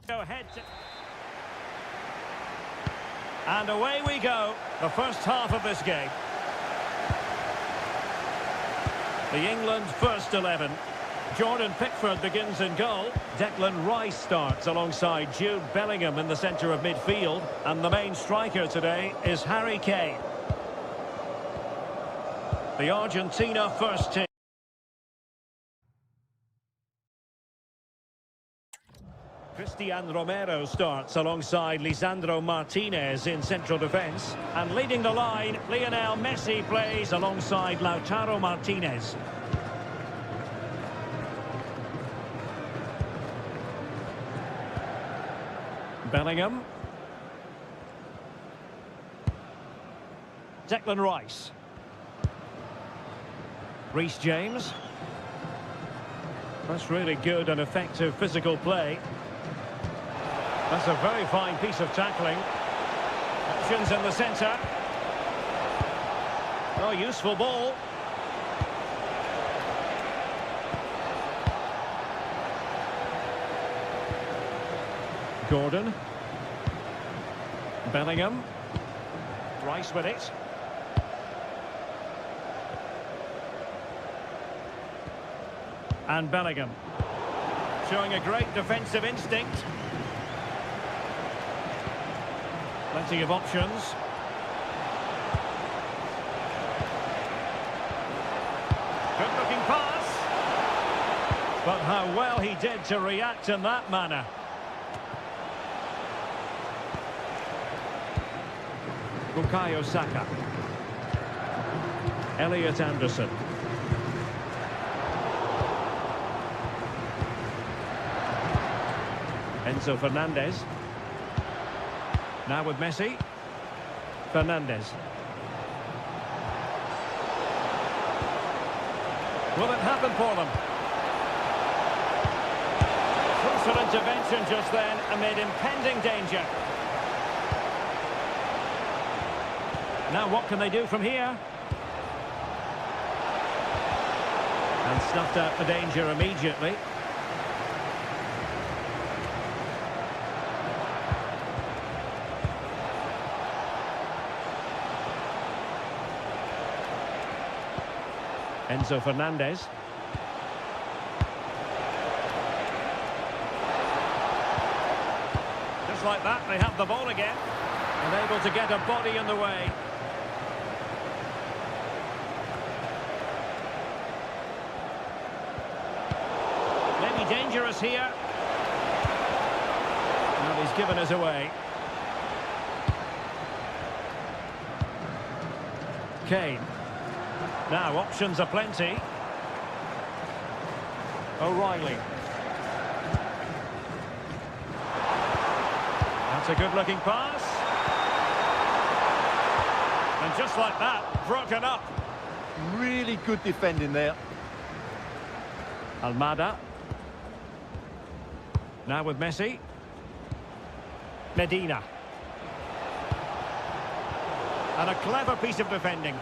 Go ahead. And away we go. The first half of this game. The England first 11. Jordan Pickford begins in goal. Declan Rice starts alongside Jude Bellingham in the centre of midfield. And the main striker today is Harry Kane. The Argentina first team. Cristian Romero starts alongside Lisandro Martinez in central defence. And leading the line, Lionel Messi plays alongside Lautaro Martinez. Bellingham. Declan Rice. Reece James. That's really good and effective physical play. That's a very fine piece of tackling. Options in the centre. Oh, useful ball. Gordon. Bellingham. Rice with it. And Bellingham. Showing a great defensive instinct. Plenty of options. Good looking pass. But how well he did to react in that manner. Bukayo Saka. Elliot Anderson. Enzo Fernandez. Now with Messi. Fernandez. Will it happen for them? Crucial intervention just then amid impending danger. Now what can they do from here? And snuffed out the danger immediately. Enzo Fernandez. Just like that, they have the ball again. And able to get a body in the way. Maybe dangerous here. Well, he's given us away. Kane. Now, options are plenty. O'Reilly. That's a good-looking pass. And just like that, broken up. Really good defending there. Almada. Now with Messi. Medina. And a clever piece of defending.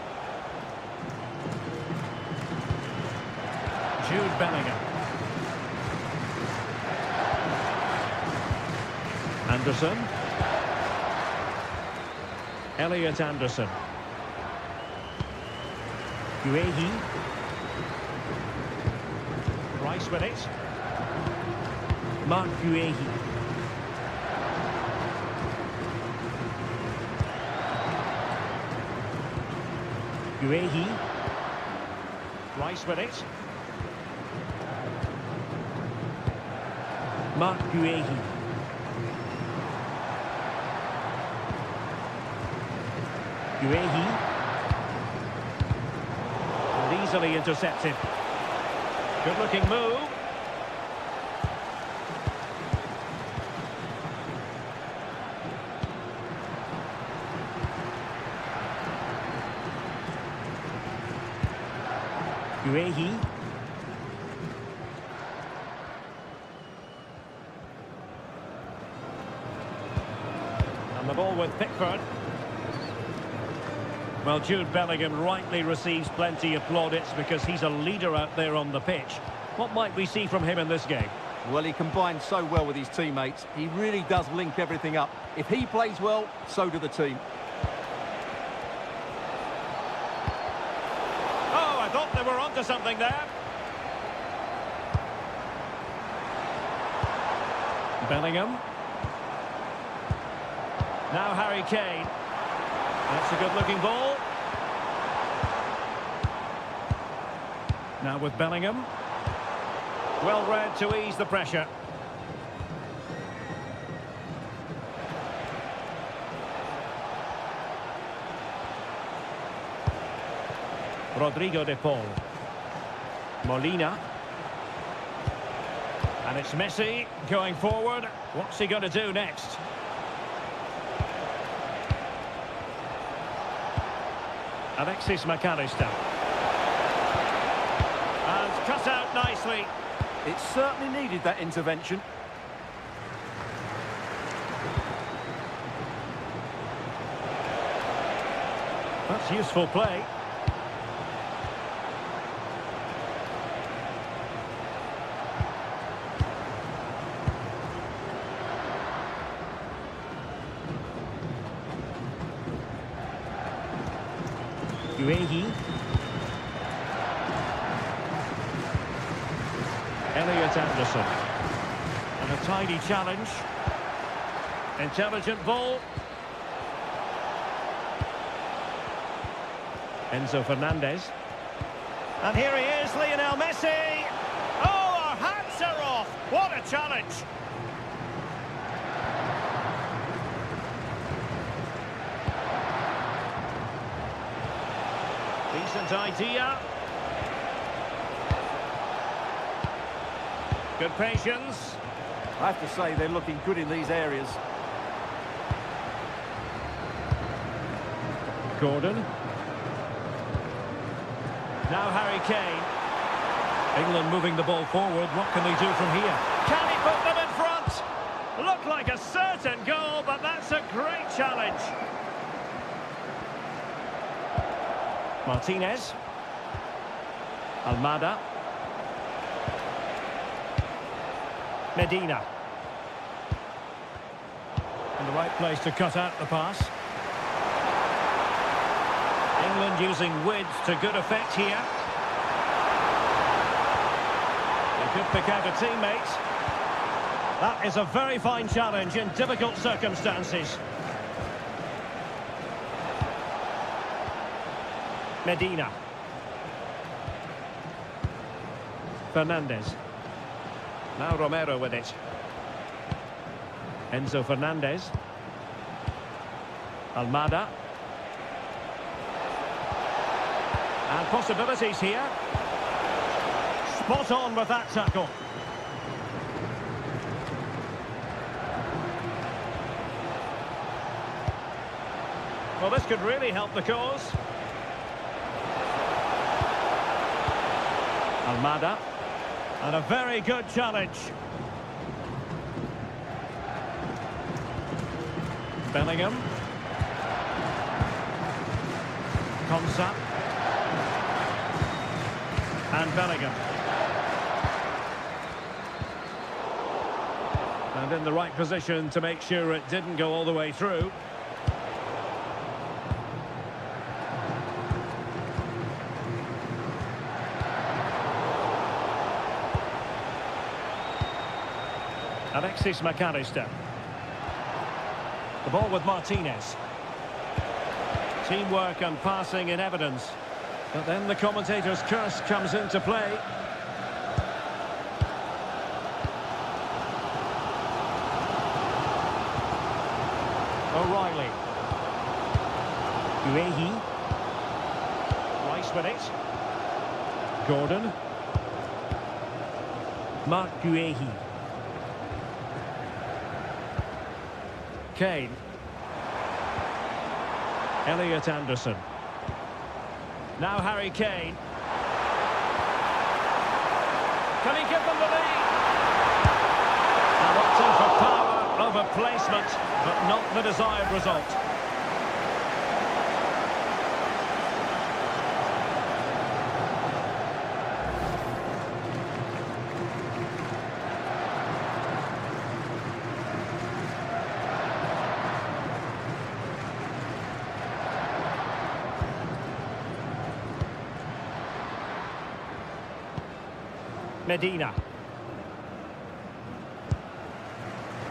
Jude Bellingham. Anderson. Elliot Anderson. Guehi. Rice with it. Mark Guehi. Guehi. Rice with it. Mark Guehi. Guehi. And easily intercepted. Good looking move. Guehi. And the ball with Pickford. Well, Jude Bellingham rightly receives plenty of plaudits because he's a leader out there on the pitch. What might we see from him in this game? Well, he combines so well with his teammates. He really does link everything up. If he plays well, so do the team. Oh, I thought they were onto something there. Bellingham. Now Harry Kane. That's a good-looking ball. Now with Bellingham. Well read to ease the pressure. Rodrigo de Paul. Molina. And it's Messi going forward. What's he going to do next? Alexis McAllister. And cut out nicely. It certainly needed that intervention. That's useful play. WIFI. Elliot Anderson. And a tidy challenge. Intelligent ball. Enzo Fernandez. And here he is, Lionel Messi. Oh, our hats are off. What a challenge. Decent idea. Good patience. I have to say they're looking good in these areas. Gordon. Now Harry Kane. England moving the ball forward. What can they do from here? Can he put them in front? Looked like a certain goal, but that's a great challenge. Martinez. Almada. Medina. In the right place to cut out the pass. England using width to good effect here. They could pick out a teammate. That is a very fine challenge in difficult circumstances. Medina. Fernandez. Now Romero with it. Enzo Fernandez. Almada. And possibilities here. Spot on with that tackle. Well, this could really help the cause. Almada. And a very good challenge. Bellingham. Konsa. And Bellingham. And in the right position to make sure it didn't go all the way through. Alexis McAllister. The ball with Martinez. Teamwork and passing in evidence. But then the commentator's curse comes into play. O'Reilly. Guehi. Rice with it. Gordon. Mark Guehi. Kane. Elliot Anderson. Now Harry Kane. Can he give them the lead? And opting for power over placement, but not the desired result. Medina.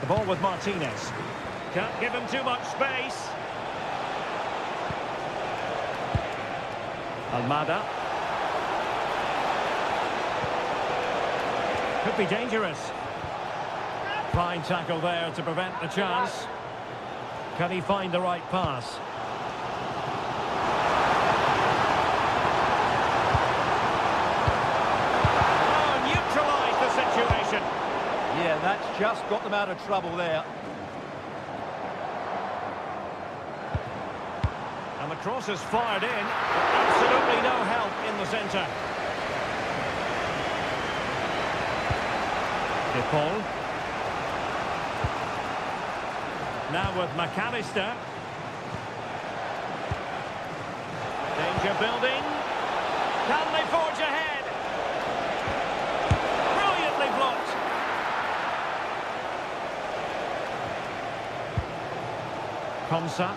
The ball with Martinez. Can't give him too much space. Almada. Could be dangerous. Fine tackle there to prevent the chance. Can he find the right pass? Oh, neutralise the situation. Yeah, that's just got them out of trouble there. And the cross is fired in. Absolutely no help in the centre. DePaul. Now with McAllister. Danger building. Can they forge ahead? Brilliantly blocked. Konsa.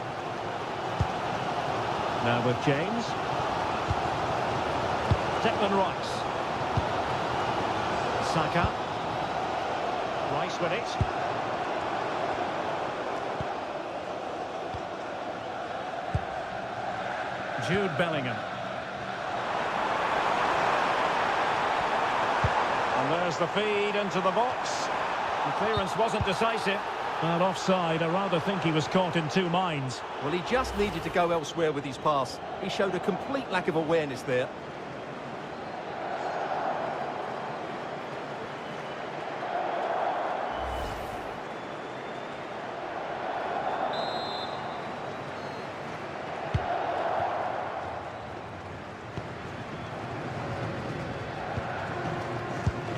Now with James. Declan Rice. Saka. Rice with it. Jude Bellingham. And there's the feed into the box. The clearance wasn't decisive. And offside, I rather think he was caught in two minds. Well, he just needed to go elsewhere with his pass. He showed a complete lack of awareness there.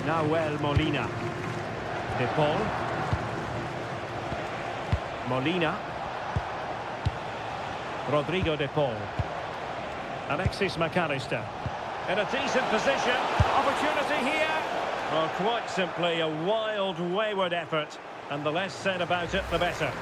Nahuel Molina. DePaul. Molina. Rodrigo DePaul. Alexis McAllister. In a decent position. Opportunity here. Well, quite simply a wild, wayward effort. And the less said about it, the better.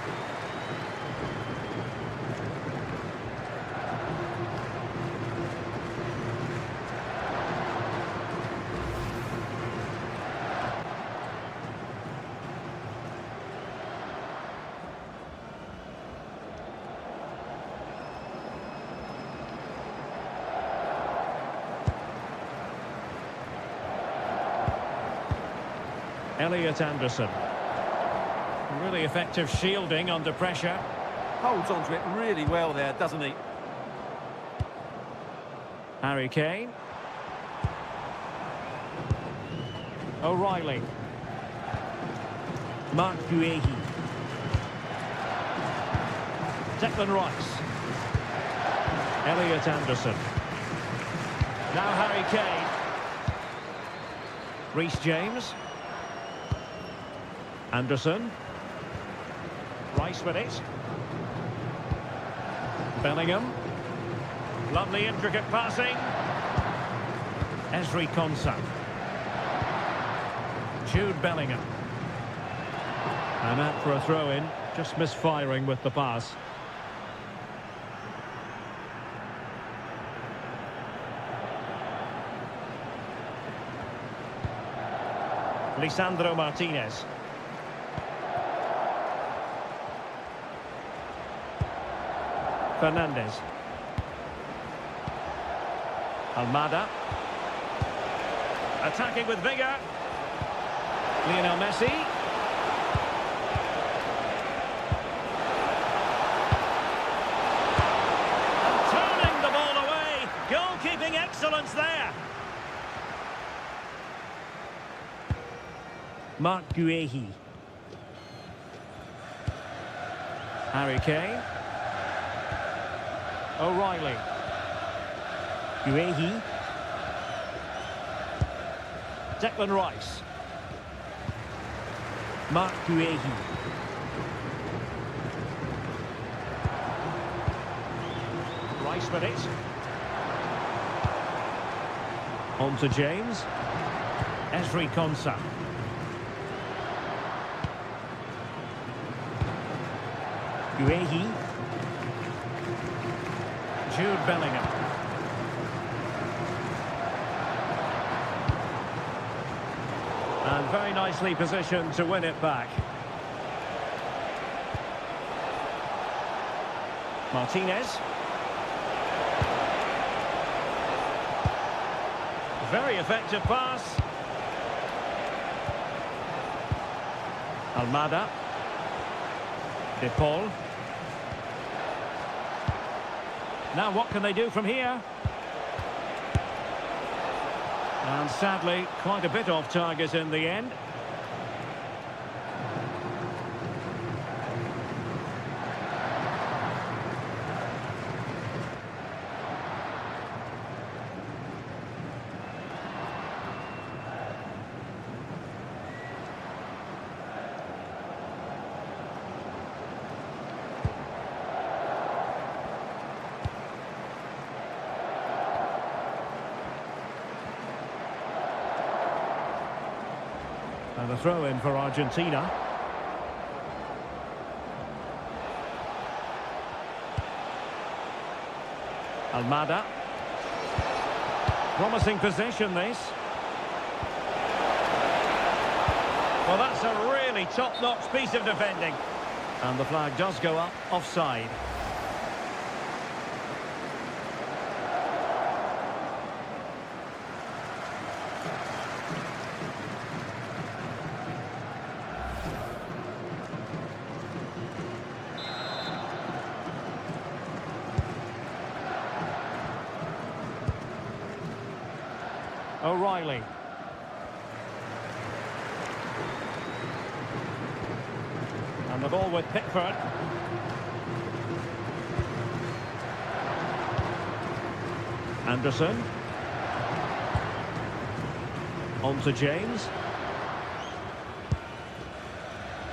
Elliot Anderson. Really effective shielding under pressure. Holds onto it really well there, doesn't he? Harry Kane. O'Reilly. Mark Guehi. Declan Rice. Elliot Anderson. Now Harry Kane. Reece James. Anderson. Rice with it. Bellingham. Lovely intricate passing. Ezri Konsa. Jude Bellingham. And out for a throw-in. Just misfiring with the pass. Lisandro Martinez. Fernandez. Almada. Attacking with vigour. Lionel Messi. And turning the ball away. Goalkeeping excellence there. Mark Guehi. Harry Kane. O'Reilly. Guehi. Declan Rice. Mark Guehi. Rice with it. On to James. Ezri Konsa. Guehi. Jude Bellingham. And very nicely positioned to win it back. Martinez. Very effective pass. Almada. De Paul. Now what can they do from here? And sadly, quite a bit off target in the end. And a throw-in for Argentina. Almada. Promising possession, this. Well, that's a really top-notch piece of defending. And the flag does go up, offside. O'Reilly. And the ball with Pickford. Anderson. On to James.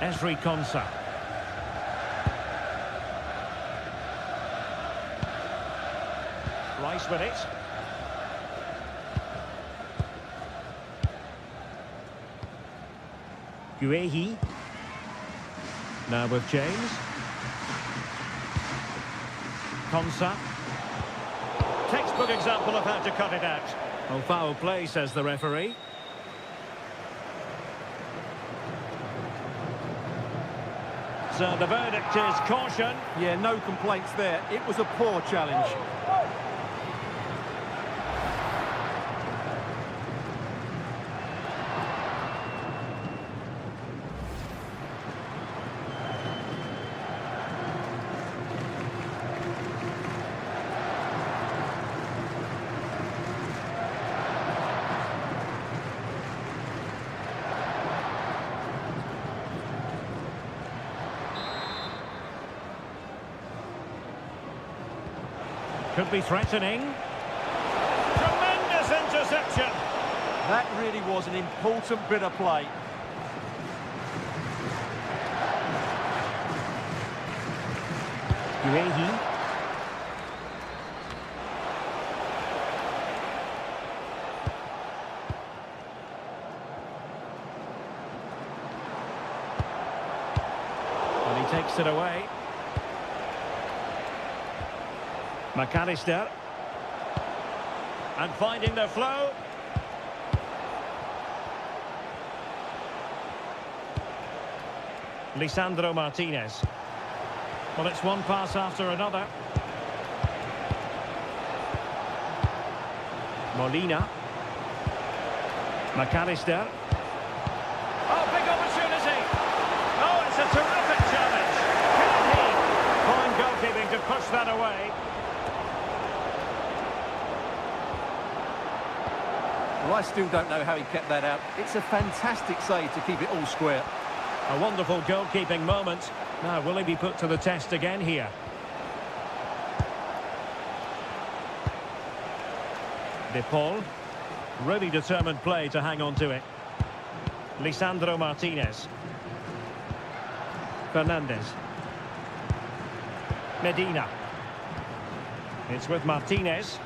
Esri Konsa. Rice with it. Guehi. Now with James. Konsa. Textbook example of how to cut it out. Oh, foul play, says the referee. So the verdict is caution. Yeah, no complaints there. It was a poor challenge. Could be threatening. Tremendous interception. That really was an important bit of play. Guehi. And he takes it away. McAllister. And finding the flow. Lisandro Martinez. Well, it's one pass after another. Molina. McAllister. Oh, big opportunity. Oh, it's a terrific challenge. Can he? Fine goalkeeping to push that away. Well, I still don't know how he kept that out. It's a fantastic save to keep it all square. A wonderful goalkeeping moment. Now, will he be put to the test again here? De Paul. Really determined play to hang on to it. Lisandro Martinez. Fernandez. Medina. It's with Martinez.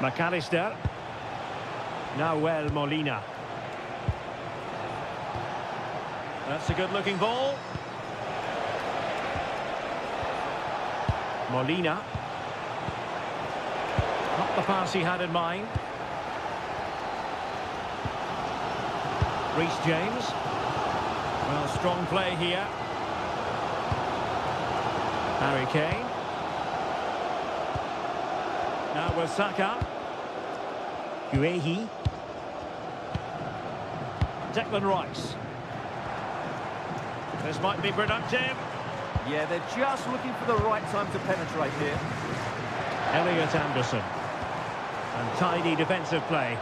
McAllister. Now Molina. That's a good-looking ball. Molina. Not the pass he had in mind. Reece James. Well, strong play here. Harry Kane. Now with Saka. UAE. Declan Rice. This might be productive. Yeah, they're just looking for the right time to penetrate here. Elliot Anderson. And tidy defensive play.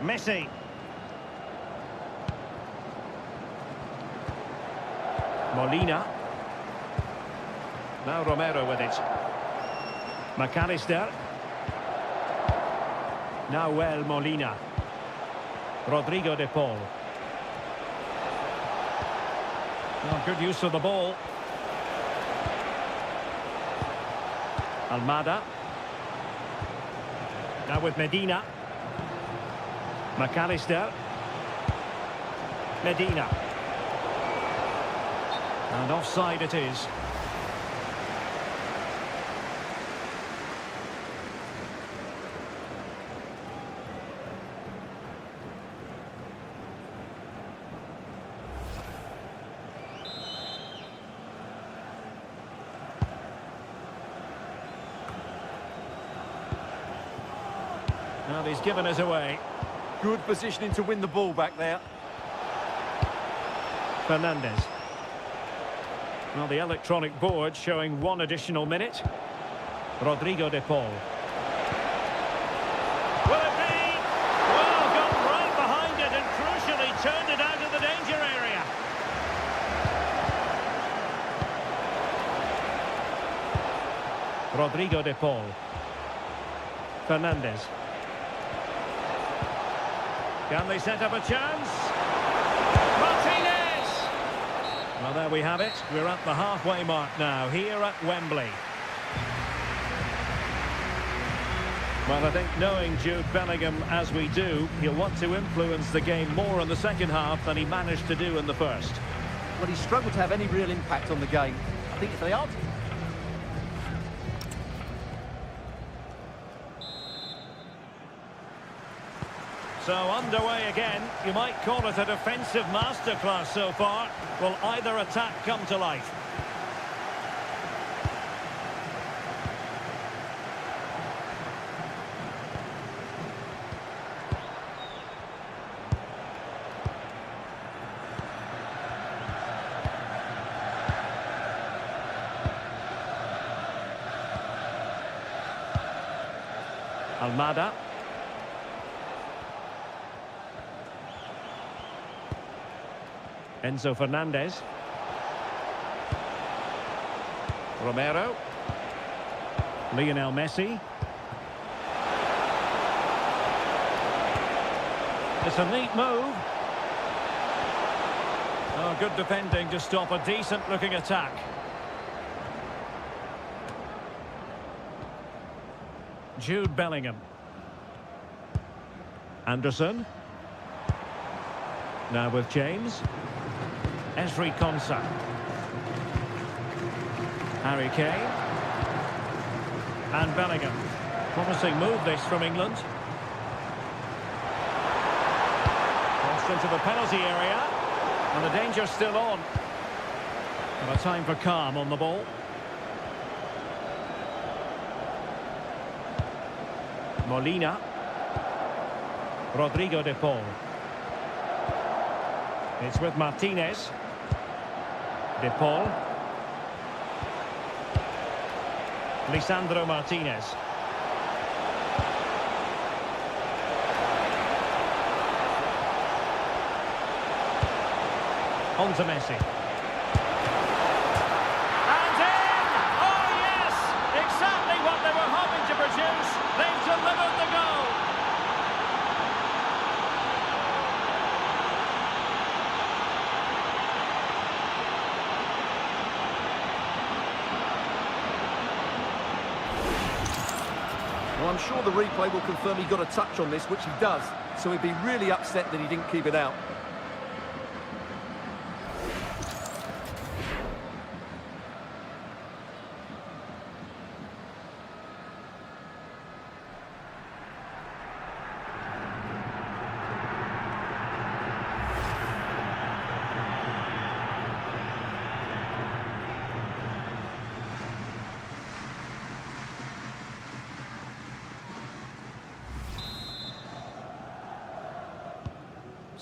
Messi. Molina. Now Romero with it. McAllister. Now Molina. Rodrigo de Paul. Well, good use of the ball. Almada. Now with Medina. McAllister. Medina. And offside it is. Now he's given us away. Good positioning to win the ball back there. Fernandez. Well, the electronic board showing 1 additional minute. Rodrigo de Paul. Will it be? Well, got right behind it and crucially turned it out of the danger area. Rodrigo de Paul. Fernandez. Can they set up a chance? Martinez! Well, there we have it. We're at the halfway mark now, here at Wembley. Well, I think knowing Jude Bellingham as we do, he'll want to influence the game more in the second half than he managed to do in the first. Well, he struggled to have any real impact on the game. I think if they aren't... So underway again. You might call it a defensive masterclass so far. Will either attack come to life? Almada. Enzo Fernandez. Romero. Lionel Messi. It's a neat move. Oh, good defending to stop a decent-looking attack. Jude Bellingham. Anderson. Now with James. Esri Konsa. Harry Kane. And Bellingham. Promising move this from England. Crossed into the penalty area. And the danger's still on. And a time for calm on the ball. Molina. Rodrigo de Paul. It's with Martinez. De Paul. Lisandro Martinez. On to Messi. And in! Oh yes! Exactly what they were hoping to produce. They've delivered the goal. Well, I'm sure the replay will confirm he got a touch on this, which he does. So he'd be really upset that he didn't keep it out.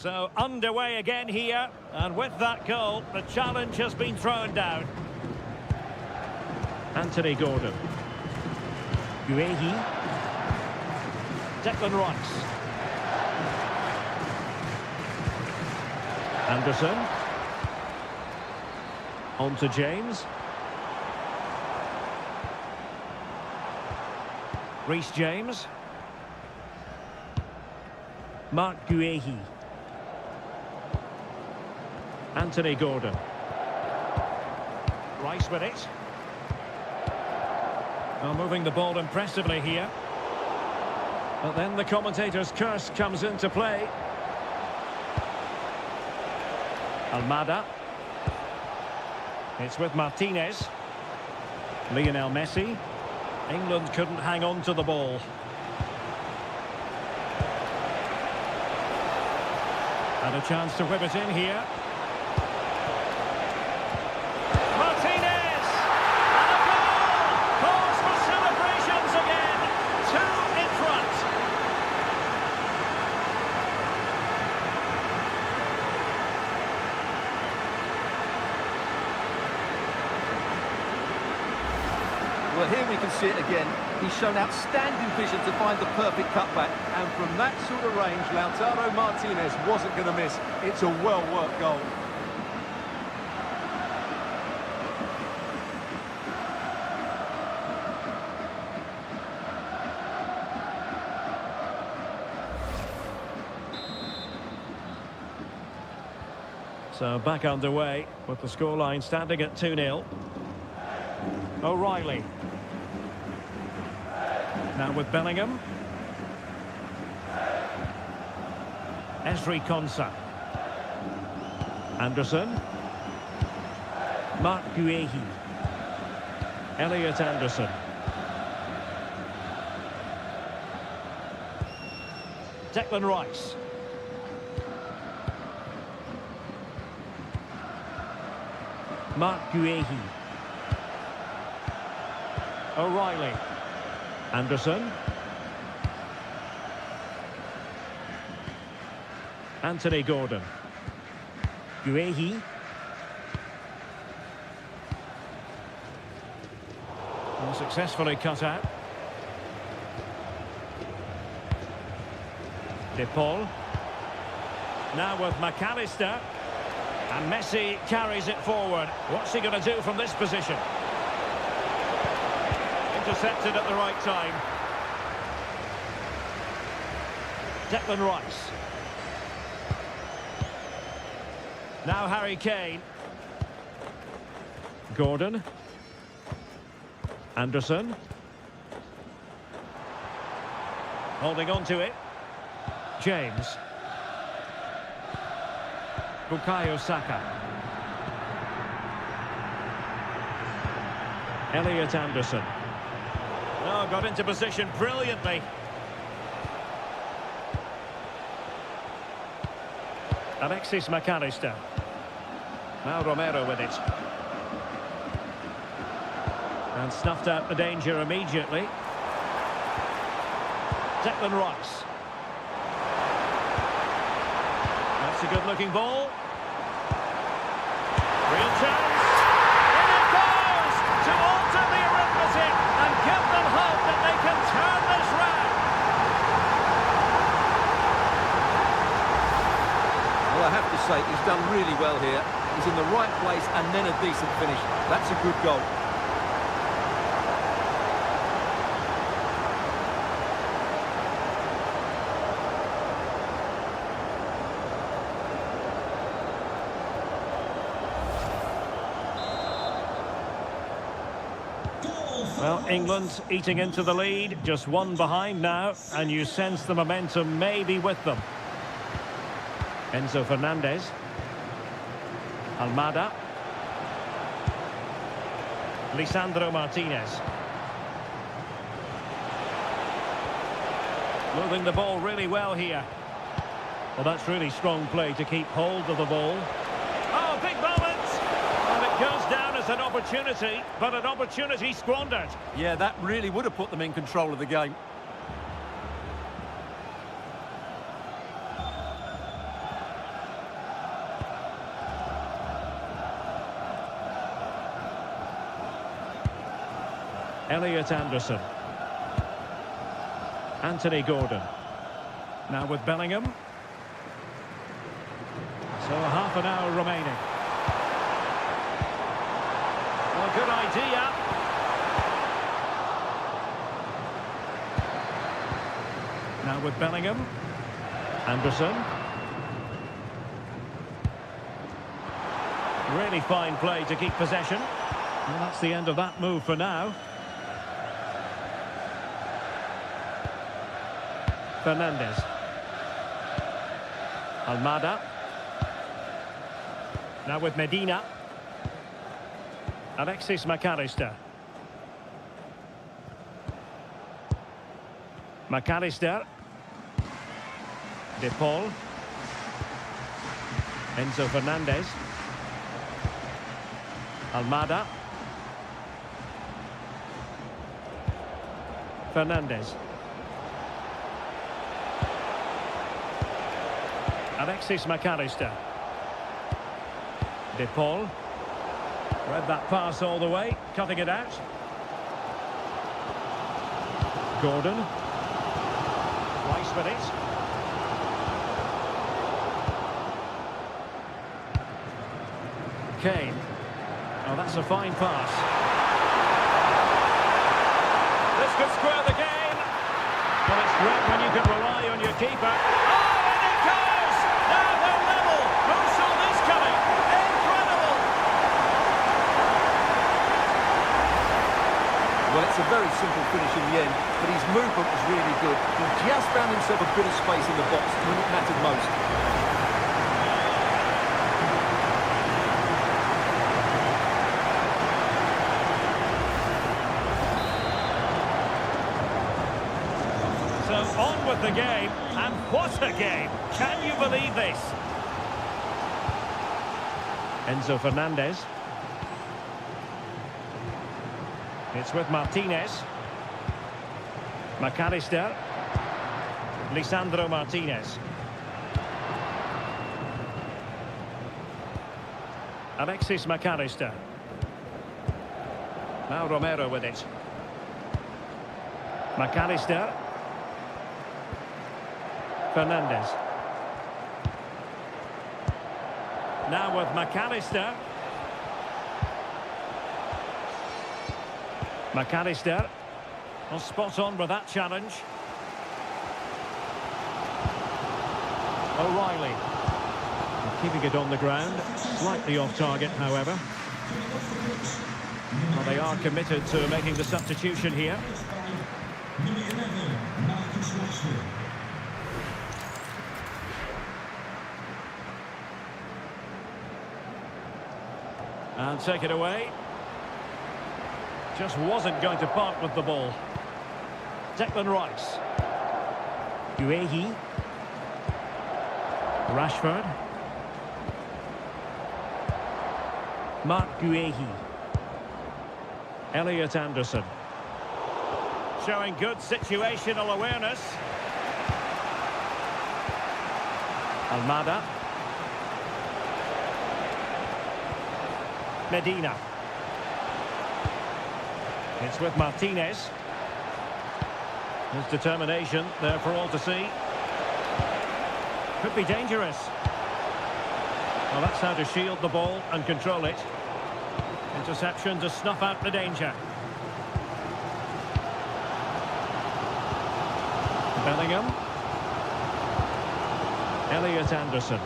So underway again here, and with that goal, the challenge has been thrown down. Anthony Gordon. Guehi. Declan Rice. Anderson. On to James. Reece James. Mark Guehi. Anthony Gordon. Rice with it. Well, moving the ball impressively here. But then the commentator's curse comes into play. Almada. It's with Martinez. Lionel Messi. England couldn't hang on to the ball. And a chance to whip it in here. Martinez! And a goal! Cause for celebrations again. 2 in front. Well, here we can see it again. He's shown outstanding vision to find the perfect cutback. And from that sort of range, Lautaro Martinez wasn't going to miss. It's a well-worked goal. So back underway with the scoreline standing at 2-0. O'Reilly. Now with Bellingham. Esri Konsa. Anderson. Mark Guehi. Elliot Anderson. Declan Rice. Mark Guehi. O'Reilly. Anderson. Anthony Gordon. Guehi. Well, successfully cut out. De Paul. Now with McAllister. And Messi carries it forward. What's he going to do from this position? Intercepted at the right time. Declan Rice. Now Harry Kane. Gordon. Anderson. Holding on to it. James. Bukayo Saka. Elliot Anderson. Oh, got into position brilliantly. Alexis McAllister. Now Romero with it. And snuffed out the danger immediately. Declan Rice. That's a good-looking ball. Real chance. In it goes! To alter the arithmetic and give them hope that they can turn this round. Well, I have to say, he's done really well here. He's in the right place and then a decent finish. That's a good goal. Well, England eating into the lead, just one behind now, and you sense the momentum may be with them. Enzo Fernandez. Almada. Lisandro Martinez. Moving the ball really well here. Well, that's really strong play to keep hold of the ball. Oh, big moment! And it goes down as an opportunity, but an opportunity squandered. Yeah, that really would have put them in control of the game. Elliot Anderson. Anthony Gordon. Now with Bellingham. So half an hour remaining. Well, good idea. Now with Bellingham. Anderson. Really fine play to keep possession. Well, that's the end of that move for now. Fernandez. Almada. Now with Medina. Alexis McAllister. McAllister. De Paul. Enzo Fernandez. Almada. Fernandez. Alexis McAllister. De Paul. Read that pass all the way, cutting it out. Gordon. Rice with it. Kane. Oh, that's a fine pass. This could square the game. Well, it's great when you can rely on your keeper. Oh, and it goes! Now they're level. Who saw this coming? Incredible! Well, it's a very simple finish in the end, but his movement was really good. He just found himself a bit of space in the box when it mattered most. On with the game, and what a game! Can you believe this? Enzo Fernandez. It's with Martinez. McAllister. Lisandro Martinez. Alexis McAllister. Now Romero with it. McAllister. Fernandez. Now with McAllister. McAllister. Well, spot on with that challenge. O'Reilly. Keeping it on the ground. Slightly off target, however. Well, they are committed to making the substitution here. And take it away. Just wasn't going to part with the ball. Declan Rice. Guehi. Rashford. Mark Guehi. Elliot Anderson. Showing good situational awareness. Almada. Medina. It's with Martinez. His determination there for all to see. Could be dangerous. Well, that's how to shield the ball and control it. Interception to snuff out the danger. Bellingham. Elliot Anderson.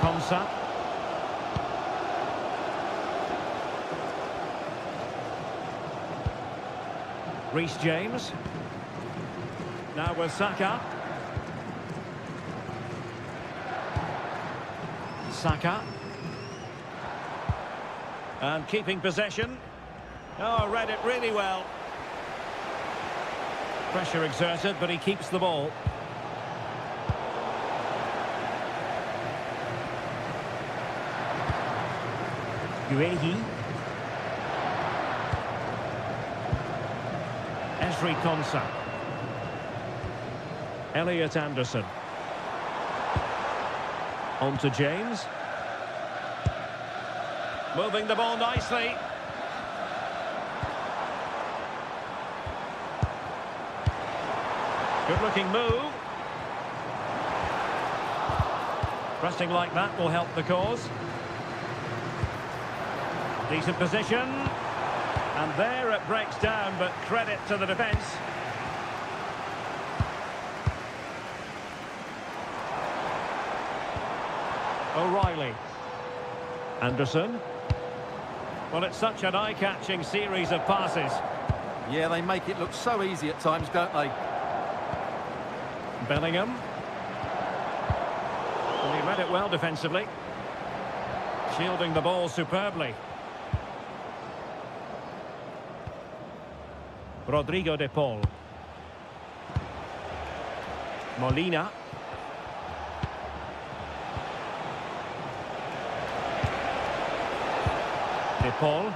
Konsa. Reece James. Now with Saka. Saka. And keeping possession. Oh, read it really well. Pressure exerted, but he keeps the ball. Guehi. Esri Konsa. Elliot Anderson. On to James. Moving the ball nicely. Good looking move. Pressing like that will help the cause. Decent position. And there it breaks down, but credit to the defence. O'Reilly. Anderson. Well, it's such an eye-catching series of passes. Yeah, they make it look so easy at times, don't they? Bellingham. And he read it well defensively. Shielding the ball superbly. Rodrigo de Paul. Molina. De Paul.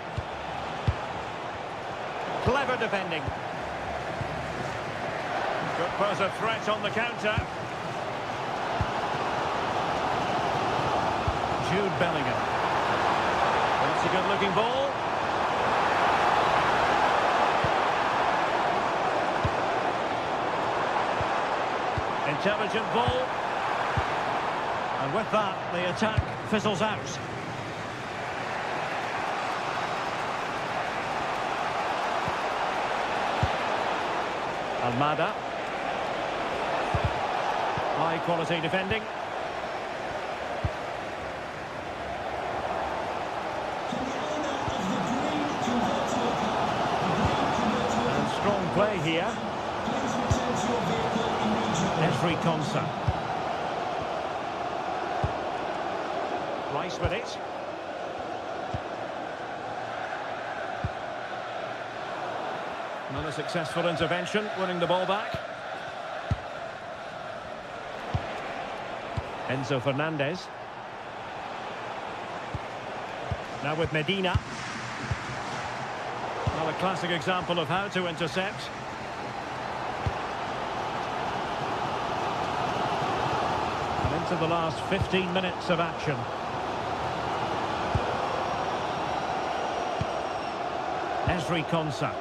Clever defending. Could pose a threat on the counter. Jude Bellingham. That's a good-looking ball. Intelligent ball. And with that, the attack fizzles out. Almada. High quality defending. And strong play here. Every concert. Rice with it. Another successful intervention, winning the ball back. Enzo Fernandez. Now with Medina. Another classic example of how to intercept. And into the last 15 minutes of action. Esri Konsa.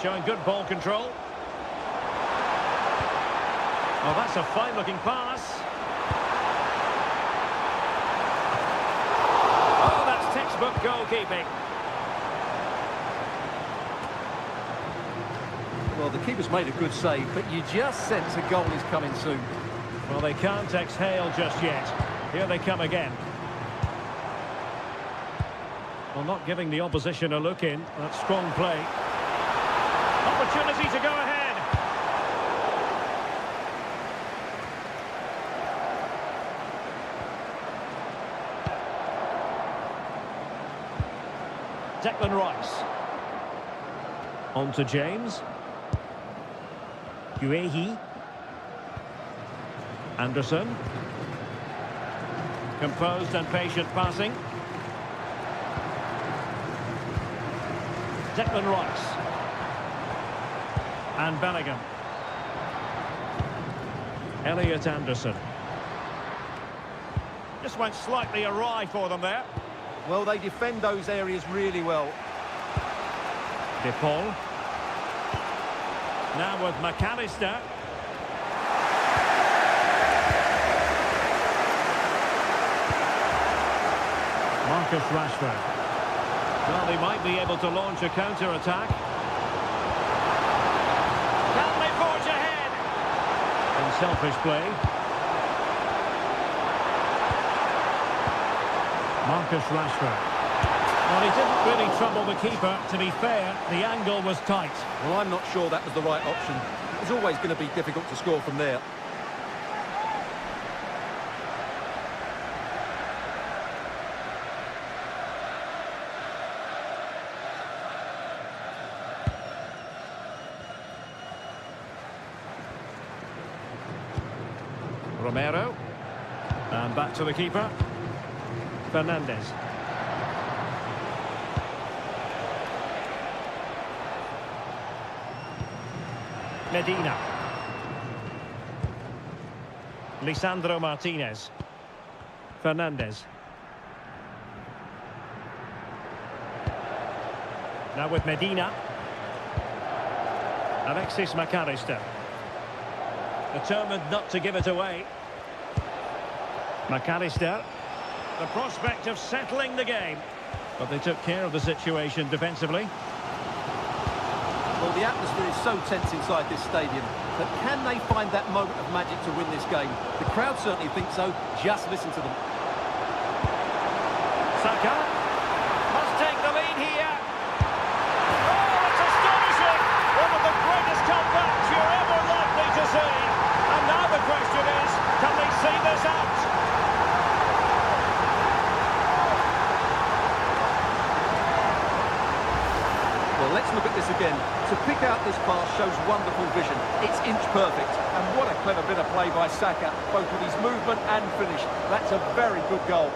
Showing good ball control. Oh, that's a fine-looking pass. Oh, that's textbook goalkeeping. Well, the keeper's made a good save, but you just sense a goal is coming soon. Well, they can't exhale just yet. Here they come again. Well, not giving the opposition a look in. That's strong play. Opportunity to go ahead. Declan Rice. On to James. Guehi. Anderson. Composed and patient passing. Declan Rice. And Bellingham. Elliot Anderson. Just went slightly awry for them there. Well, they defend those areas really well. De Paul. Now with McAllister. Marcus Rashford. Well, they might be able to launch a counter-attack. Can they forge ahead? Unselfish play. Marcus Rashford. Well, he didn't really trouble the keeper. To be fair, the angle was tight. Well, I'm not sure that was the right option. It's always going to be difficult to score from there. Romero. And back to the keeper. Fernandez. Medina. Lisandro Martinez. Fernandez. Now with Medina. Alexis McAllister. Determined not to give it away. McAllister. The prospect of settling the game. But they took care of the situation defensively. Well, the atmosphere is so tense inside this stadium, but can they find that moment of magic to win this game? The crowd certainly think so. Just listen to them. Saka must take the lead here. Oh, it's astonishing! One of the greatest comebacks you're ever likely to see. And now the question is, can they see this out? Well, let's look at this again. To pick out this pass shows wonderful vision. It's inch perfect. And what a clever bit of play by Saka, both with his movement and finish. That's a very good goal.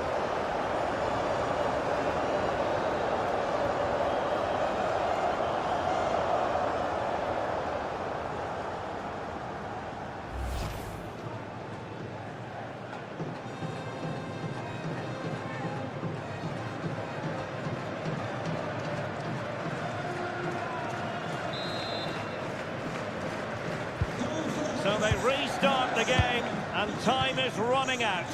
So they restart the game, and time is running out.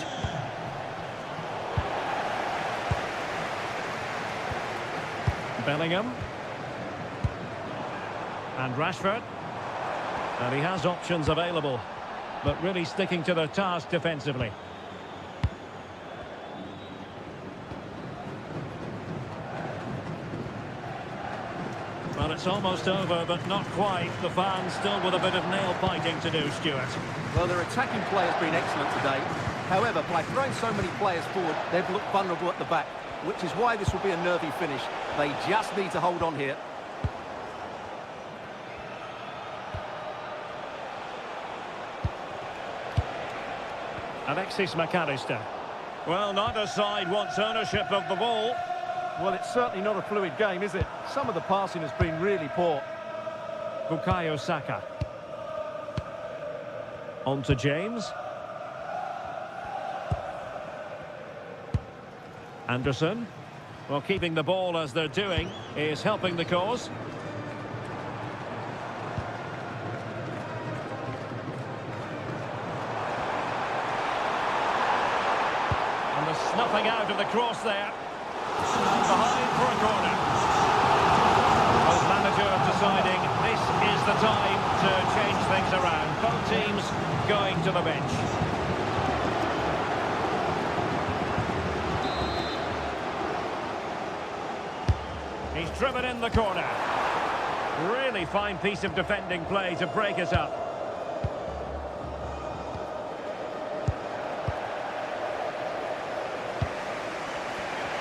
Bellingham. And Rashford. And he has options available, but really sticking to their task defensively. Well, it's almost over, but not quite. The fans still with a bit of nail-biting to do, Stuart. Well, their attacking play has been excellent today. However, by throwing so many players forward, they've looked vulnerable at the back, which is why this will be a nervy finish. They just need to hold on here. Alexis McAllister. Well, neither side wants ownership of the ball. Well, it's certainly not a fluid game, is it? Some of the passing has been really poor. Bukayo Saka. On to James. Anderson. Well, keeping the ball as they're doing is helping the cause. And the snuffing out of the cross there. Behind for a corner. Well, manager deciding this is the time to change things around. Both teams going to the bench. He's driven in the corner. Really fine piece of defending play to break us up.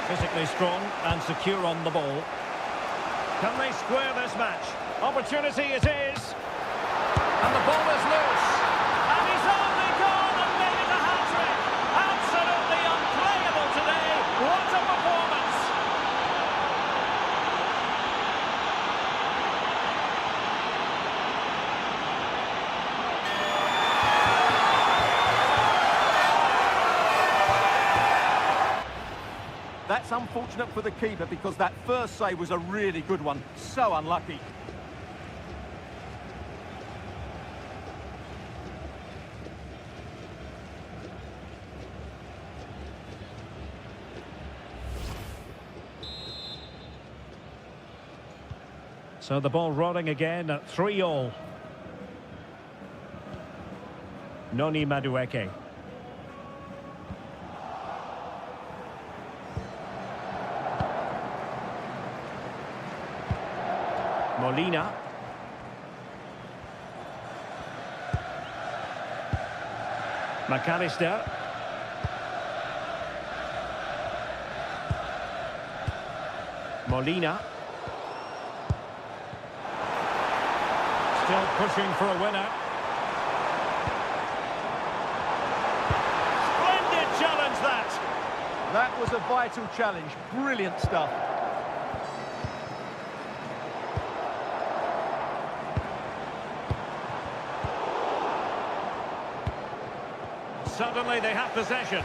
Physically strong and secure on the ball. Can they square this match? Opportunity it is. And the ball is loose. And he's only gone and made it a hat-trick. Absolutely unplayable today. What a performance. That's unfortunate for the keeper because that first save was a really good one. So unlucky. So the ball rolling again at 3-3. Noni Madueke. Molina. McAllister. Molina. Still pushing for a winner. Splendid challenge that. That was a vital challenge. Brilliant stuff. Suddenly they have possession.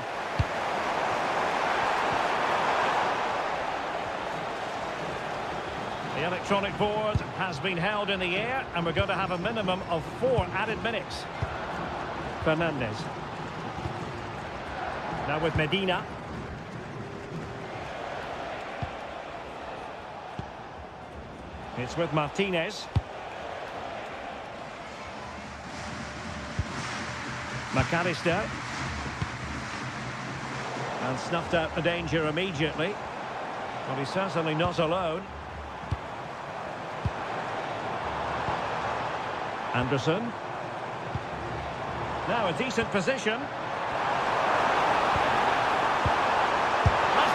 The electronic board has been held in the air, and we're going to have a minimum of 4 added minutes. Fernandez. Now with Medina. It's with Martinez. McAllister. And snuffed out the danger immediately. But he's certainly not alone. Anderson. Now a decent position. Must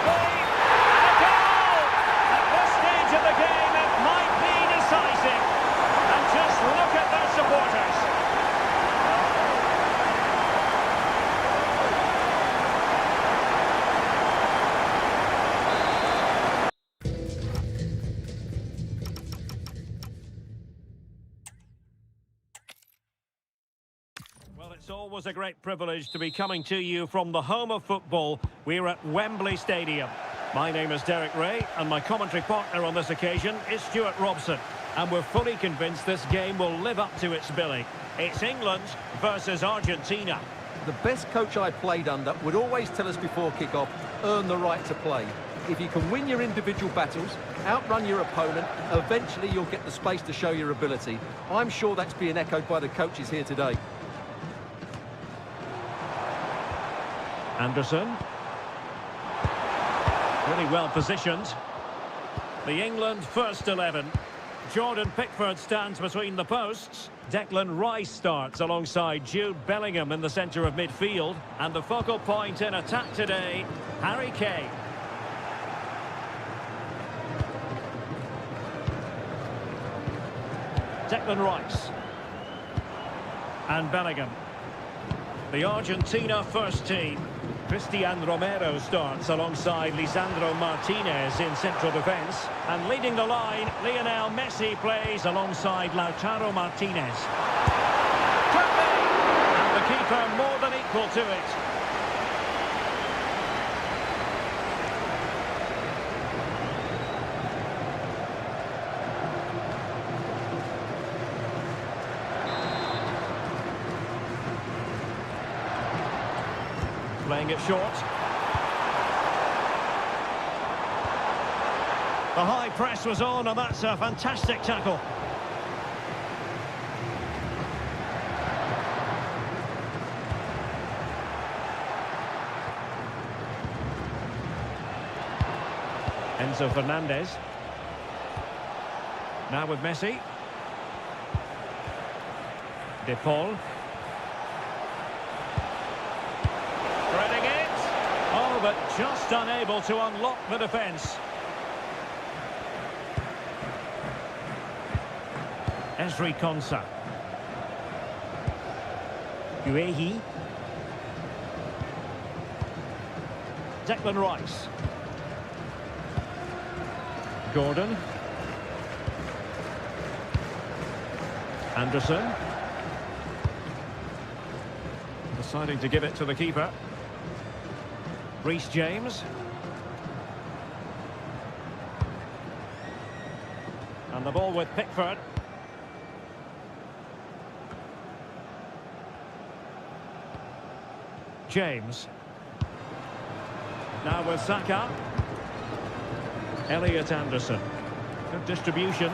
be! And a goal! At this stage of the game, it might be decisive. And just look at their supporters. Well, it's always a great privilege to be coming to you from the home of football. We're at Wembley Stadium. My name is Derek Ray, and my commentary partner on this occasion is Stuart Robson. And we're fully convinced this game will live up to its billing. It's England versus Argentina. The best coach I played under would always tell us before kick-off, earn the right to play. If you can win your individual battles, outrun your opponent, eventually you'll get the space to show your ability. I'm sure that's being echoed by the coaches here today. Anderson. Really well positioned. The England first 11. Jordan Pickford stands between the posts. Declan Rice starts alongside Jude Bellingham in the centre of midfield. And the focal point in attack today, Harry Kane. Declan Rice. And Bellingham. The Argentina first team. Christian Romero starts alongside Lisandro Martinez in central defence. And leading the line, Lionel Messi plays alongside Lautaro Martinez. Could be! And the keeper more than equal to it. Playing it short. The high press was on, and that's a fantastic tackle. Enzo Fernandez. Now with Messi. De Paul. Threading it. Oh, but just unable to unlock the defence. Esri Konsa. Guehi. Declan Rice. Gordon. Anderson. Deciding to give it to the keeper. Reece James. And the ball with Pickford. James. Now with Saka. Elliot Anderson. Good distribution.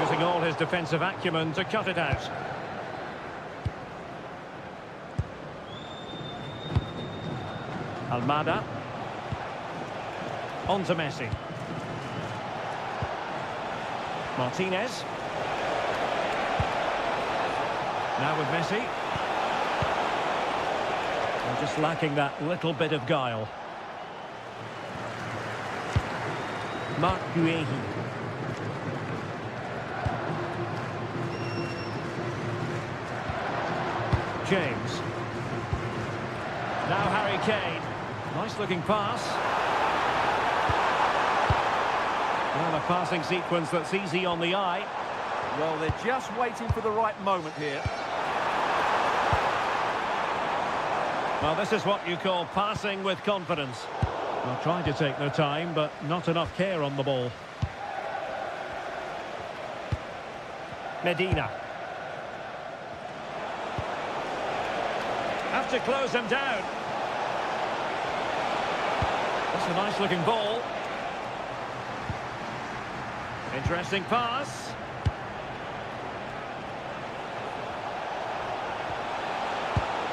Using all his defensive acumen to cut it out. Almada. On to Messi. Martinez. Now with Messi. And just lacking that little bit of guile. Mark Guehi. James. Now Harry Kane. Nice looking pass. Well, a passing sequence that's easy on the eye. Well, they're just waiting for the right moment here. Well, this is what you call passing with confidence. They're trying to take their time, but not enough care on the ball. Medina. Have to close him down. That's a nice-looking ball. Interesting pass.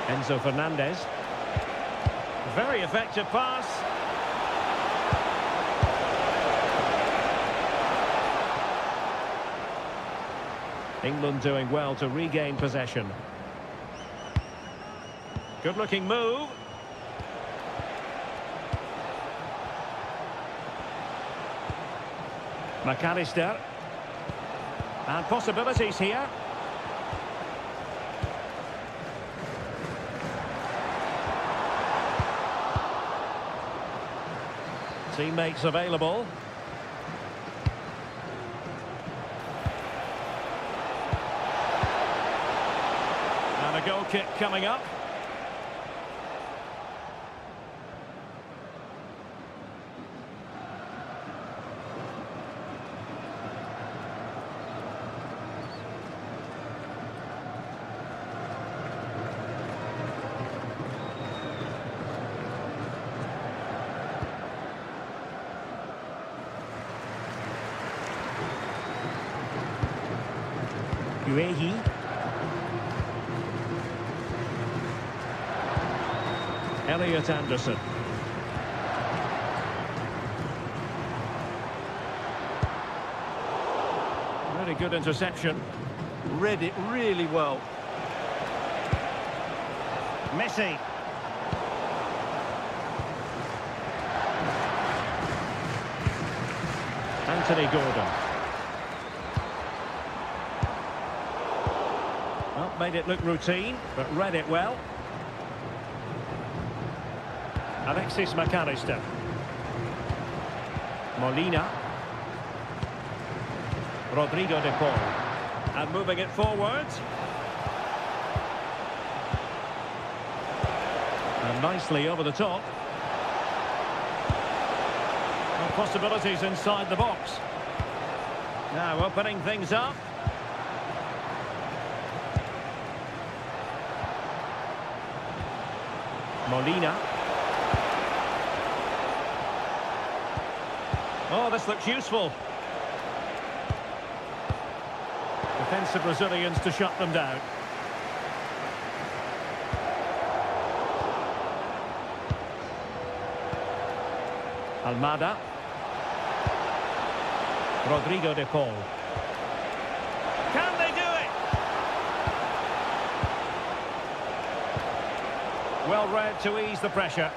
Enzo Fernandez. Very effective pass. England doing well to regain possession. Good-looking move. McAllister. And possibilities here. Teammates available. And a goal kick coming up. WIFI. Elliot Anderson. Really good interception. Read it really well. Messi. Anthony Gordon. Well, made it look routine, but read it well. Alexis McAllister. Molina. Rodrigo de Paul. And moving it forward. And nicely over the top. And possibilities inside the box. Now opening things up. Molina. Oh, this looks useful. Defensive Brazilians to shut them down. Almada. Rodrigo de Paul. Can they do it? Well read to ease the pressure.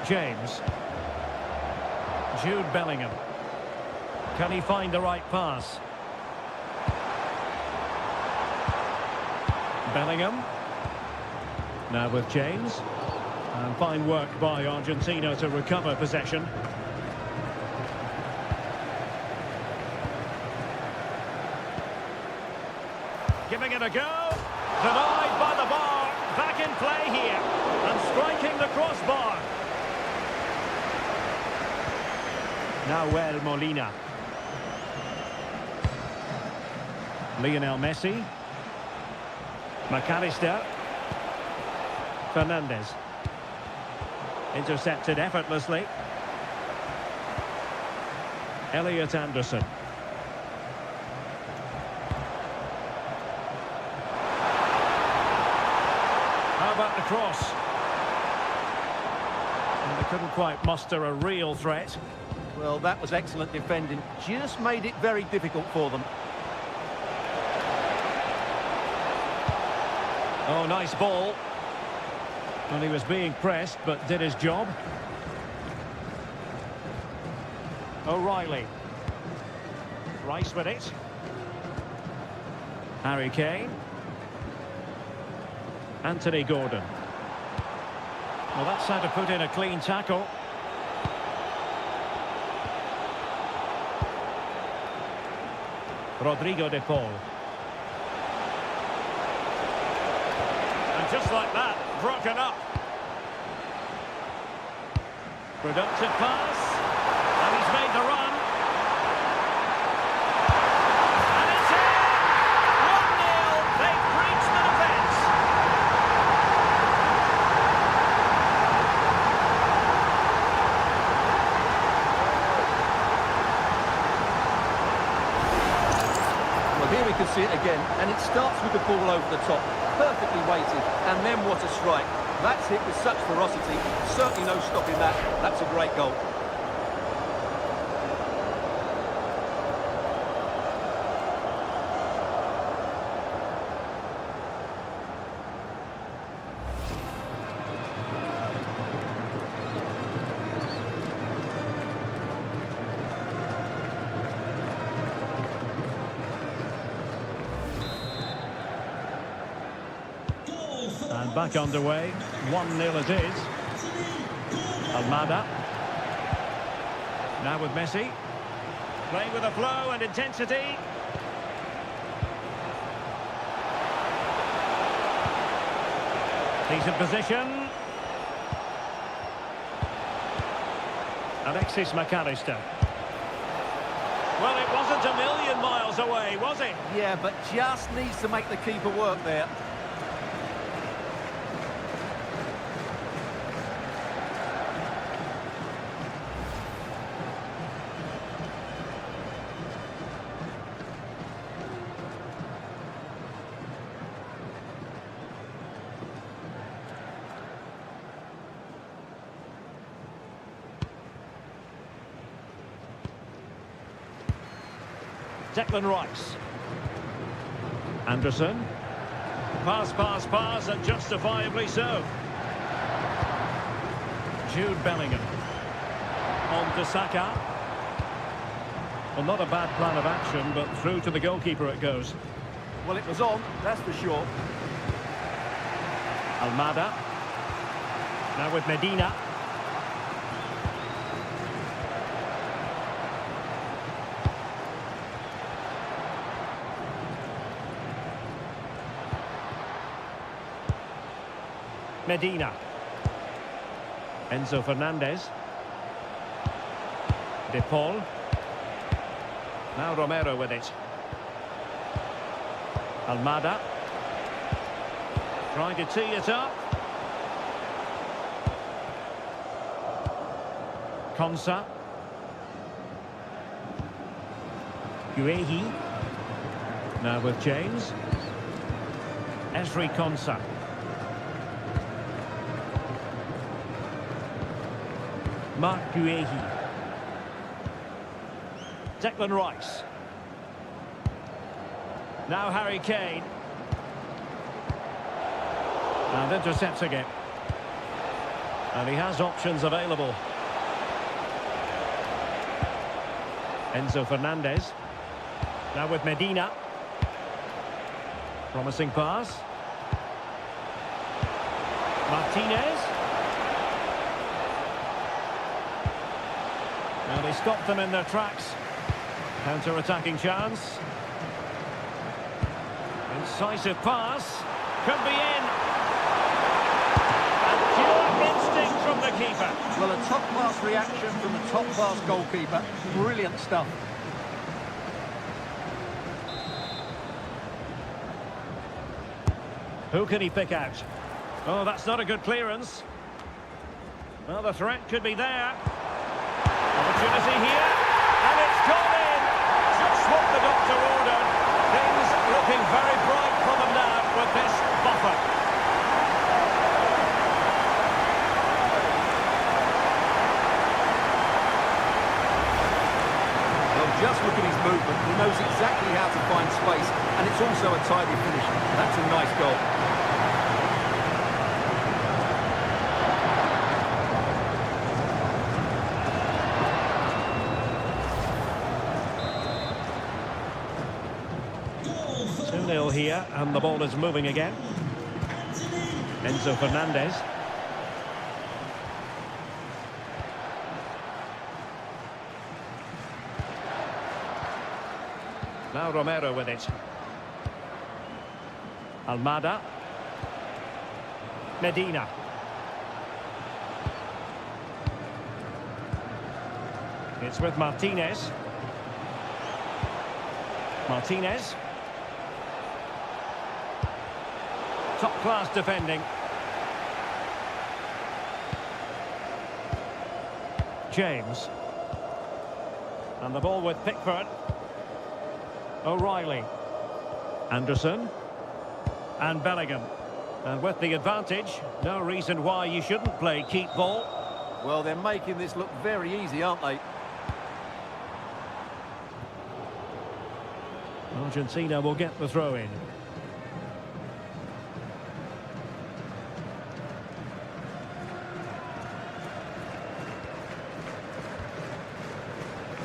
James. Jude Bellingham. Can he find the right pass? Bellingham. Now with James. And fine work by Argentina to recover possession. Giving it a go. Denied by the bar. Back in play here. And striking the crossbar. Nahuel Molina. Lionel Messi. McAllister. Fernandez. Intercepted effortlessly. Elliot Anderson. How about the cross? And they couldn't quite muster a real threat. Well, that was excellent defending. Just made it very difficult for them. Oh, nice ball. Well, he was being pressed, but did his job. O'Reilly. Rice with it. Harry Kane. Anthony Gordon. Well, that's how to put in a clean tackle. Rodrigo de Paul. And just like that, broken up. Productive pass. And he's made the run. And it's in! Here we can see it again, and it starts with the ball over the top. Perfectly weighted, and then what a strike. That's hit with such ferocity. Certainly no stopping that. That's a great goal. And back underway, 1-0 it is. Almada. Now with Messi. Playing with a flow and intensity. Decent position. Alexis McAllister. Well, it wasn't a million miles away, was it? Yeah, but just needs to make the keeper work there. Declan Rice. Anderson. Pass, and justifiably so. Jude Bellingham. On to Saka. Well, not a bad plan of action, but through to the goalkeeper it goes. Well, it was on, that's for sure. Almada. Now with Medina. Medina. Enzo Fernandez. De Paul. Now Romero with it. Almada. Trying to tee it up. Konsa. Guehi. Now with James. Esri Konsa. Mark Guehi. Declan Rice. Now Harry Kane. And intercepting it. And he has options available. Enzo Fernandez. Now with Medina. Promising pass. Martinez. Well, he stopped them in their tracks. Counter-attacking chance. Incisive pass. Could be in. And pure instinct from the keeper. Well, a top-class reaction from the top-class goalkeeper. Brilliant stuff. Who can he pick out? Oh, that's not a good clearance. Well, the threat could be there. Opportunity here, and it's gone in. Just what the doctor ordered. Things looking very bright for them now with this buffer. Well, just look at his movement. He knows exactly how to find space, and it's also a tidy finish. That's a nice goal. Here, and the ball is moving again. Enzo Fernandez. Now Romero with it. Almada. Medina. It's with Martinez. Martinez. Top-class defending. James. And the ball with Pickford. O'Reilly. Anderson. And Bellingham. And with the advantage, no reason why you shouldn't play keep ball. Well, they're making this look very easy, aren't they? Argentina will get the throw in.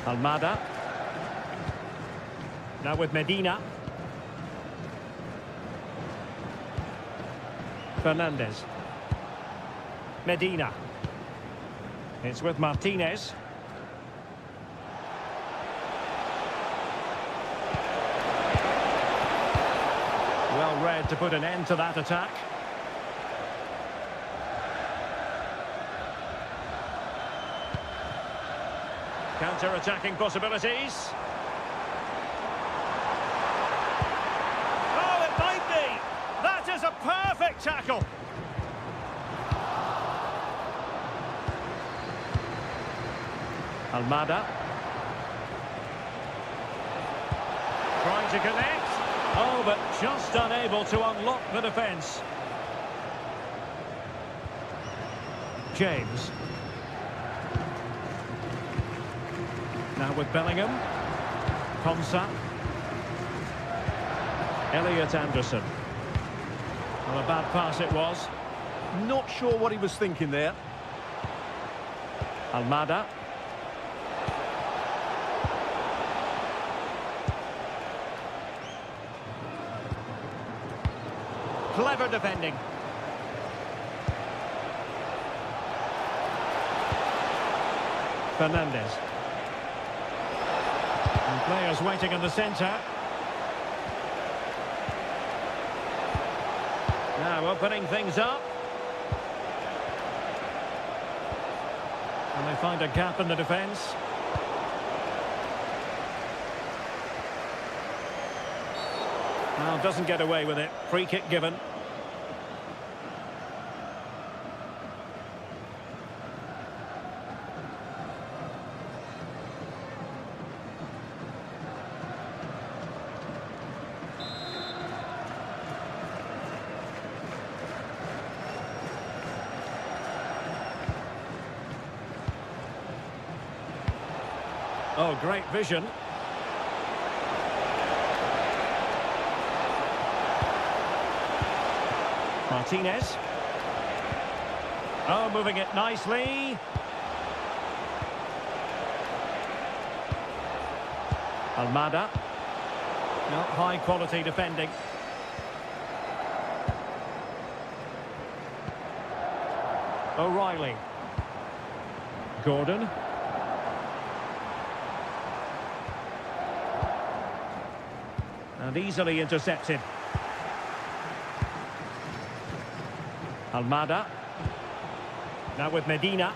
Almada. Now with Medina. Fernandez. Medina. It's with Martinez. Well read to put an end to that attack. Counter-attacking possibilities. Oh, it might be! That is a perfect tackle! Almada. Trying to connect. Oh, but just unable to unlock the defence. James. Now with Bellingham. Konsa. Elliot Anderson. Well, a bad pass it was. Not sure what he was thinking there. Almada. Clever defending. Fernandez. And players waiting in the centre. Now opening things up. And they find a gap in the defence. Now doesn't get away with it. Free kick given. Oh, great vision. Martinez. Oh, moving it nicely. Almada. Not high quality defending. O'Reilly. Gordon. And easily intercepted. Almada. Now with Medina.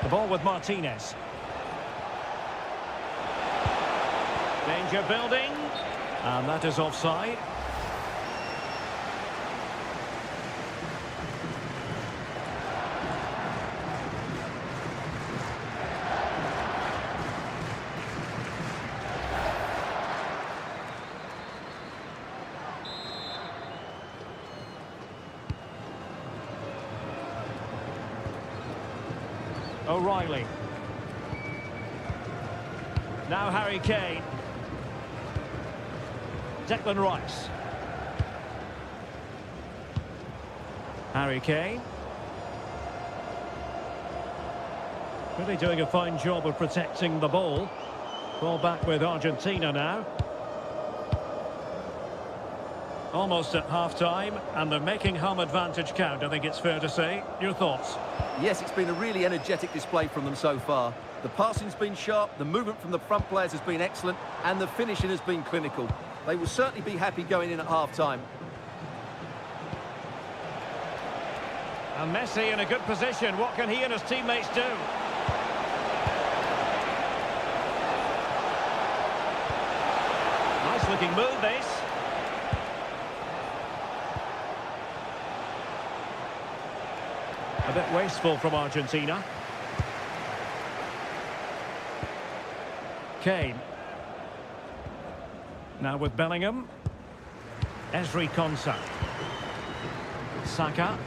The ball with Martinez. Danger building. And that is offside. O'Reilly. Now Harry Kane. Declan Rice. Harry Kane. Really doing a fine job of protecting the ball. Ball back with Argentina now. Almost at half-time, and they're making home advantage count, I think it's fair to say. Your thoughts? Yes, it's been a really energetic display from them so far. The passing's been sharp, the movement from the front players has been excellent, and the finishing has been clinical. They will certainly be happy going in at half-time. And Messi in a good position. What can he and his teammates do? Nice-looking move, this. A bit wasteful from Argentina. Kane. Now with Bellingham. Ezri Konsa. Saka.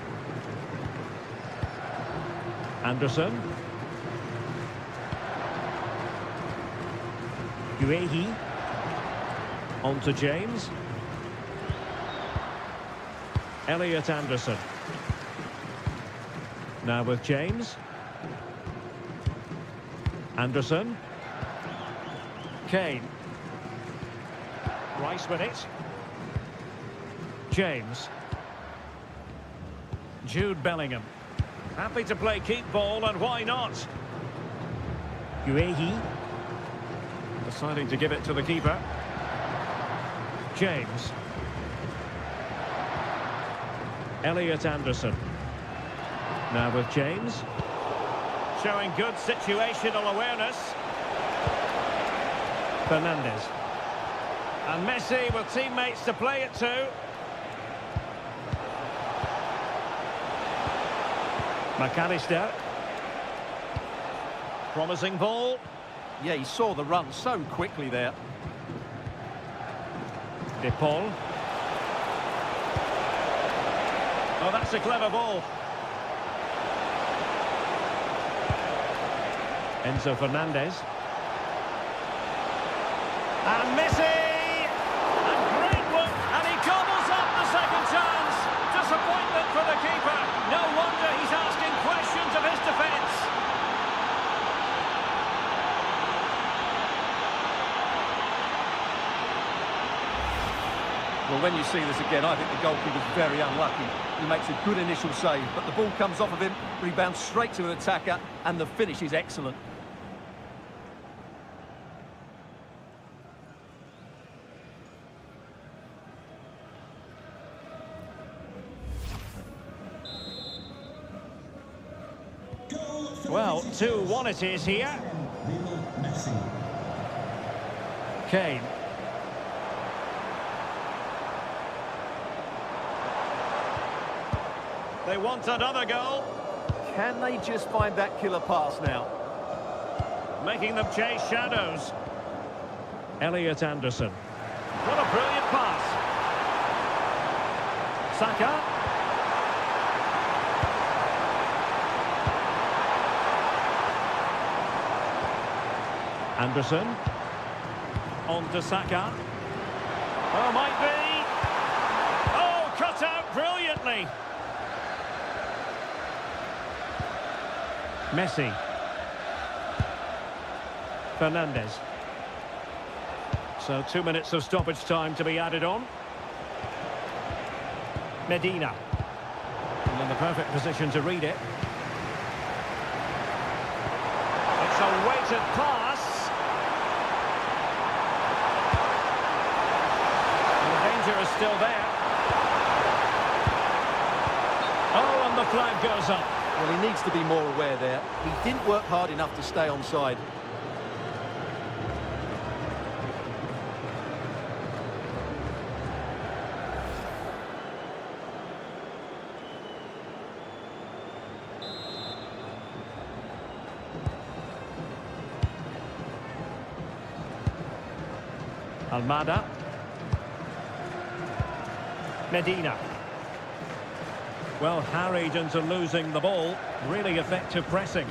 Anderson. Guehi. On to James. Elliot Anderson. Now with James. Anderson. Kane. Rice with it. James. Jude Bellingham. Happy to play keep ball, and why not? Guehi. Deciding to give it to the keeper. James. Elliot Anderson. Now with James. Showing good situational awareness. Fernandez. And Messi with teammates to play it to. McAllister. Promising ball. Yeah, he saw the run so quickly there. De Paul. Oh, that's a clever ball. Enzo Fernandez. And Messi! And great look, and he gobbles up the second chance. Disappointment for the keeper. No wonder he's asking questions of his defence. Well, when you see this again, I think the goalkeeper's very unlucky. He makes a good initial save, but the ball comes off of him, rebounds straight to an attacker, and the finish is excellent. Well, 2-1 it is here. Kane. They want another goal. Can they just find that killer pass now? Making them chase shadows. Elliot Anderson. What a brilliant pass. Saka. Anderson. On to Saka. Oh, might be. Oh, cut out brilliantly. Messi. Fernandez. So 2 minutes of stoppage time to be added on. Medina. And in the perfect position to read it. It's a weighted pass. And the danger is still there. Oh, and the flag goes up. Well, he needs to be more aware there. He didn't work hard enough to stay onside. Almada. Medina. Well, harried into losing the ball. Really effective pressing.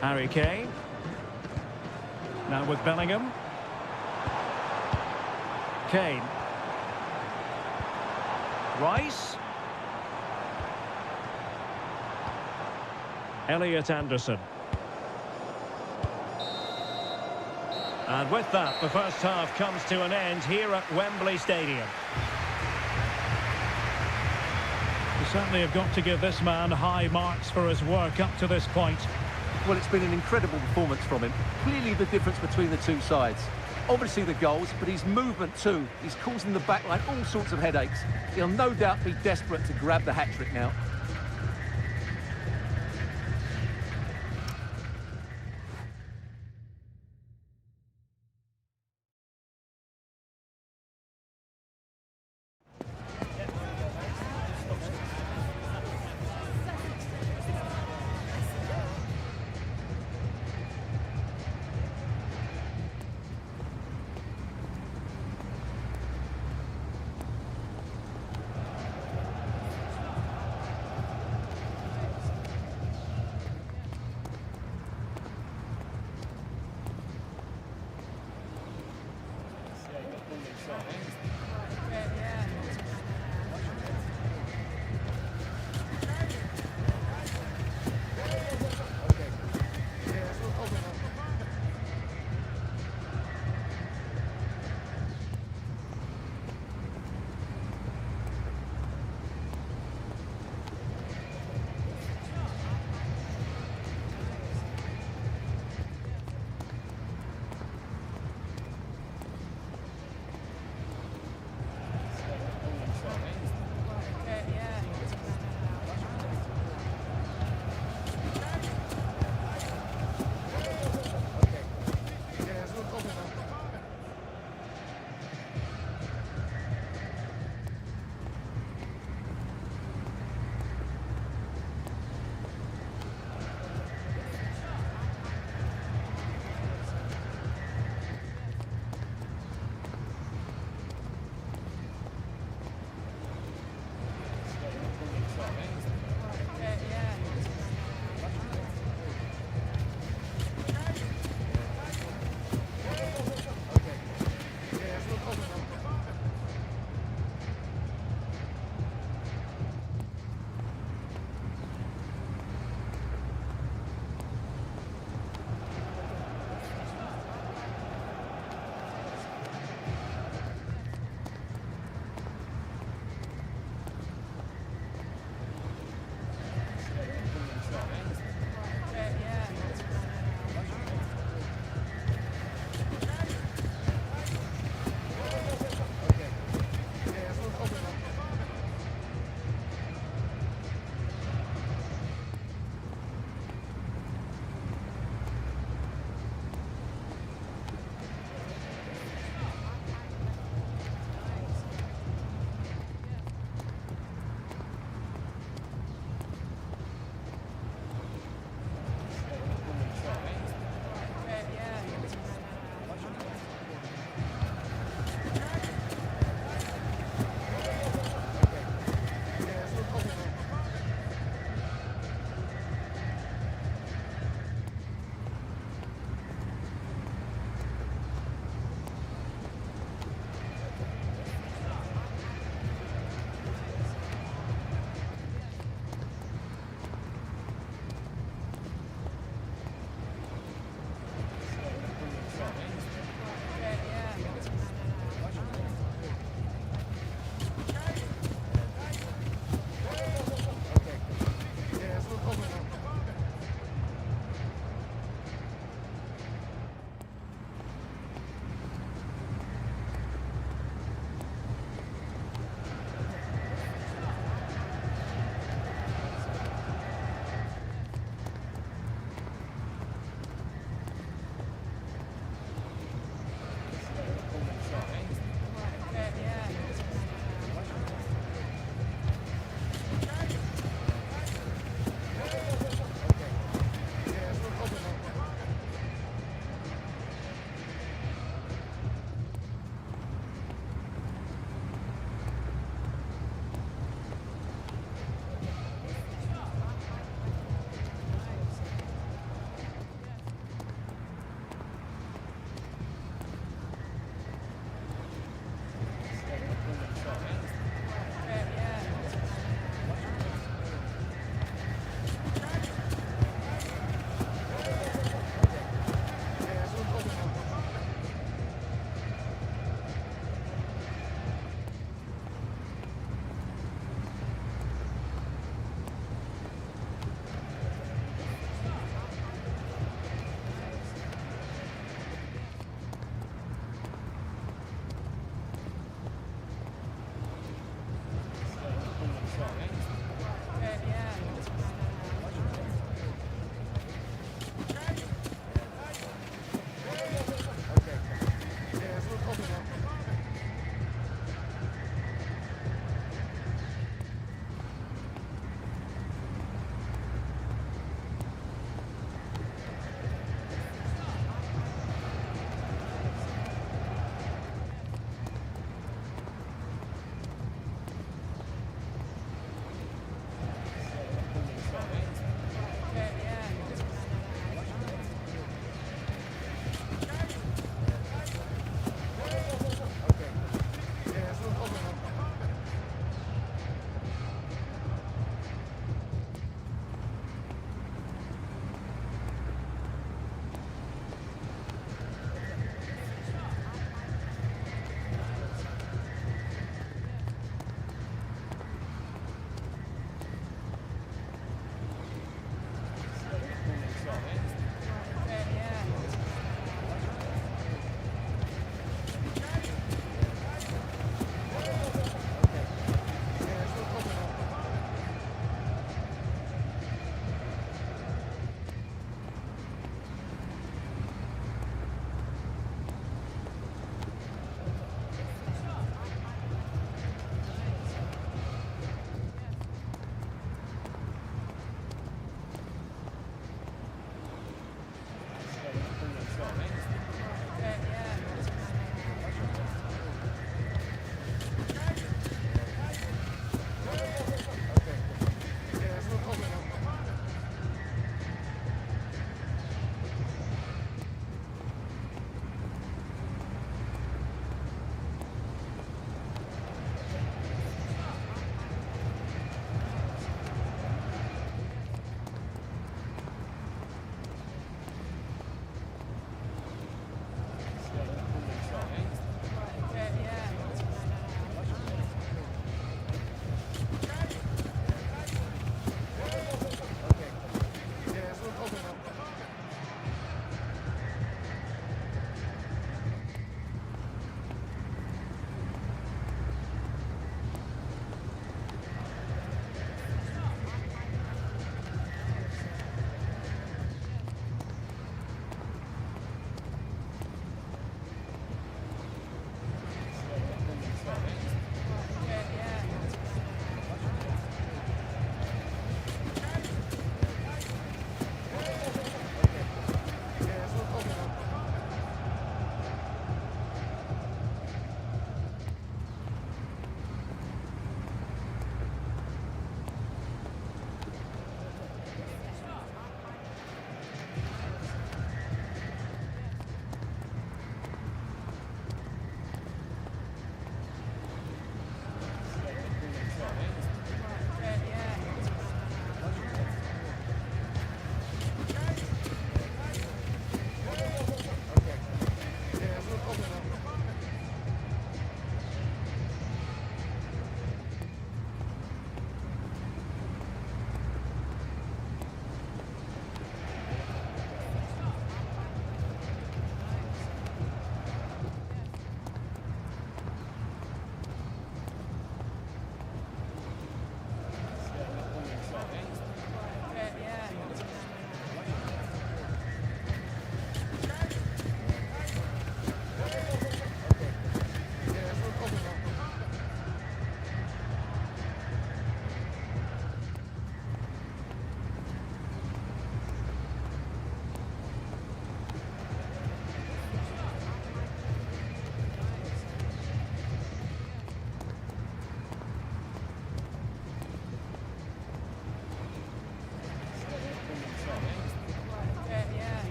Harry Kane. Now with Bellingham. Kane. Rice. Elliot Anderson. And with that, the first half comes to an end here at Wembley Stadium. We certainly have got to give this man high marks for his work up to this point. Well, it's been an incredible performance from him. Clearly the difference between the two sides. Obviously the goals, but his movement too. He's causing the backline all sorts of headaches. He'll no doubt be desperate to grab the hat-trick now.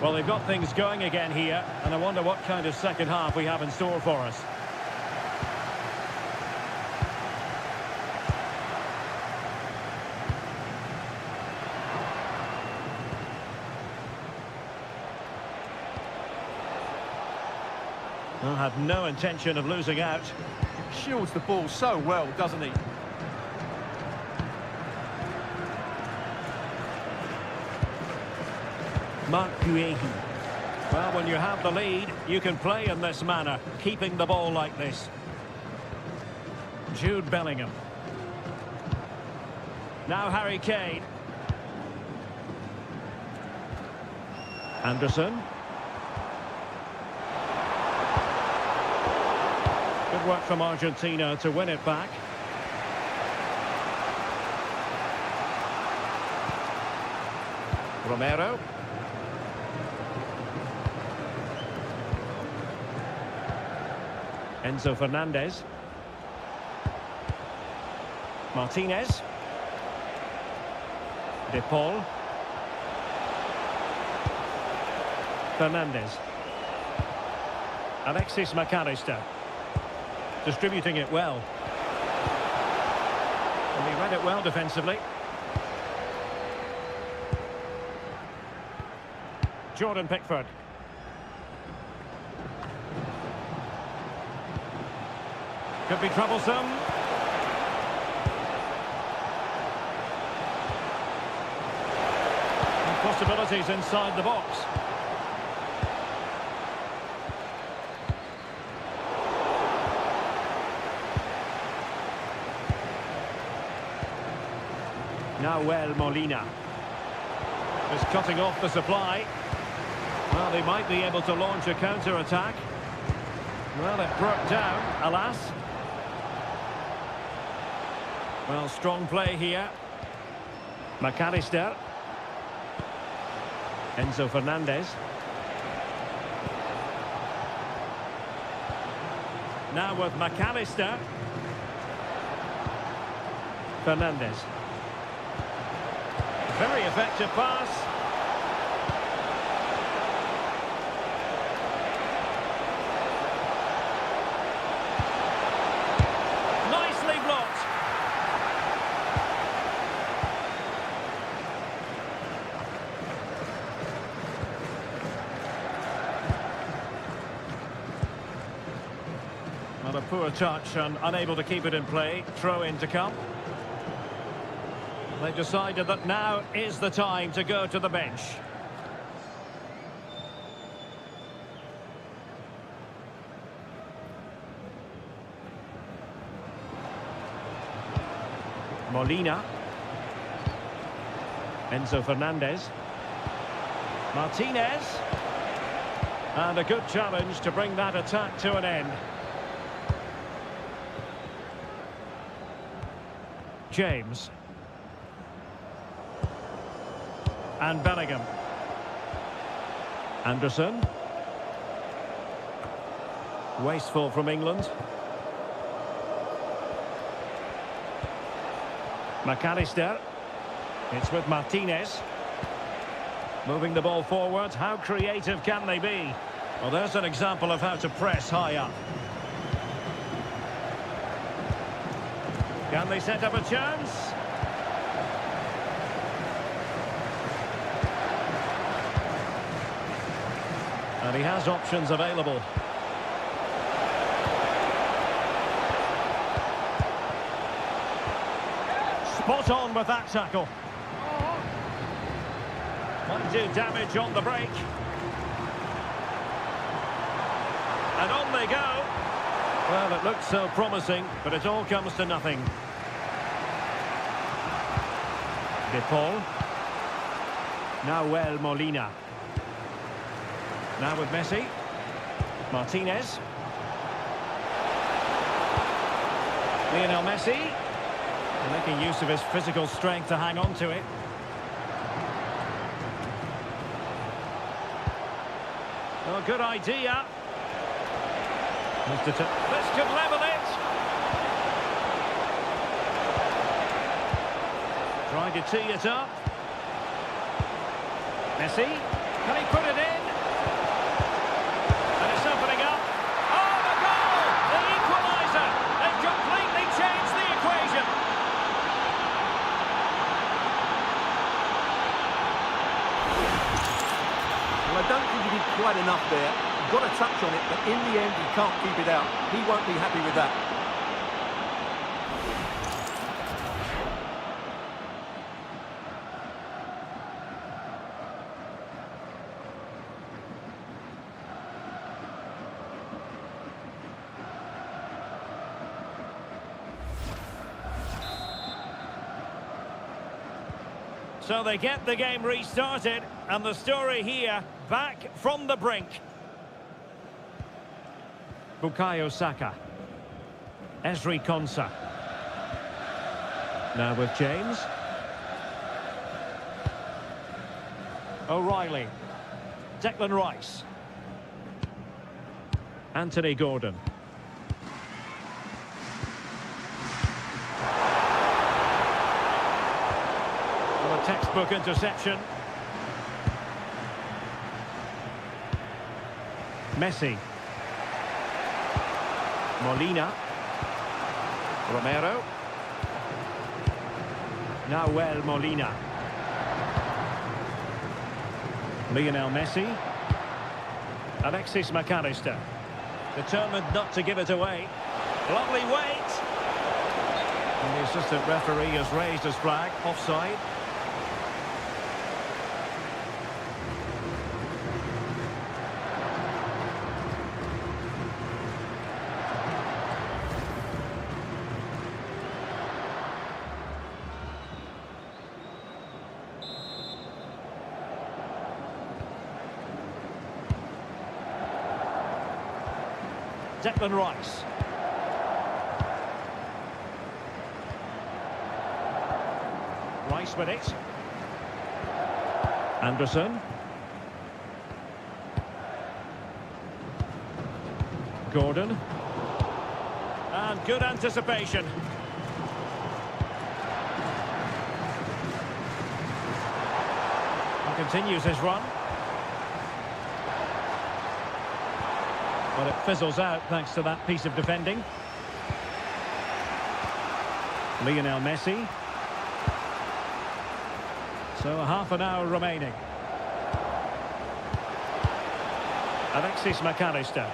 Well, they've got things going again here, and I wonder what kind of second half we have in store for us. Well, had no intention of losing out. Shields the ball so well, doesn't he? Well, when you have the lead, you can play in this manner, keeping the ball like this. Jude Bellingham. Now Harry Kane. Anderson. Good work from Argentina to win it back. Romero. Enzo Fernandez. Martinez. De Paul. Fernandez. Alexis McAllister. Distributing it well. And he read it well defensively. Jordan Pickford. Could be troublesome. And possibilities inside the box. Now Molina is cutting off the supply. Well, they might be able to launch a counter-attack. Well, it broke down, alas. Well, strong play here. McAllister. Enzo Fernandez. Now with McAllister. Fernandez. Very effective pass. Nicely blocked. Well, a poor touch and unable to keep it in play. Throw in to come. They've decided that now is the time to go to the bench. Molina. Enzo Fernandez. Martinez. And a good challenge to bring that attack to an end. James. And Bellingham. Anderson. Wasteful from England. McAllister. It's with Martinez. Moving the ball forward. How creative can they be? Well, there's an example of how to press high up. Can they set up a chance? And he has options available. Spot on with that tackle. Might do damage on the break. And on they go. Well, it looked so promising, but it all comes to nothing. De Paul. Now Molina. Now with Messi. Martinez. Lionel Messi. Making use of his physical strength to hang on to it. Oh, good idea. This could level it. Trying to tee it up. Messi. Can he put it in? quite enough there. Got a touch on it, but in the end, he can't keep it out. He won't be happy with that. So they get the game restarted, and the story here, back from the brink. Bukayo Saka. Ezri Konsa. Now with James. O'Reilly. Declan Rice. Anthony Gordon. A textbook interception. Messi. Molina. Romero. Nahuel Molina. Lionel Messi. Alexis McAllister. Determined not to give it away. Lovely wait. And the assistant referee has raised his flag. Offside. Declan Rice. Rice with it. Anderson. Gordon. And good anticipation. He continues his run. But it fizzles out thanks to that piece of defending. Lionel Messi. So half an hour remaining. Alexis McAllister.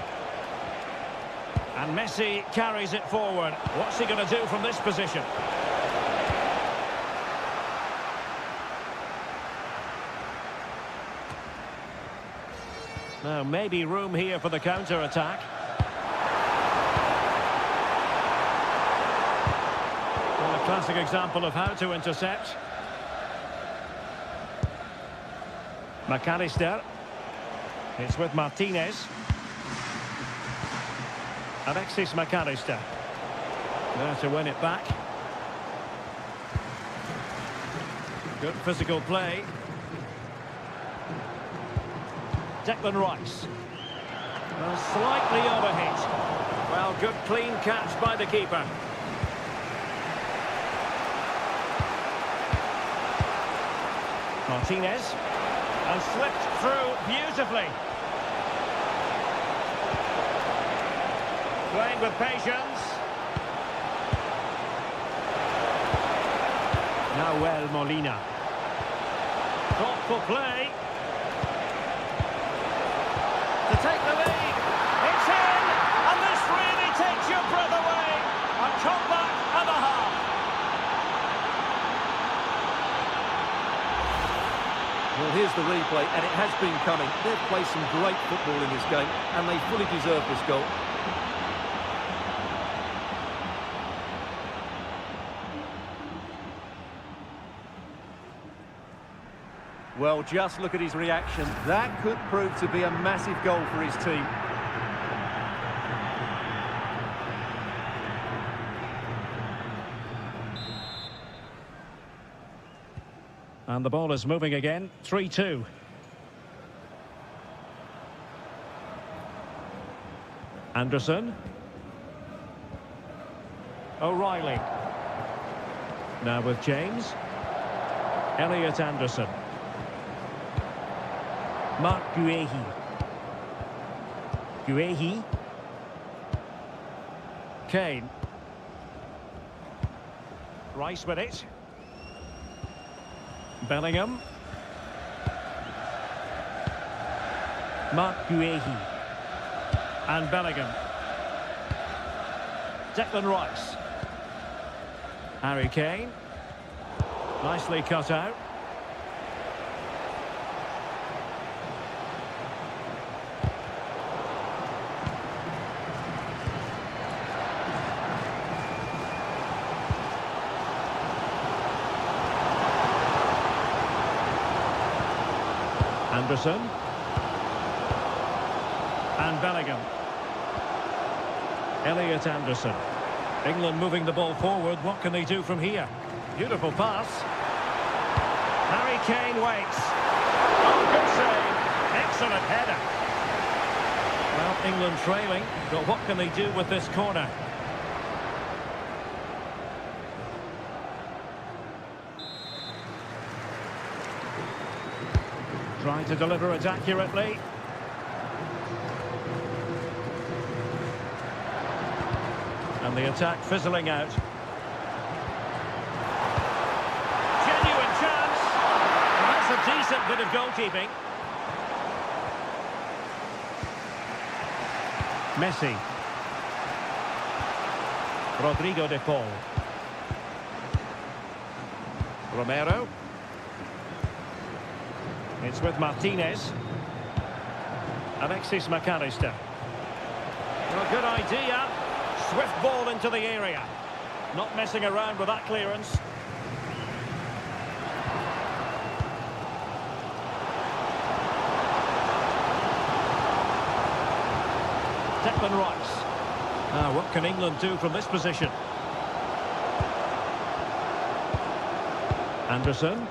And Messi carries it forward. What's he going to do from this position? Now, maybe room here for the counter-attack. Well, a classic example of how to intercept. McAllister. It's with Martinez. Alexis McAllister. There to win it back. Good physical play. Declan Rice. Well, slightly overhit. Well, good clean catch by the keeper. Martinez. And slipped through beautifully. Playing with patience. Nahuel Molina. Thoughtful play. To take the lead. It's in! And this really takes your breath away. A comeback and a half. Well, here's the replay, and it has been coming. They've played some great football in this game, and they fully deserve this goal. Well, just look at his reaction. That could prove to be a massive goal for his team. And the ball is moving again. 3-2. Anderson. O'Reilly. Now with James. Elliot Anderson. Mark Guehi. Guehi. Kane. Rice with it. Bellingham. Mark and Bellingham. Declan Rice. Harry Kane. Nicely cut out. Anderson. And Bellingham. Elliot Anderson. England moving the ball forward. What can they do from here? Beautiful pass. Harry Kane waits. Oh, good save. Excellent header. Well, England trailing, but what can they do with this corner? Trying to deliver it accurately. And the attack fizzling out. Genuine chance. And that's a decent bit of goalkeeping. Messi. Rodrigo de Paul. Romero. It's with Martinez. Alexis McAllister. Well, good idea. Swift ball into the area. Not messing around with that clearance. Declan Rice. Now, what can England do from this position? Anderson.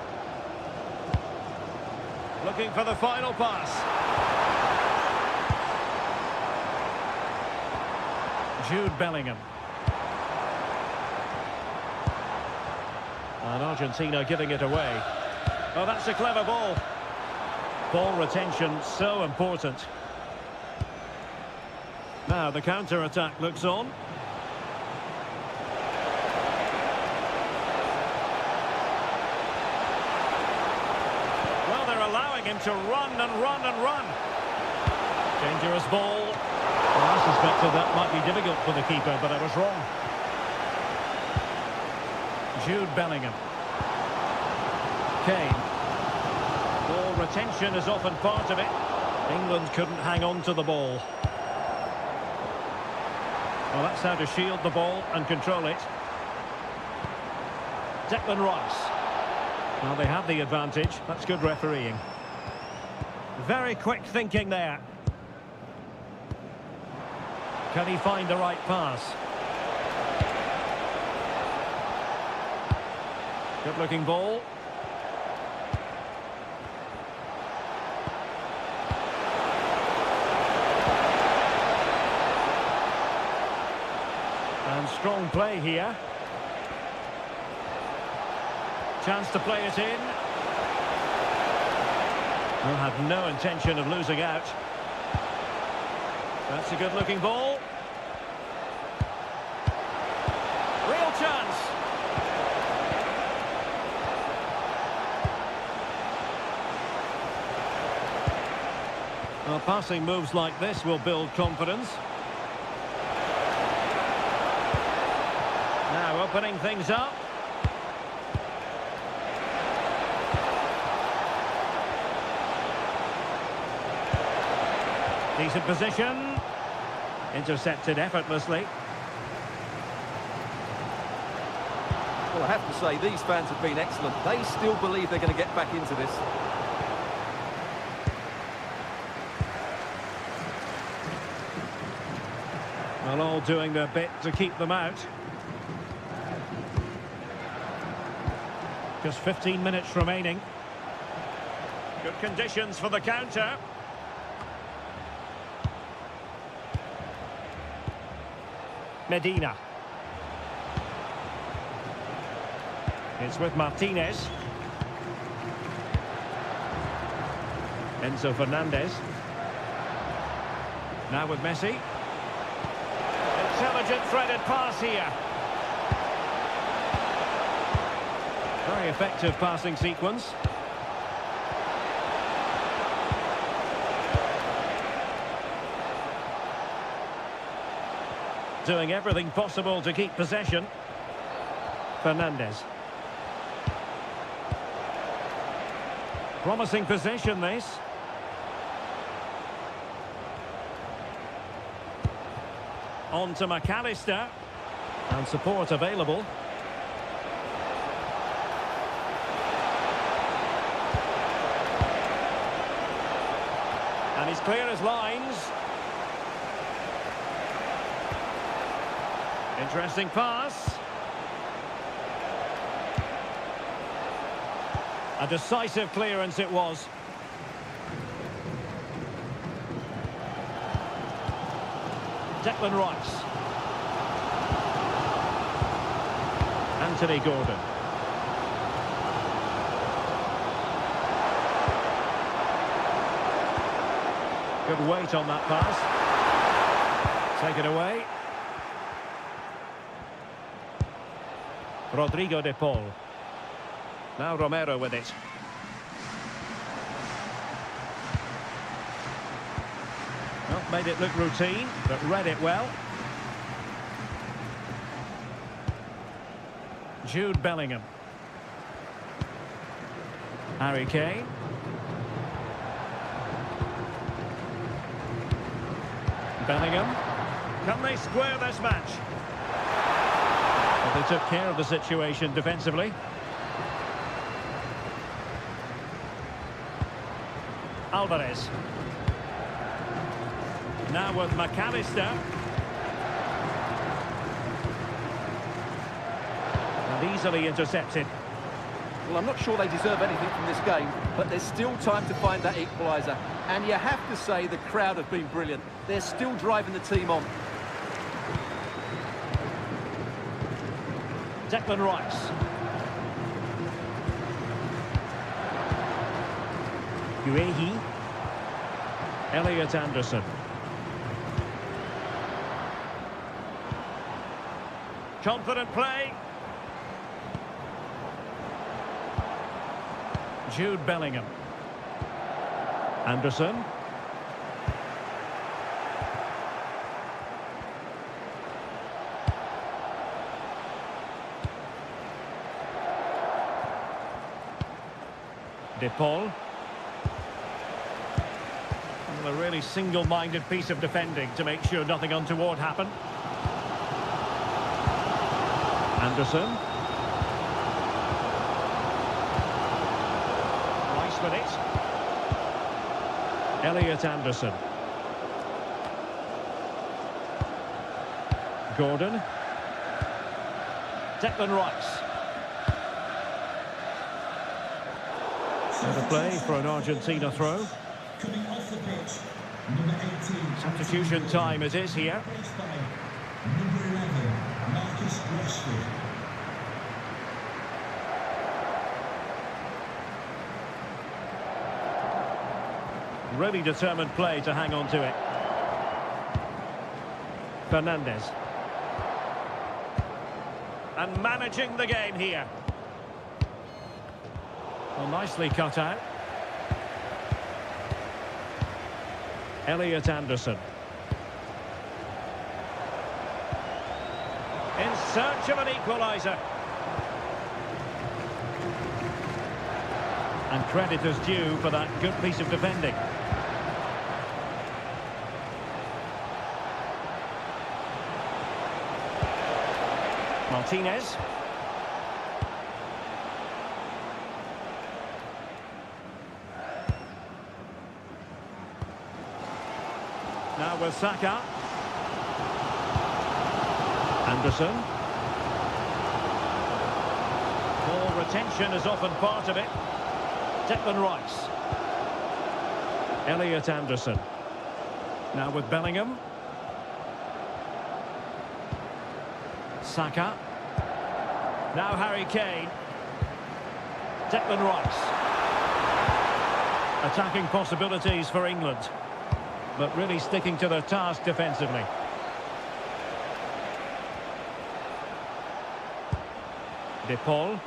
Looking for the final pass. Jude Bellingham. And Argentina giving it away. Oh, that's a clever ball. Ball retention, so important. Now the counter-attack looks on. Well, they're allowing him to run and run and run. Dangerous ball. Well, I suspected that might be difficult for the keeper, but I was wrong. Jude Bellingham. Kane. Ball retention is often part of it. England couldn't hang on to the ball. Well, that's how to shield the ball and control it. Declan Rice. Well, they have the advantage. That's good refereeing. Very quick thinking there. Can he find the right pass? Good-looking ball. And strong play here. Chance to play it in. Well, had no intention of losing out. That's a good-looking ball. Real chance. Well, passing moves like this will build confidence. Now opening things up. Decent position. Intercepted effortlessly. Well, I have to say, these fans have been excellent. They still believe they're going to get back into this. Well, all doing their bit to keep them out. Just 15 minutes remaining. Good conditions for the counter. Medina. It's with Martinez. Enzo Fernandez. Now with Messi. Intelligent threaded pass here. Very effective passing sequence. Doing everything possible to keep possession. Fernandez. Promising possession, this. On to McAllister. And support available. And he's clear as lines. Interesting pass. A decisive clearance it was. Declan Rice. Anthony Gordon. Good weight on that pass. Take it away. Rodrigo de Paul. Now Romero with it. Well, made it look routine, but read it well. Jude Bellingham. Harry Kane. Bellingham. Can they square this match? Well, they took care of the situation defensively. Alvarez. Now with McAllister. And easily intercepted. Well, I'm not sure they deserve anything from this game, but there's still time to find that equaliser. And you have to say the crowd have been brilliant. They're still driving the team on. Declan Rice. Guehi. Elliot Anderson. Confident play. Jude Bellingham. Anderson. De Paul. A really single-minded piece of defending to make sure nothing untoward happened. Anderson. Rice with it. Elliot Anderson. Gordon. Declan Rice. And a play for an Argentina throw. Coming off the pitch, number 18. Substitution time it is here. Number 11, Marcus Rashford. Really determined play to hang on to it. Fernandez. And managing the game here. Well, nicely cut out. Elliot Anderson. In search of an equaliser. And credit is due for that good piece of defending. Martinez. Now with Saka. Anderson. Ball retention is often part of it. Declan Rice. Elliot Anderson. Now with Bellingham. Saka. Now Harry Kane. Declan Rice. Attacking possibilities for England, but really sticking to their task defensively. De Paul.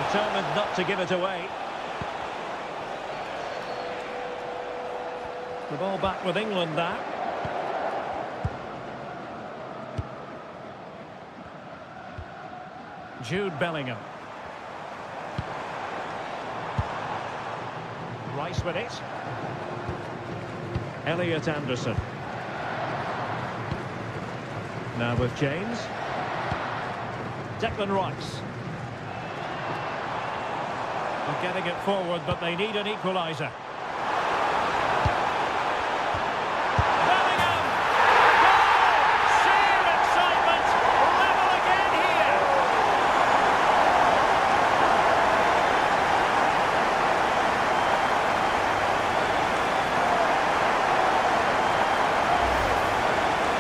Determined not to give it away. The ball back with England now. Jude Bellingham. Rice with it. Elliot Anderson. Now with James. Declan Rice. They're getting it forward, but they need an equaliser. Bellingham! Goal! Sheer excitement! Level again here!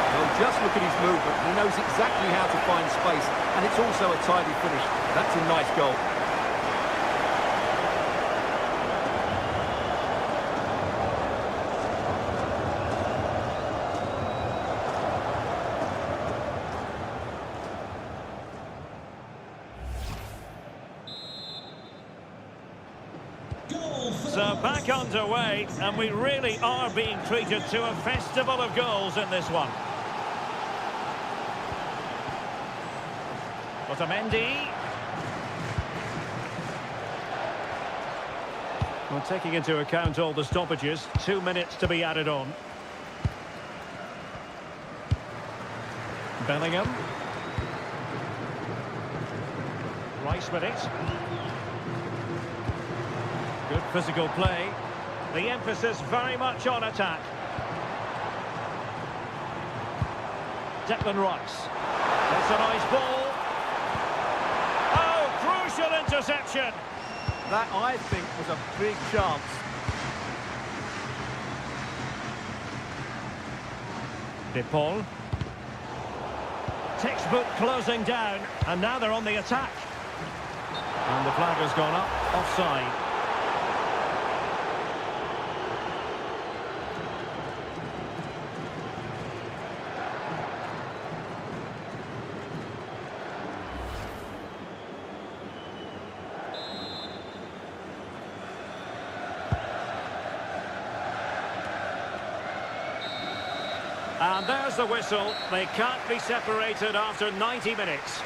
Well, just look at his movement. He knows exactly how to find space, and it's also a tidy finish. That's a nice goal. Goal for So back underway, and we really are being treated to a festival of goals in this one. Otamendi. Well, taking into account all the stoppages, 2 minutes to be added on. Bellingham. Rice with it. Good physical play. The emphasis very much on attack. Declan Rice. That's a nice ball. Oh, crucial interception. That, I think, was a big chance. De Paul. Textbook closing down, and now they're on the attack. And the flag has gone up, offside. And there's the whistle. They can't be separated after 90 minutes.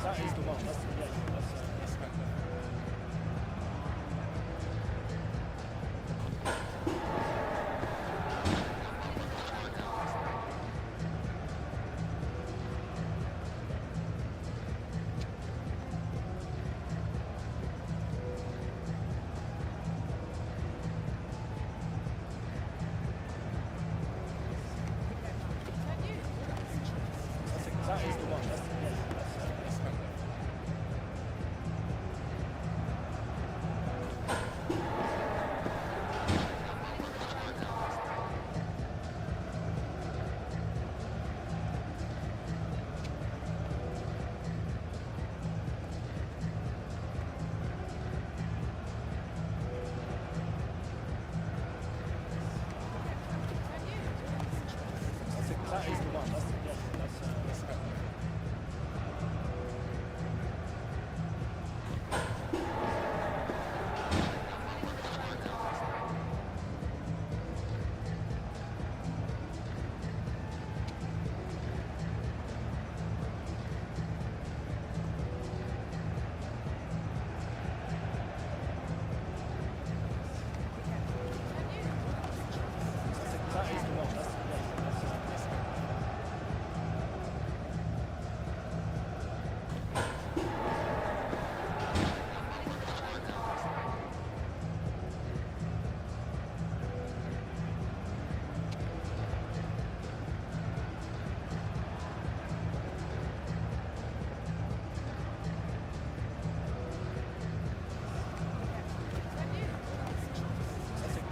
That is the one. That's kind of. That is the one. That's kind of. That is the one. That's kind of. That is the one. That's kind of.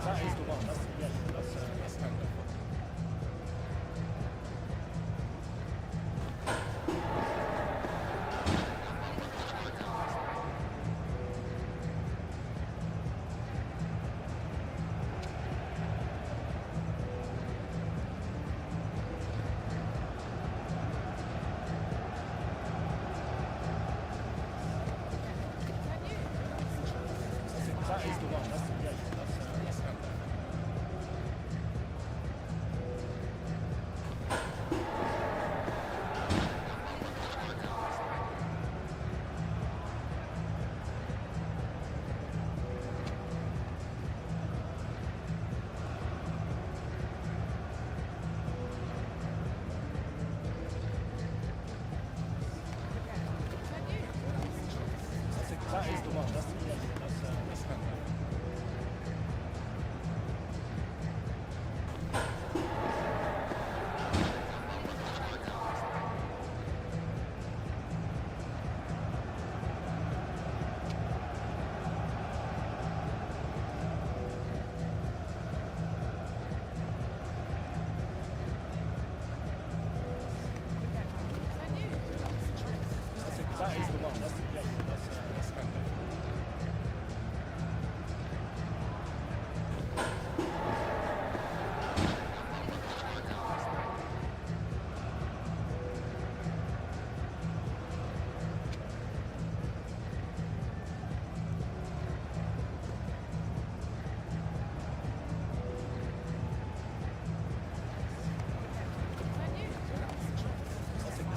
That is the one. That's kind of. That is the one. That's kind of. That is the one. That's kind of. That is the one. That's kind of.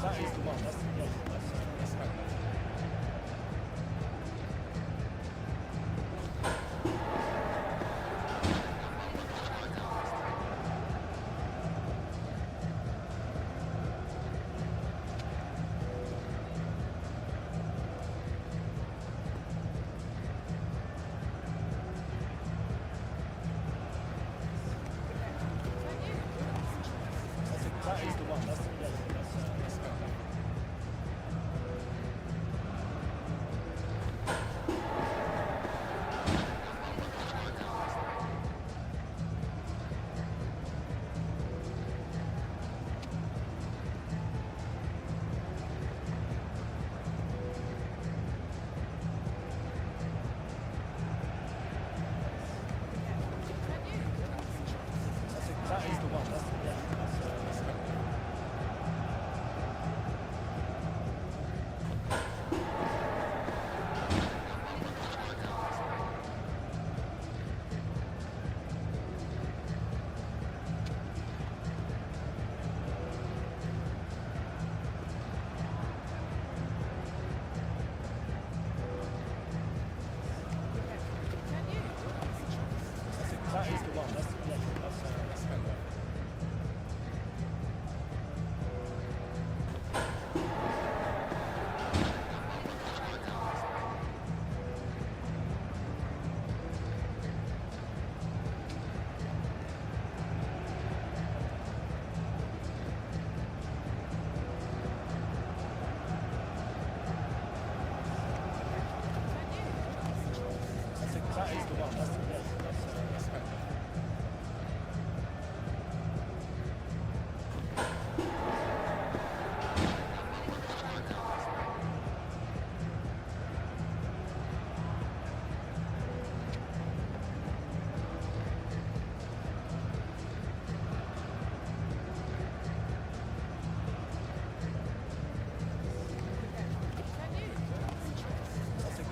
That is the one. That's kind of.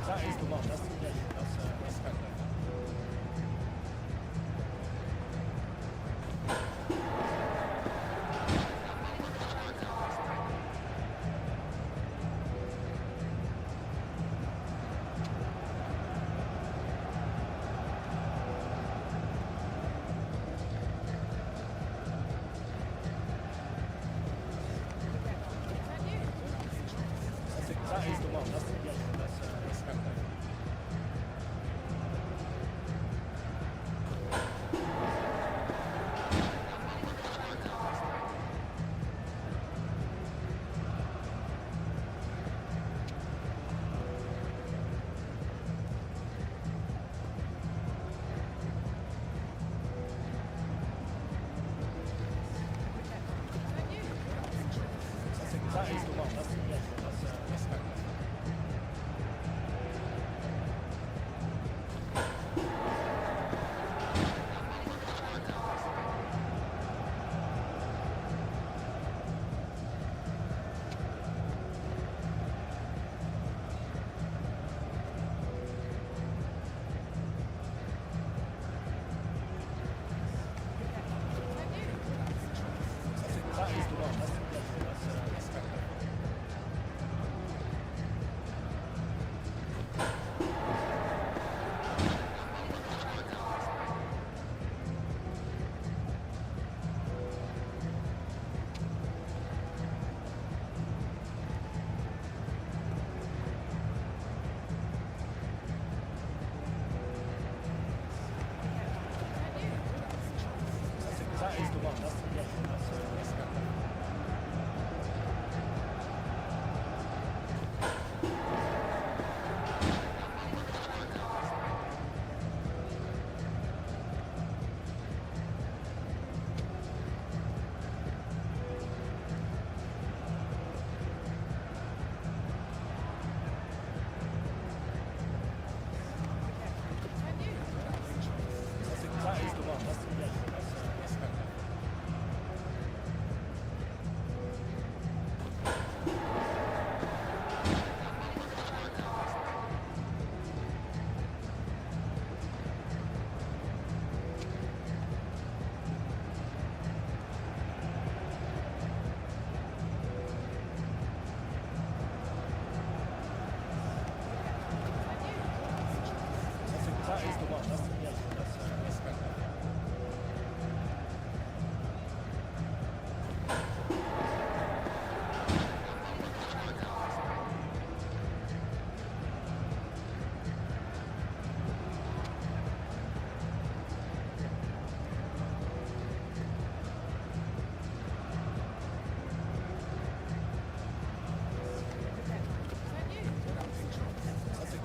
That is the one. That's kind of. That is the one. That's kind of. That is the one. That's kind of. That is the one. That's kind of. That is the one. That's kind of. That is the one. That's kind of. That is the one. That's kind of.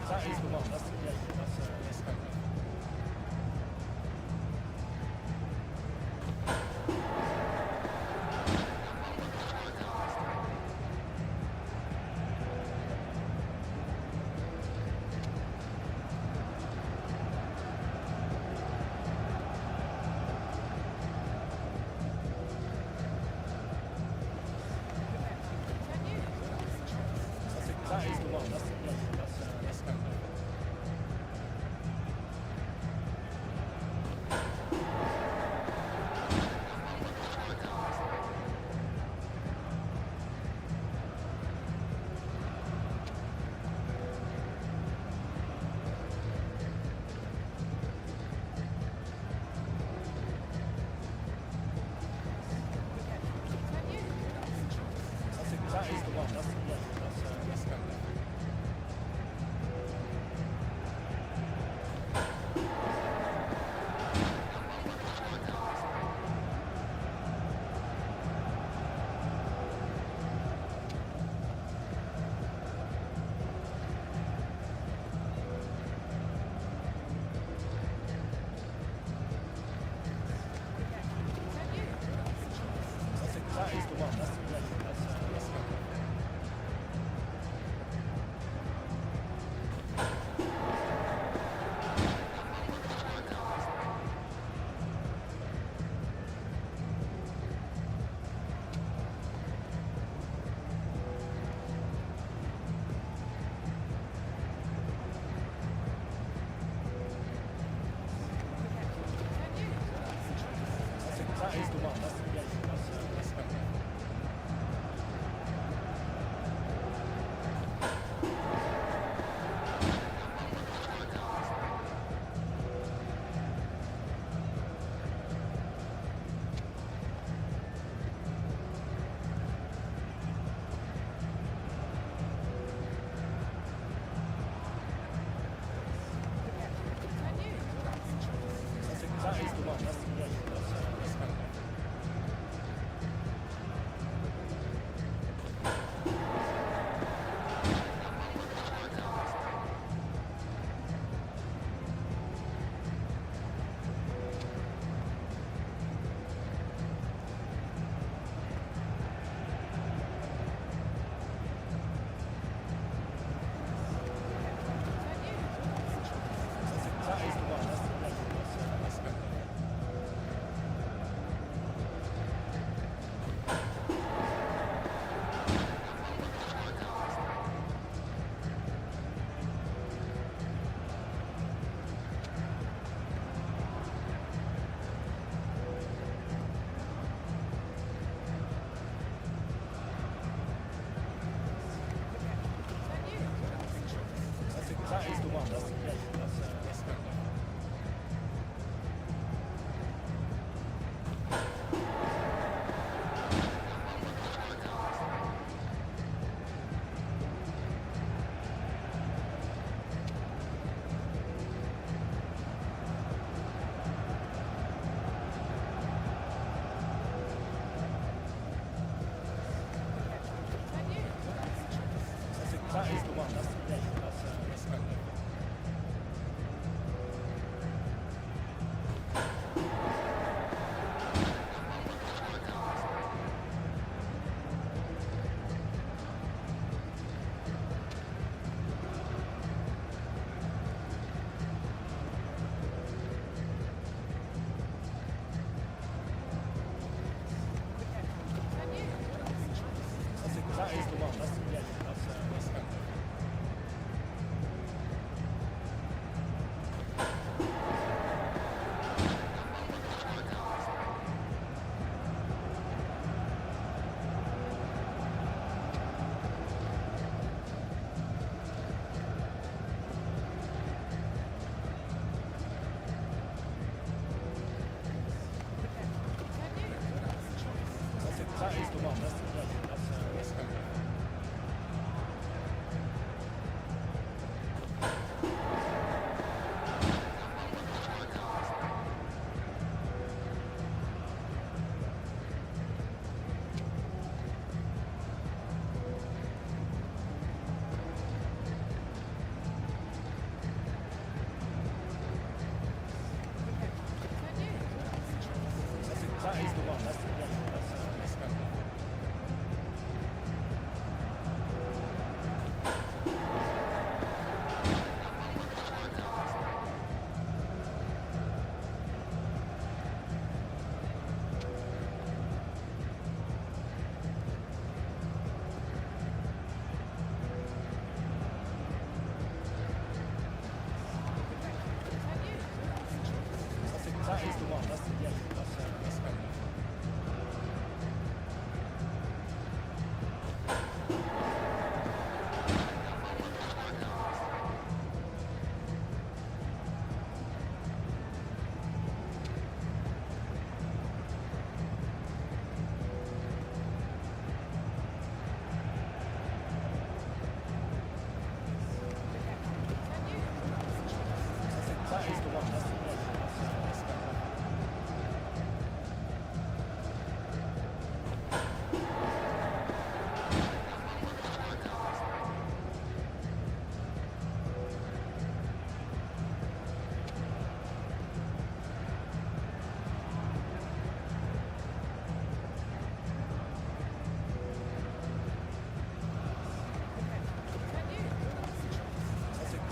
That is the one. That's kind of. That is the one. That's kind of. one. That's that is the one. That's that is the one. That is the one. That is the one. That is the one.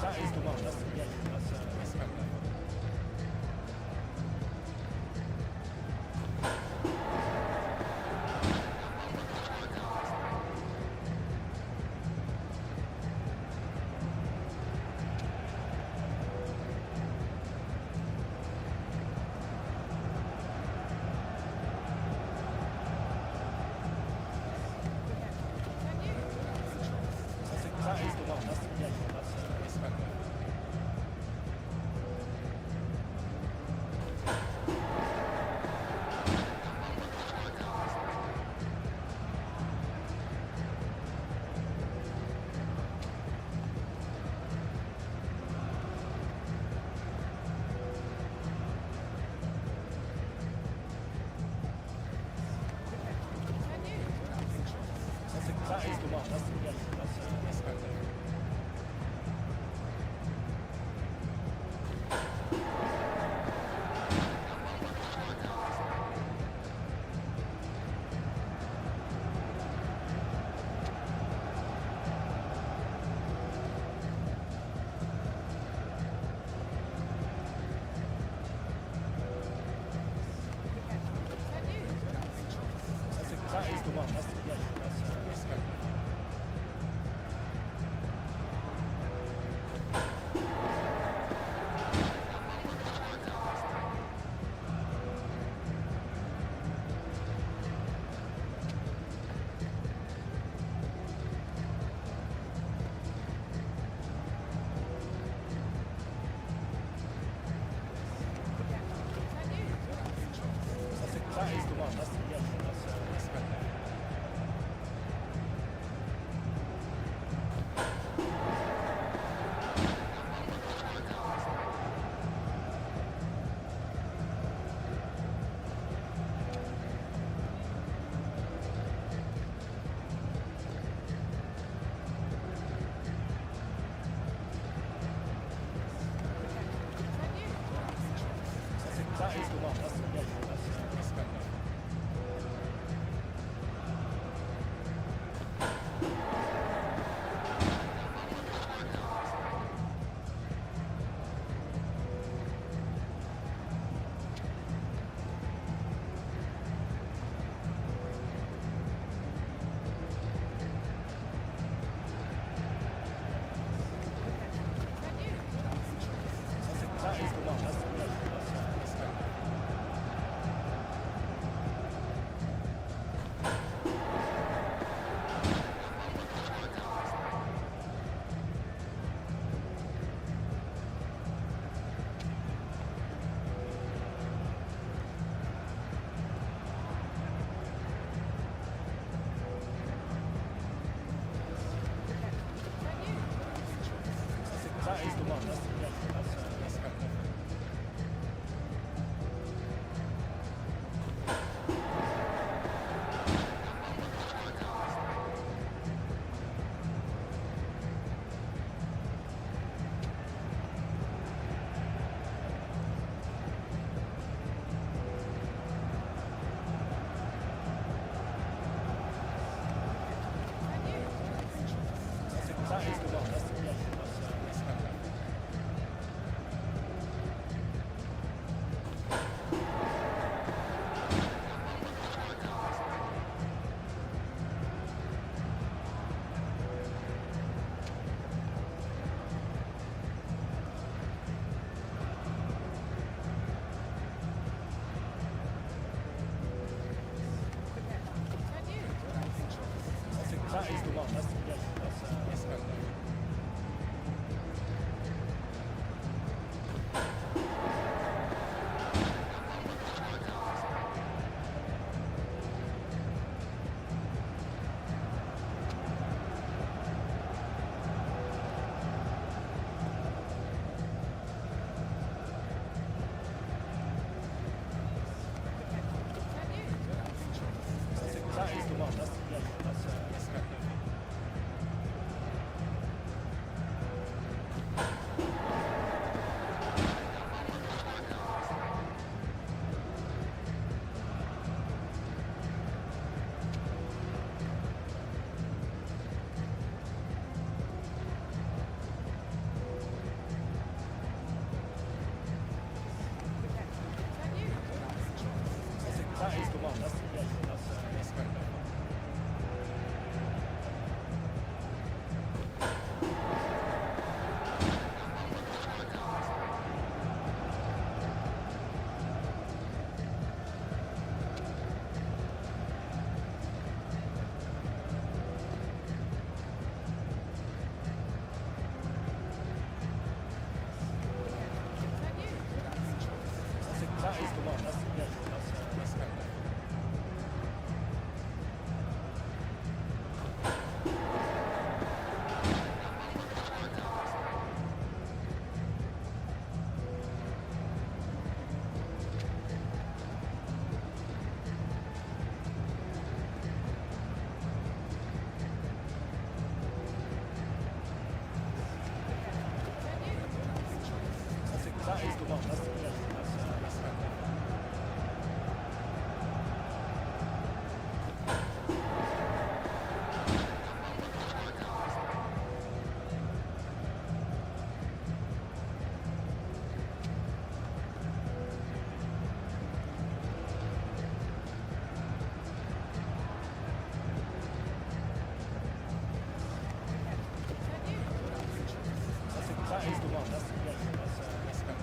That is the one. That is the one. That is the one. one. That's good. That is the one. That's good. That is the one. That's good. That is the one. That's good. That is the one. That's good. That is the one. That's good. That's good. That is the one. That's good. That's good. That is the one. That's good. That's good. That is the one. That's good. That's good. That is the one. That's good. That's good. That is the one. That's good. That's good.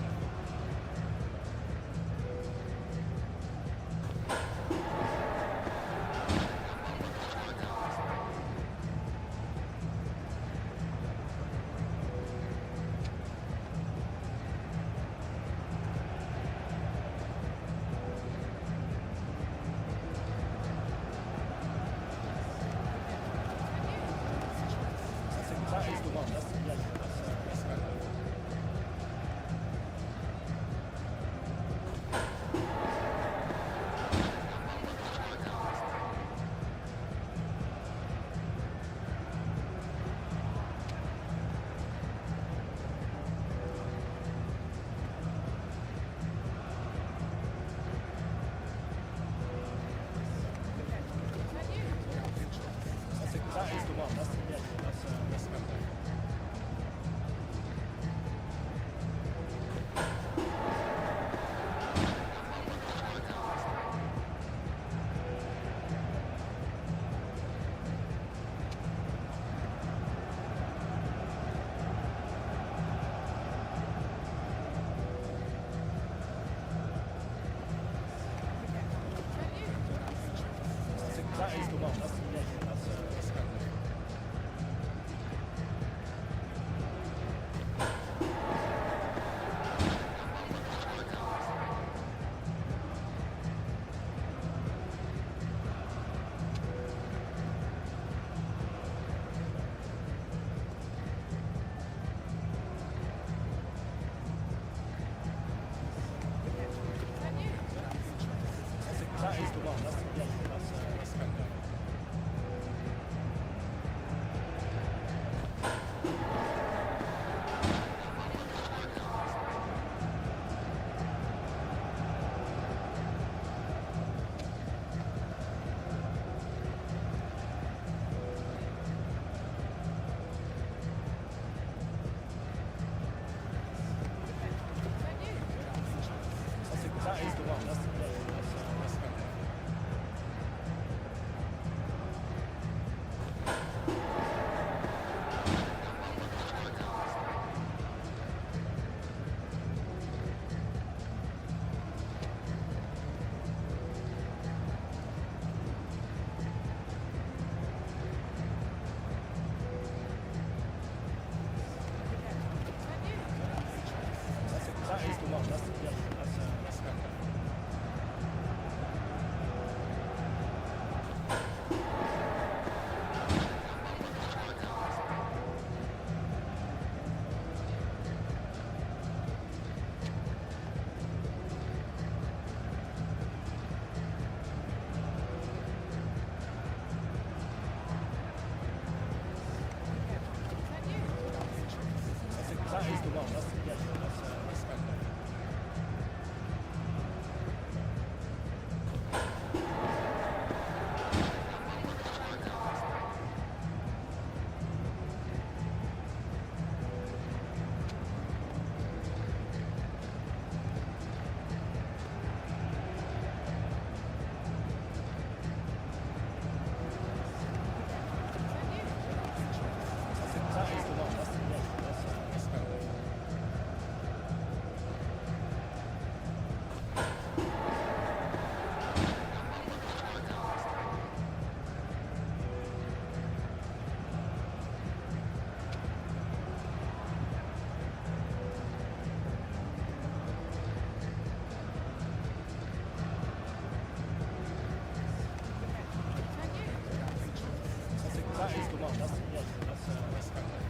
one. That's kind of. That is the one. That's kind of. That is the one. That's kind of.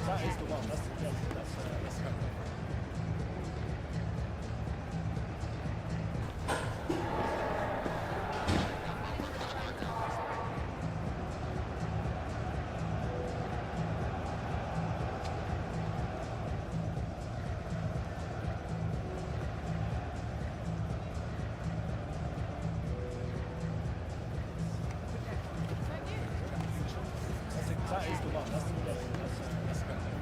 That is the one. That's kind of. That is the one. That's kind of. That is the one. That's kind of.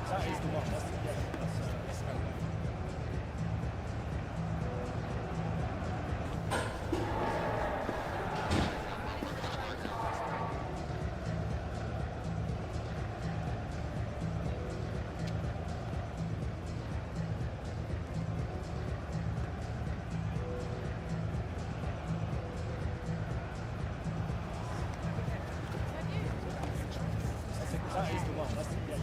That is the one. That's kind of. That is the one. That's kind of.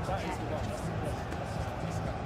That is the one. That's kind of.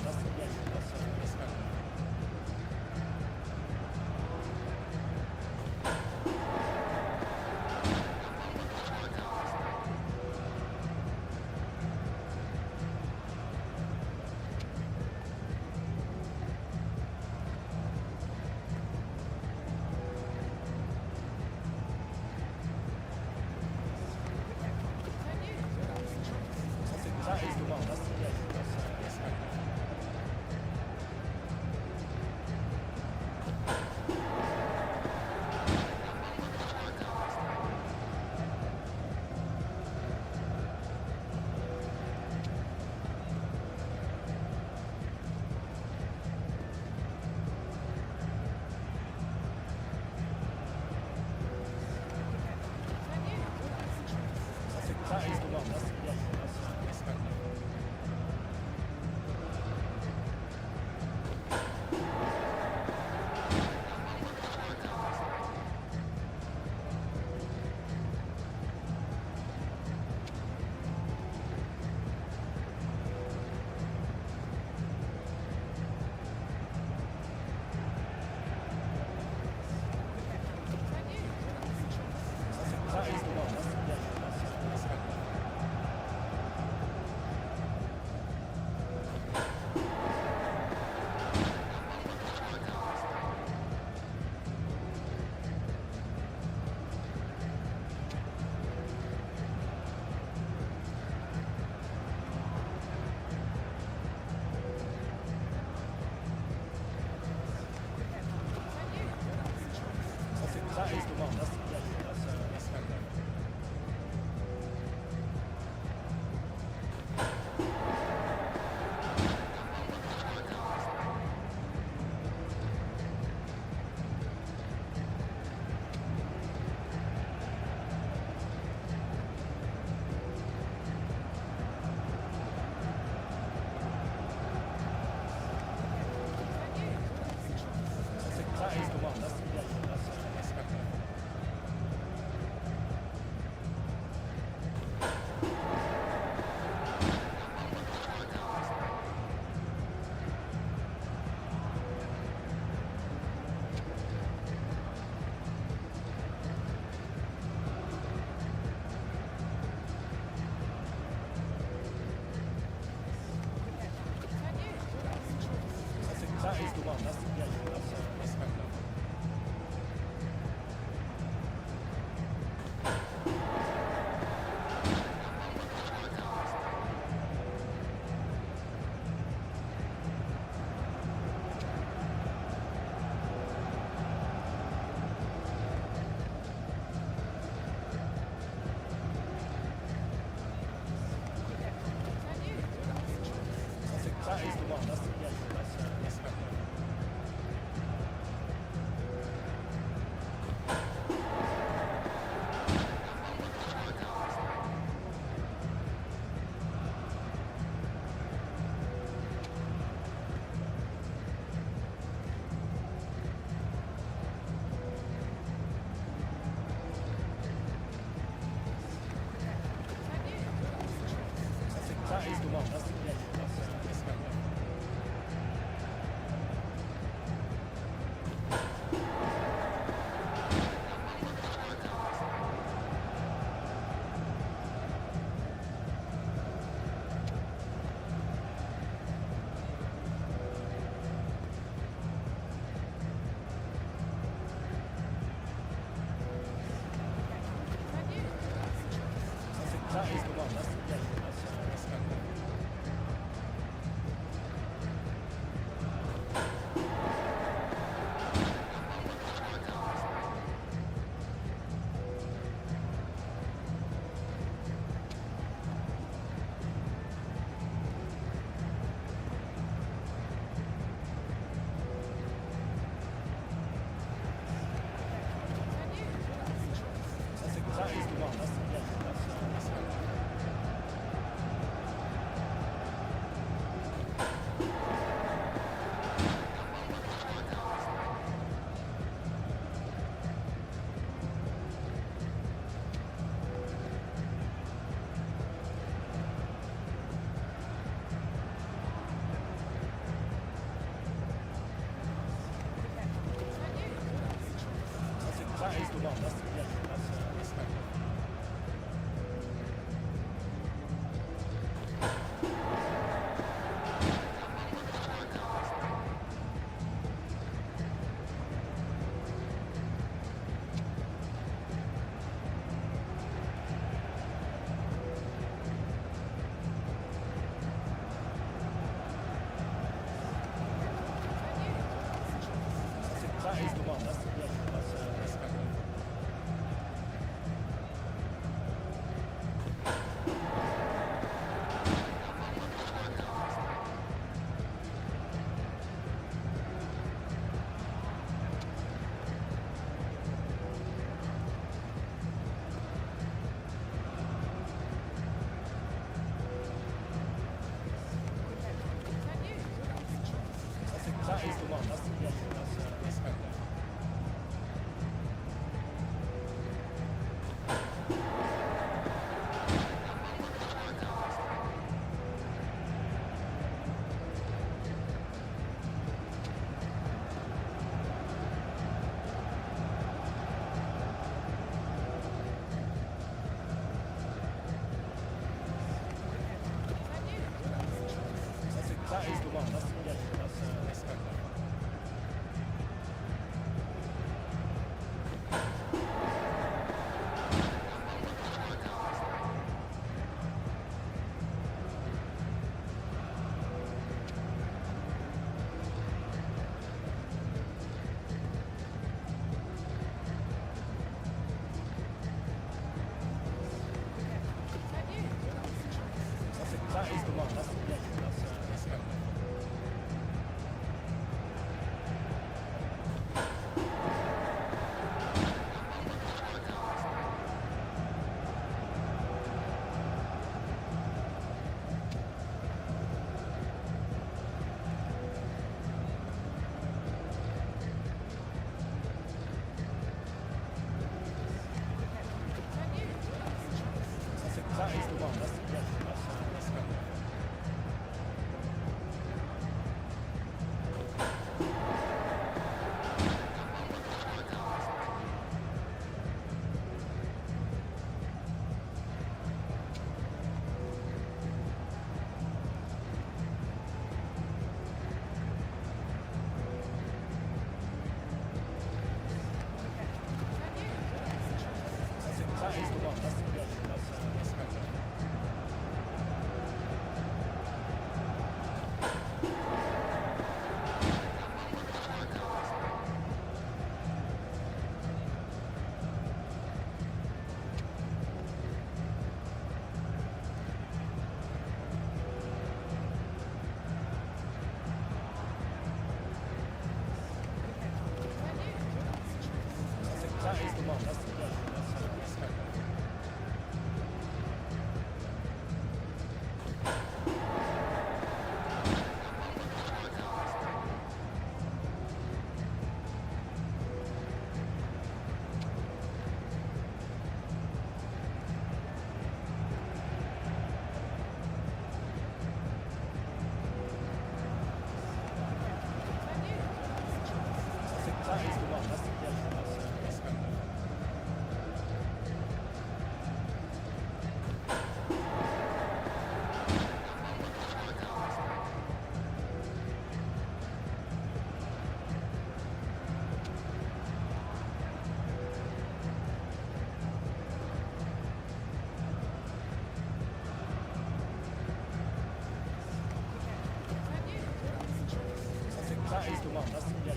That is the one. That's that is the one. That's kind of. That is the one. That's kind of. That is the one. That's kind of. That is the one. That's kind of. That is the one. That's kind of. That is the one. That's kind of. That is the one. That's kind of. That is the one. That's kind of.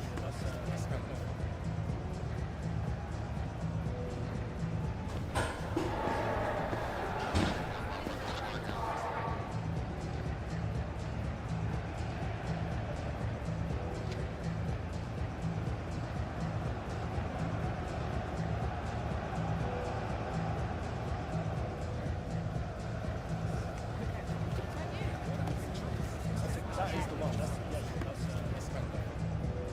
That is the one. That's kind of.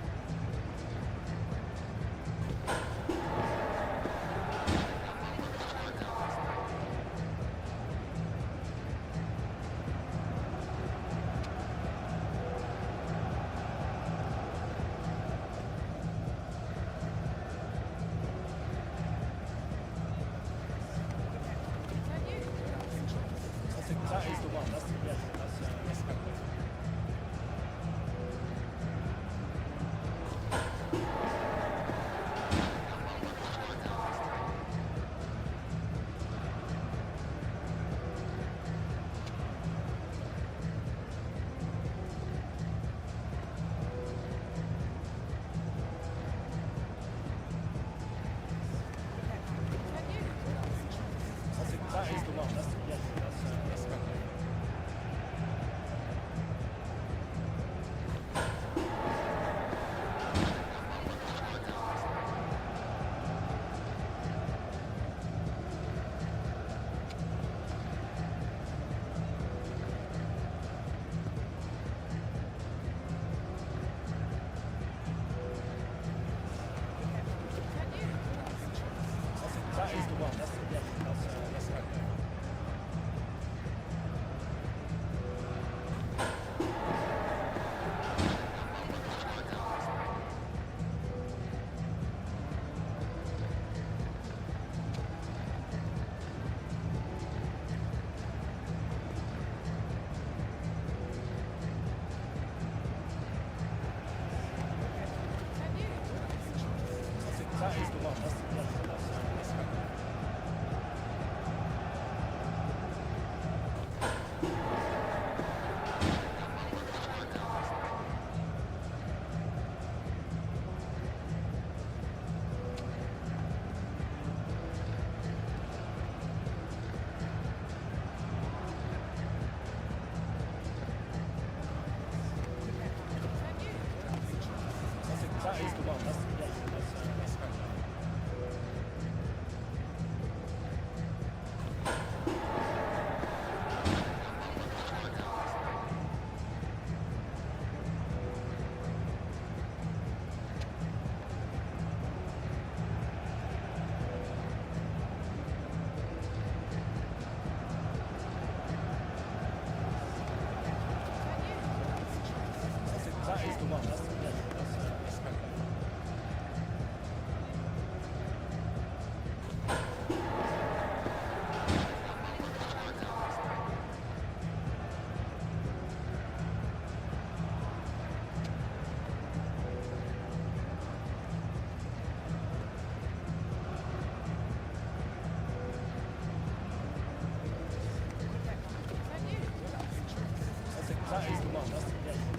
I think that is the one. That's the, yeah, that's That is the one. That's fantastic.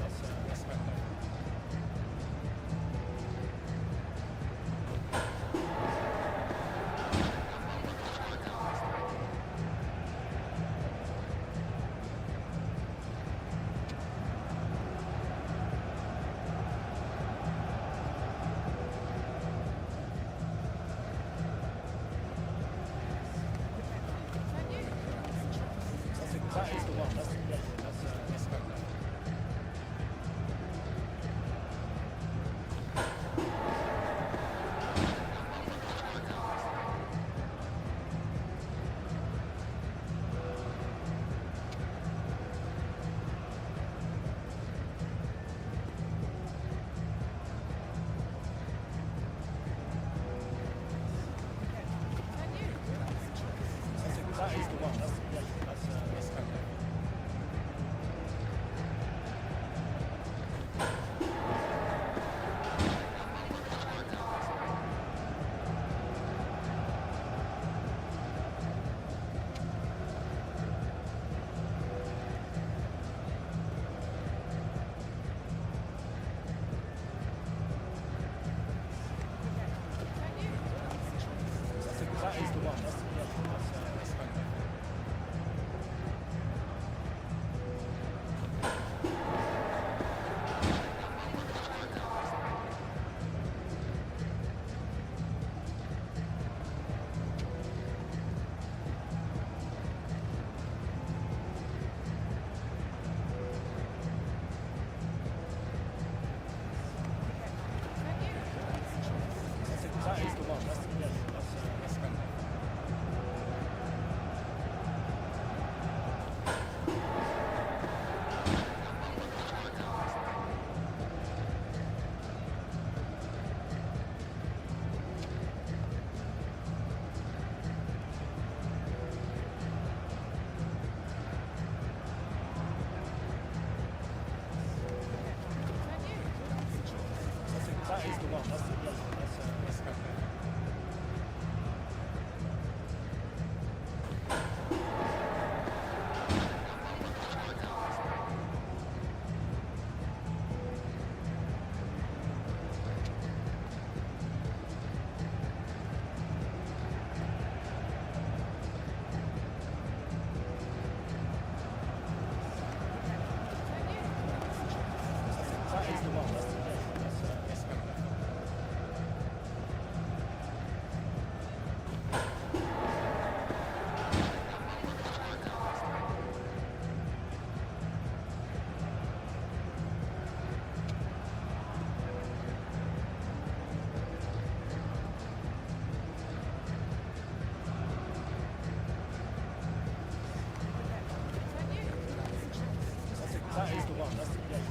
That is the one. That's fantastic. That is the one. That's fantastic. That is the one. That's fantastic. That is the one. That's fantastic. That is the one. That's fantastic. That is the one. That's fantastic. That is the one. That's fantastic.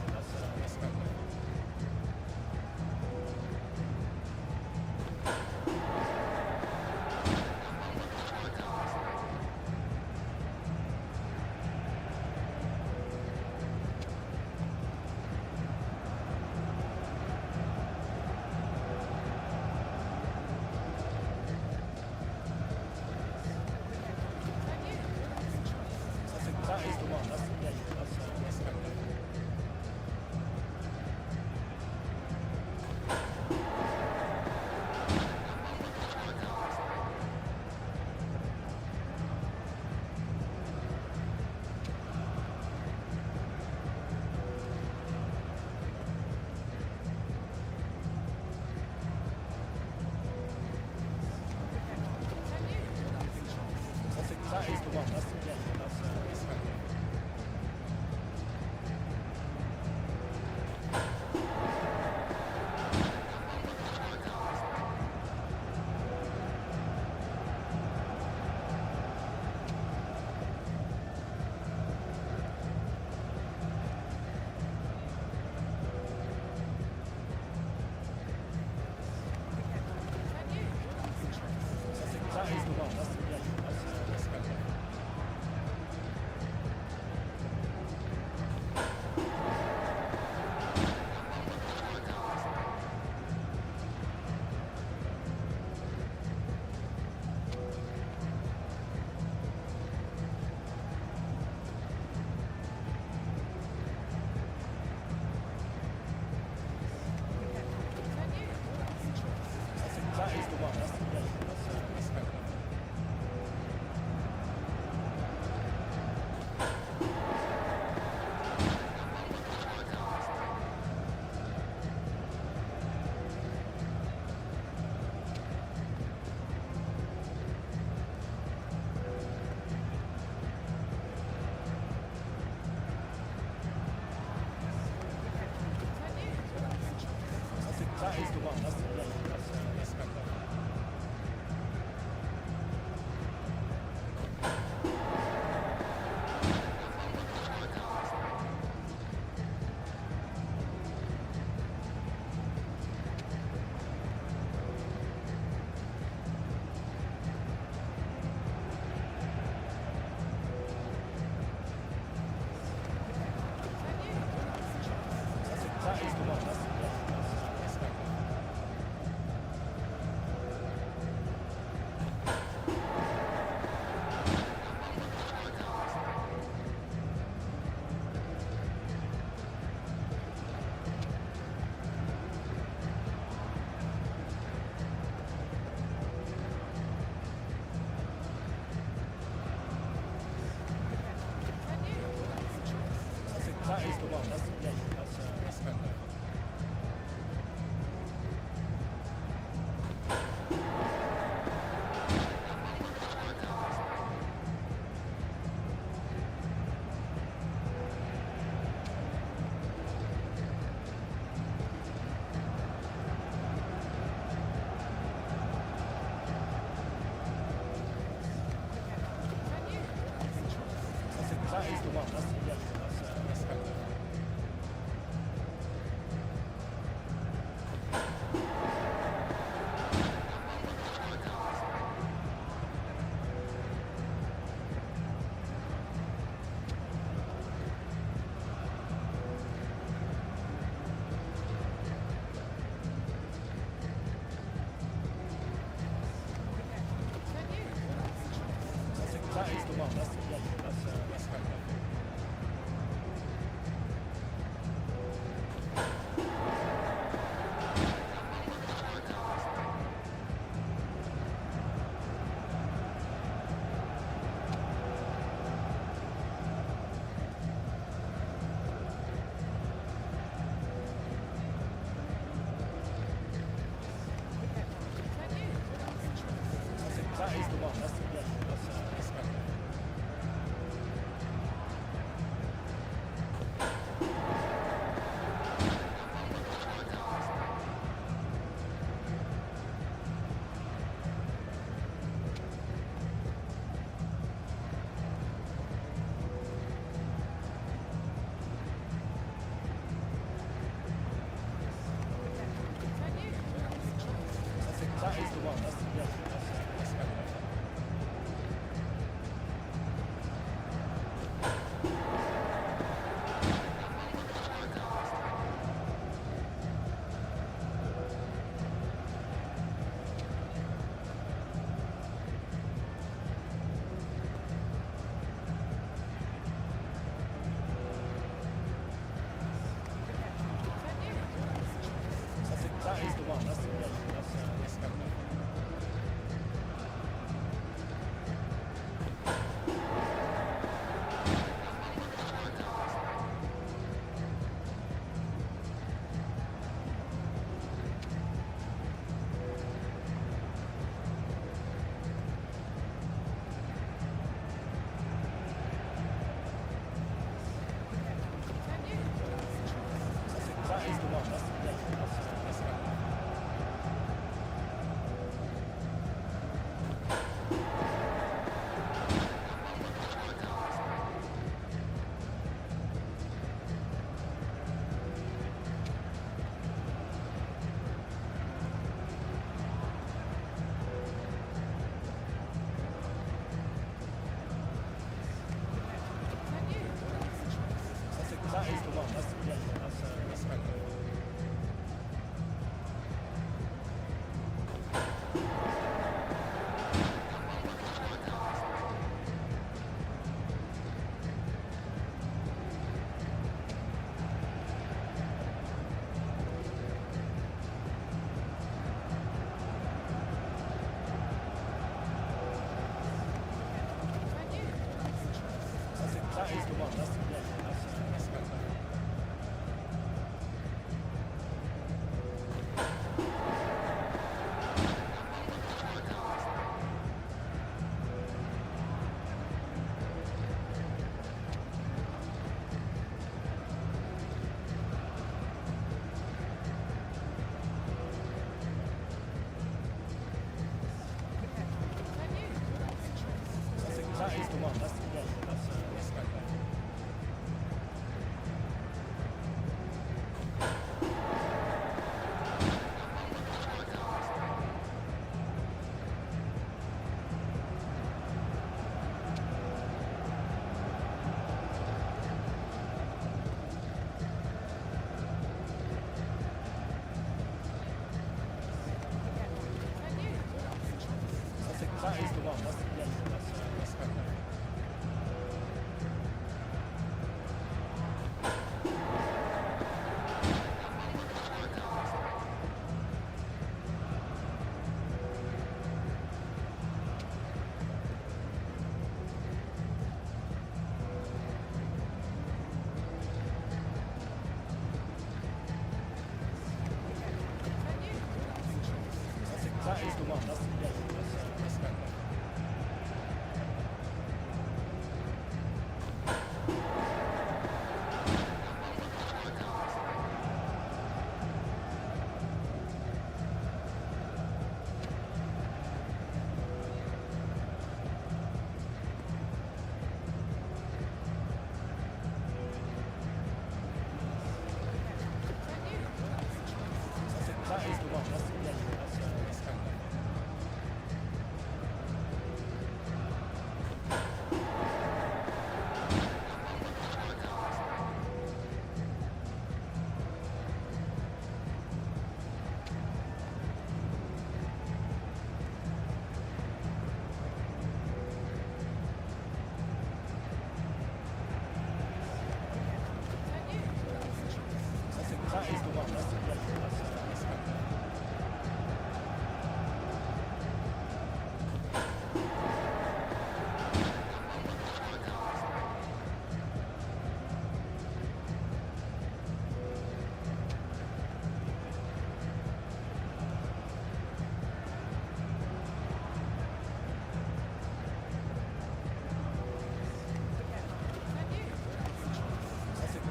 That is the one. That's fantastic. that is the one. That's kind of. That is the one. That's kind of.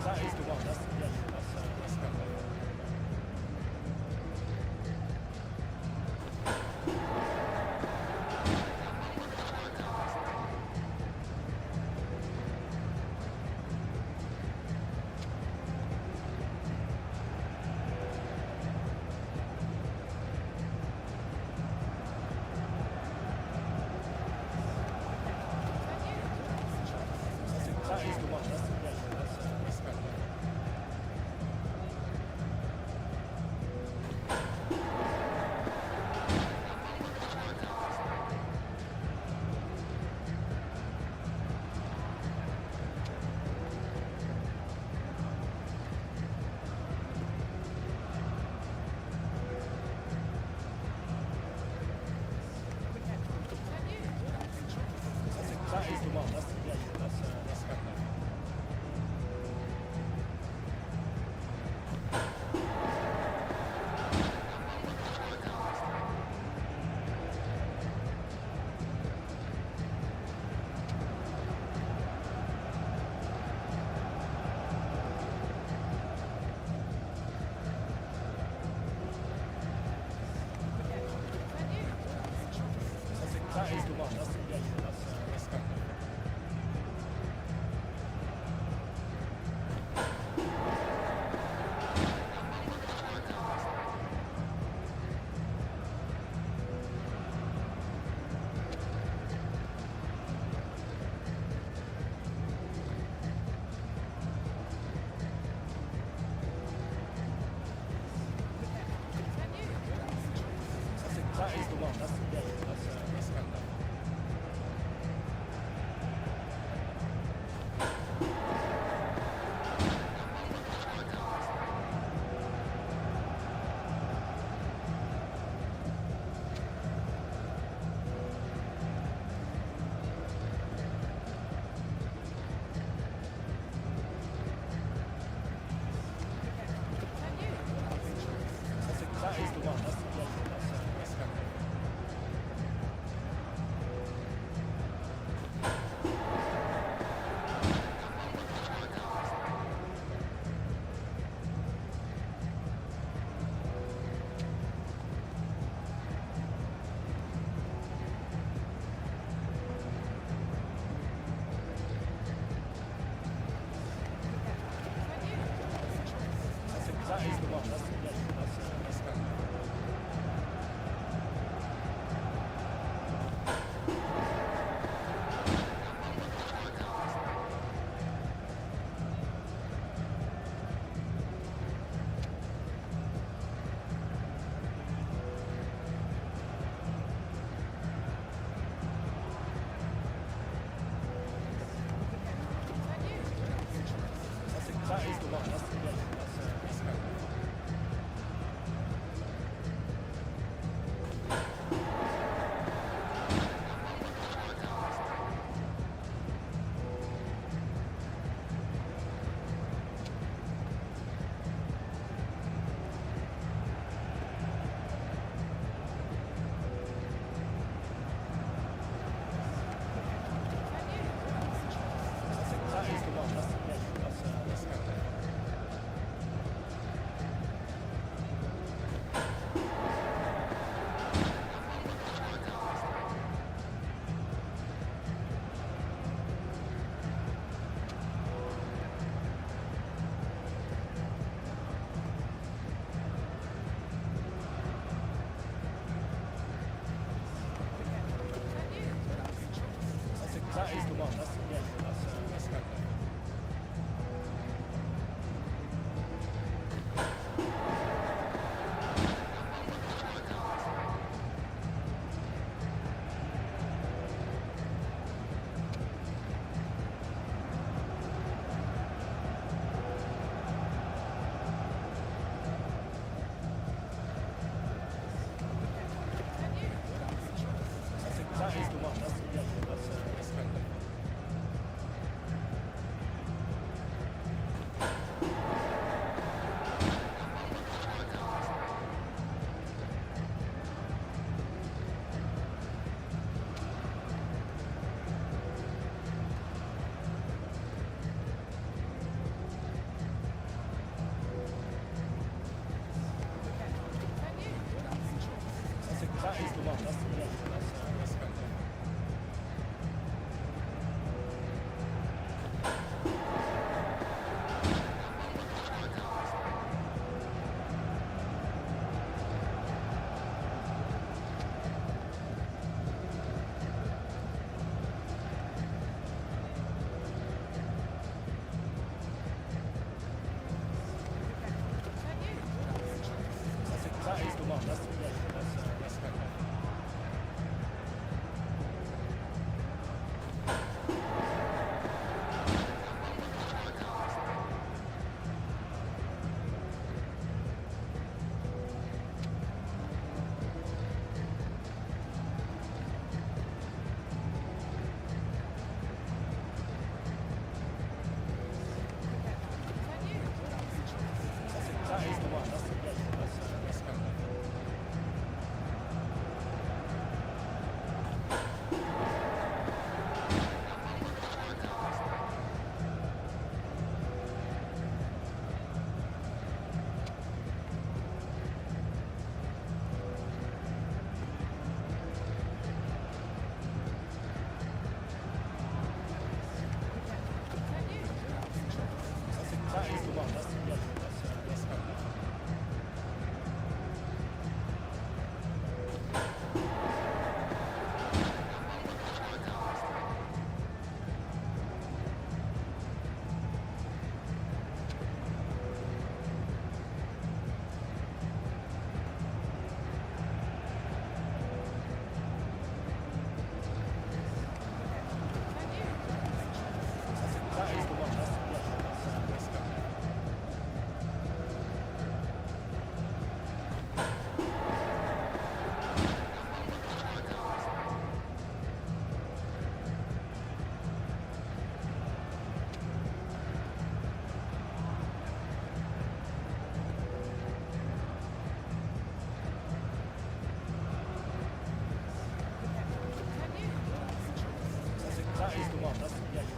That is the one. That's kind of. That is the one. That's kind of. That is the one. That's kind of. That is the one. That's kind of. That is the one. That's kind of. That is the one. That's kind of. That is the one. That's kind of. That is the one. That's kind of. That is the one. That's kind of.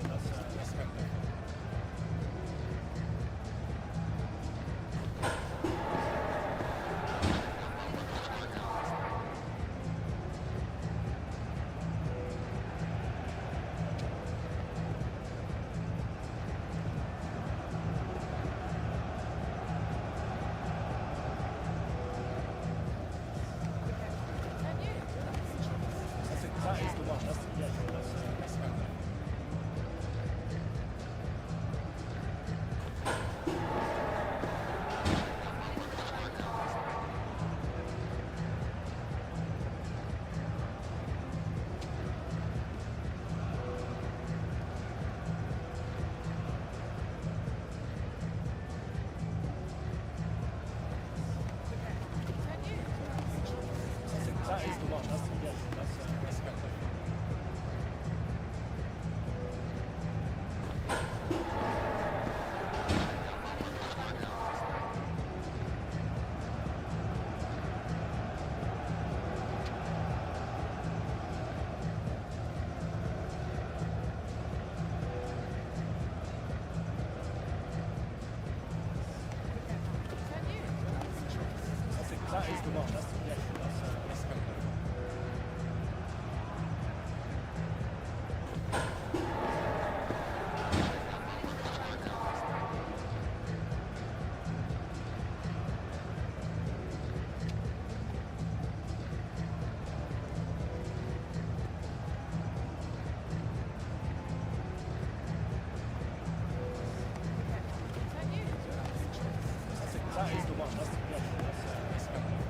That's kind of. That is the one. That's kind of. That is the one. That's kind of. That is the one. That's kind of. That is the one. That's kind of.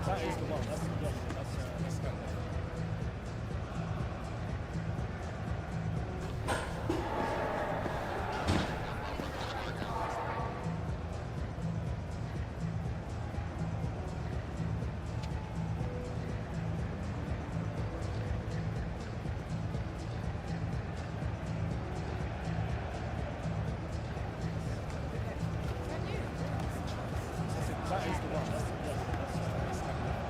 That is the one. That's kind of. That is the one. That's kind of.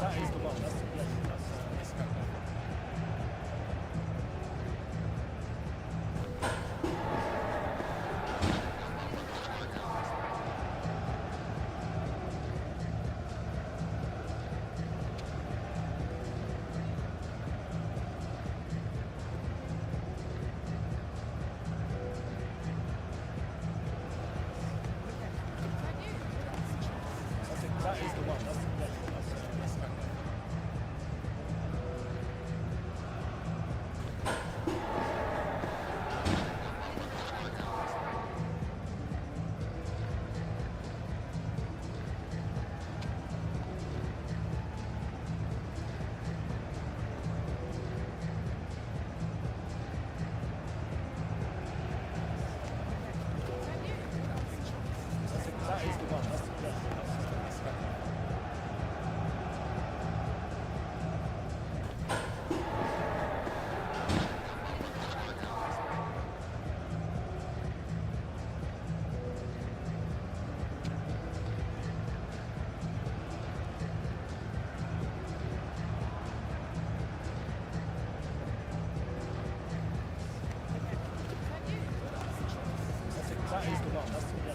That is the one. That's kind of. That is the one. That's kind of. That is the one. That's kind of. That is the one. That's kind of.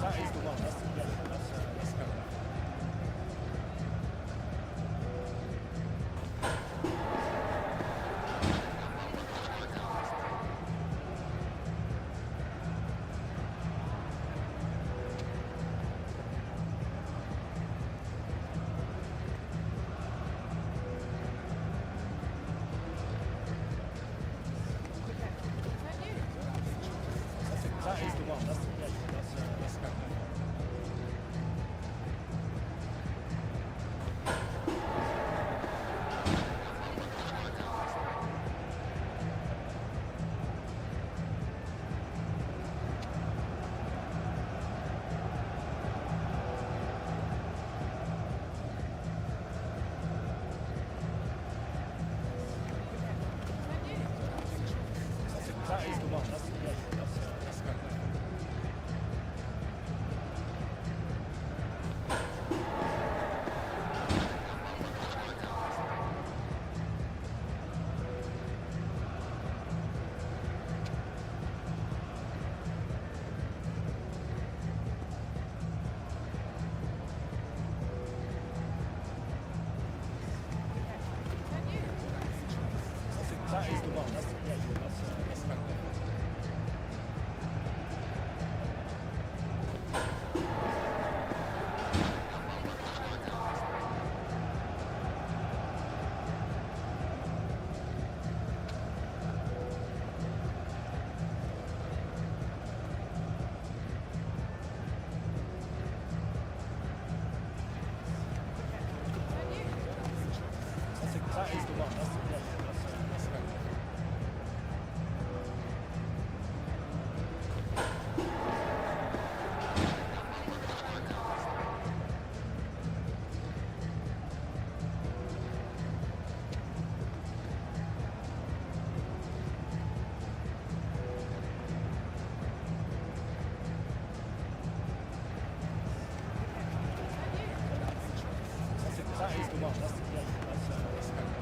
That is the one. That's kind of. That is the one. That's kind of. That is the one. That's kind of. That is the one. That's kind of. That is the one. That's kind of. That is the one. That's kind of.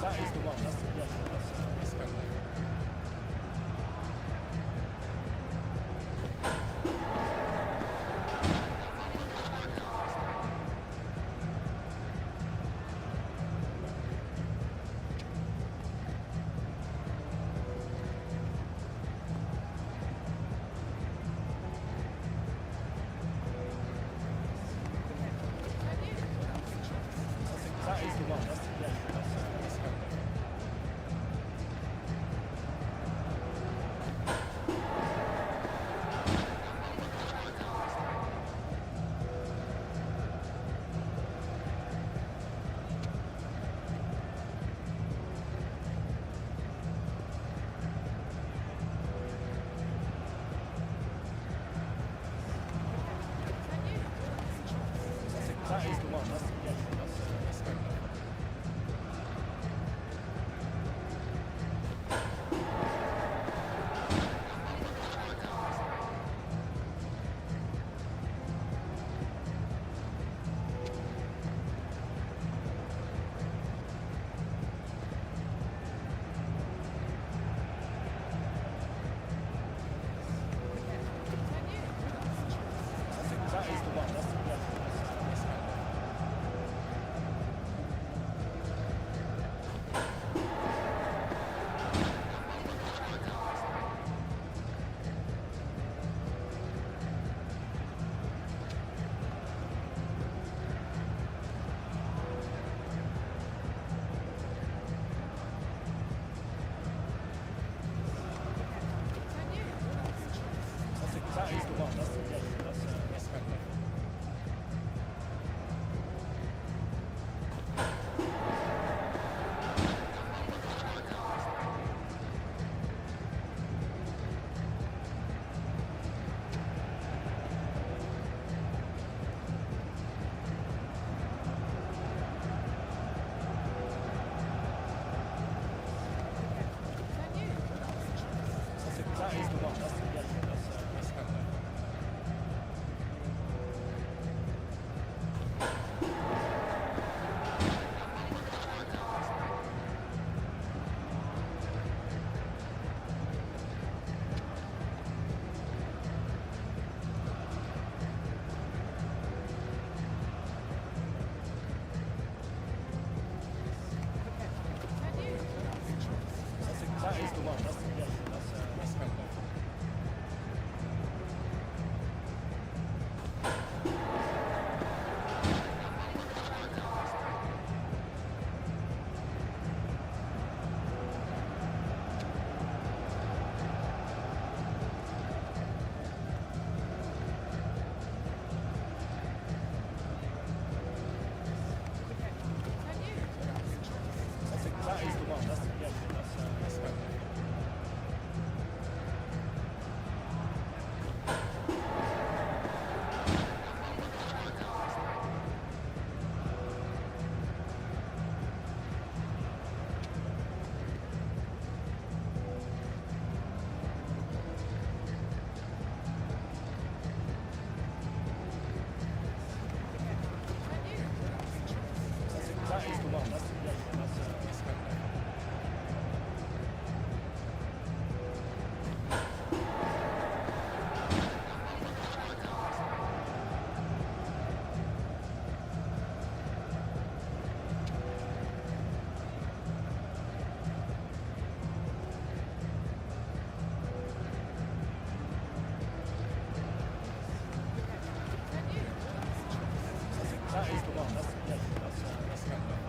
That is the one. That's kind of is the one. That's kind of like. That is the one. That's kind of like. That is the one. That's kind of like. That is the one. That's kind of like.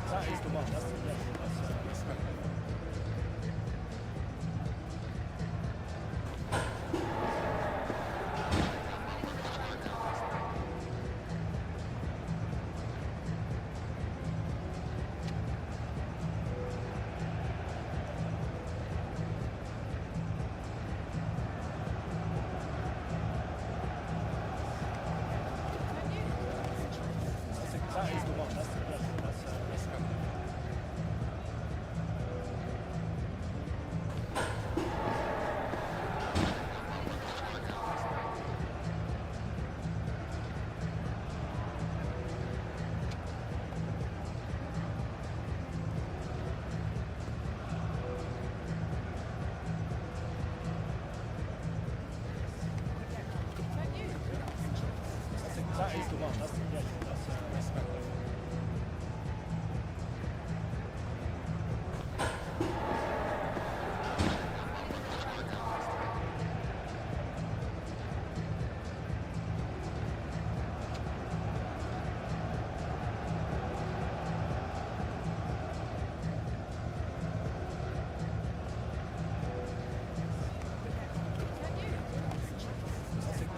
That is the one. That's kind of like. That is the one. That's kind of like. That is the one. That's kind of like. That is the one. That's kind of like.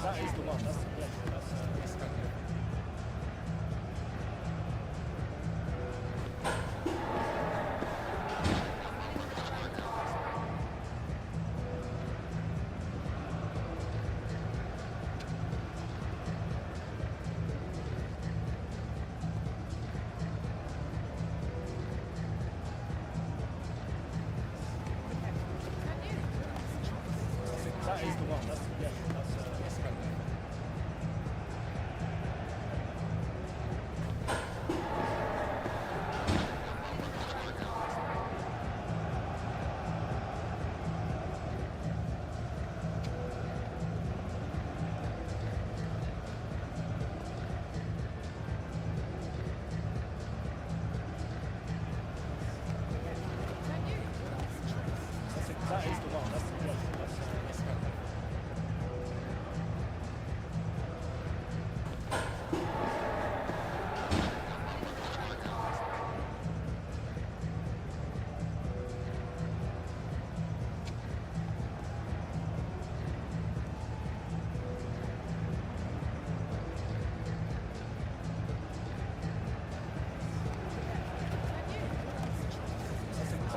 That is the one. That's kind of like.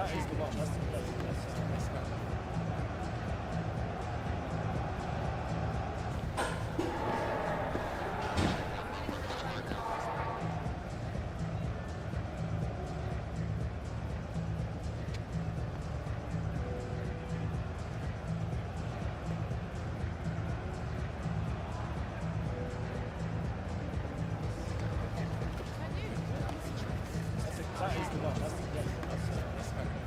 that is the one. That's kind of. That is the one. That's kind of.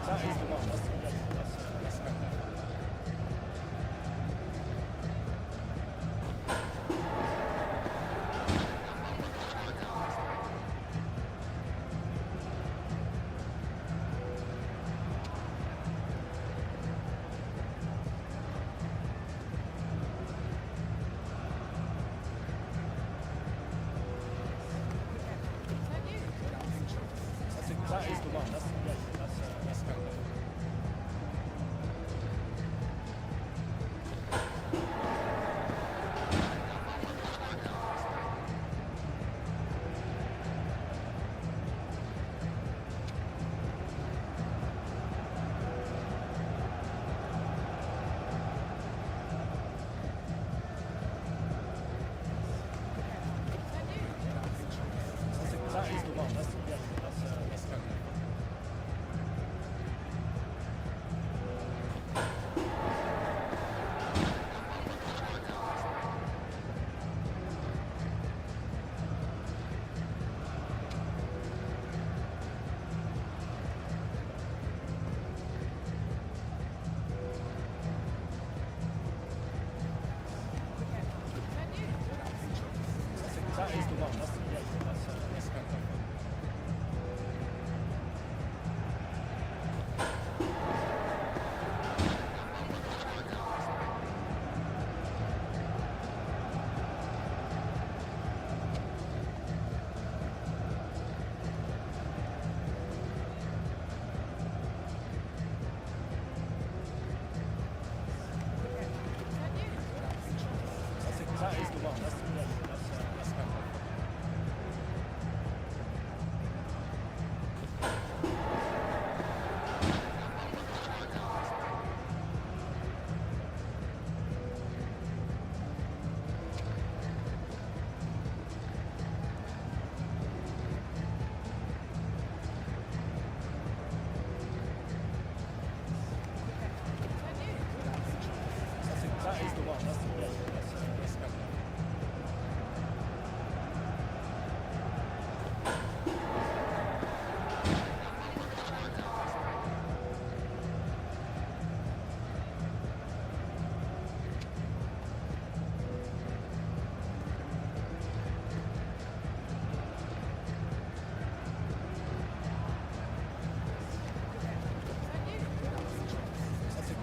That is the one. That's kind of. That is the one. That's kind of. That is the one. That's kind of. That is the one. That's kind of. That is the one. That's kind of. That is the one. That's kind of.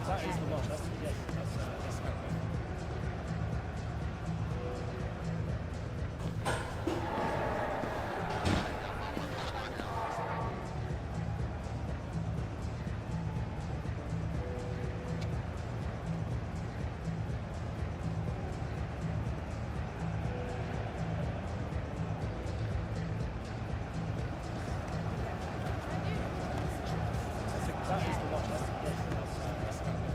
That is the one. That's kind of. That is the one. That's kind of.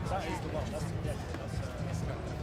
That is the one. That's kind of.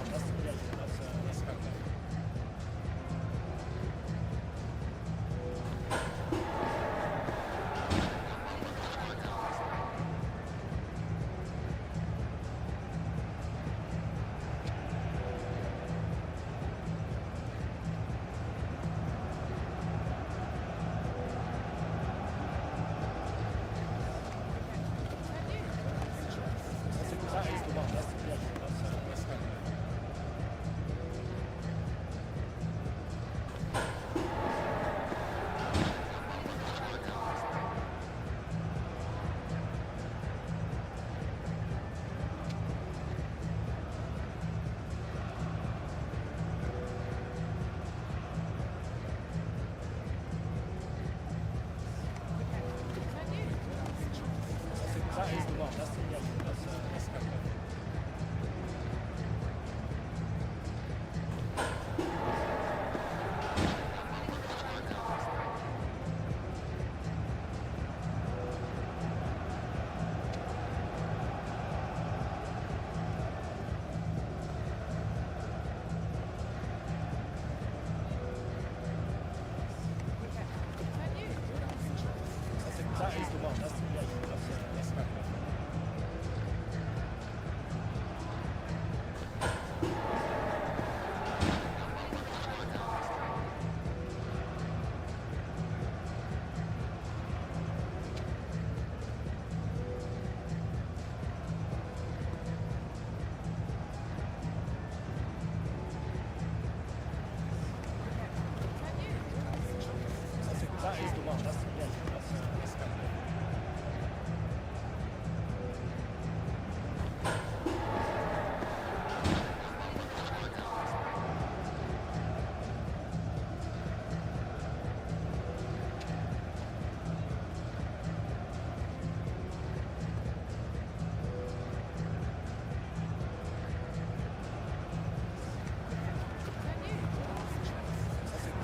one. That's kind of. That is the one. That's kind of. That is the one. That's kind of. That is the one. That's kind of. That is the one. That's kind of.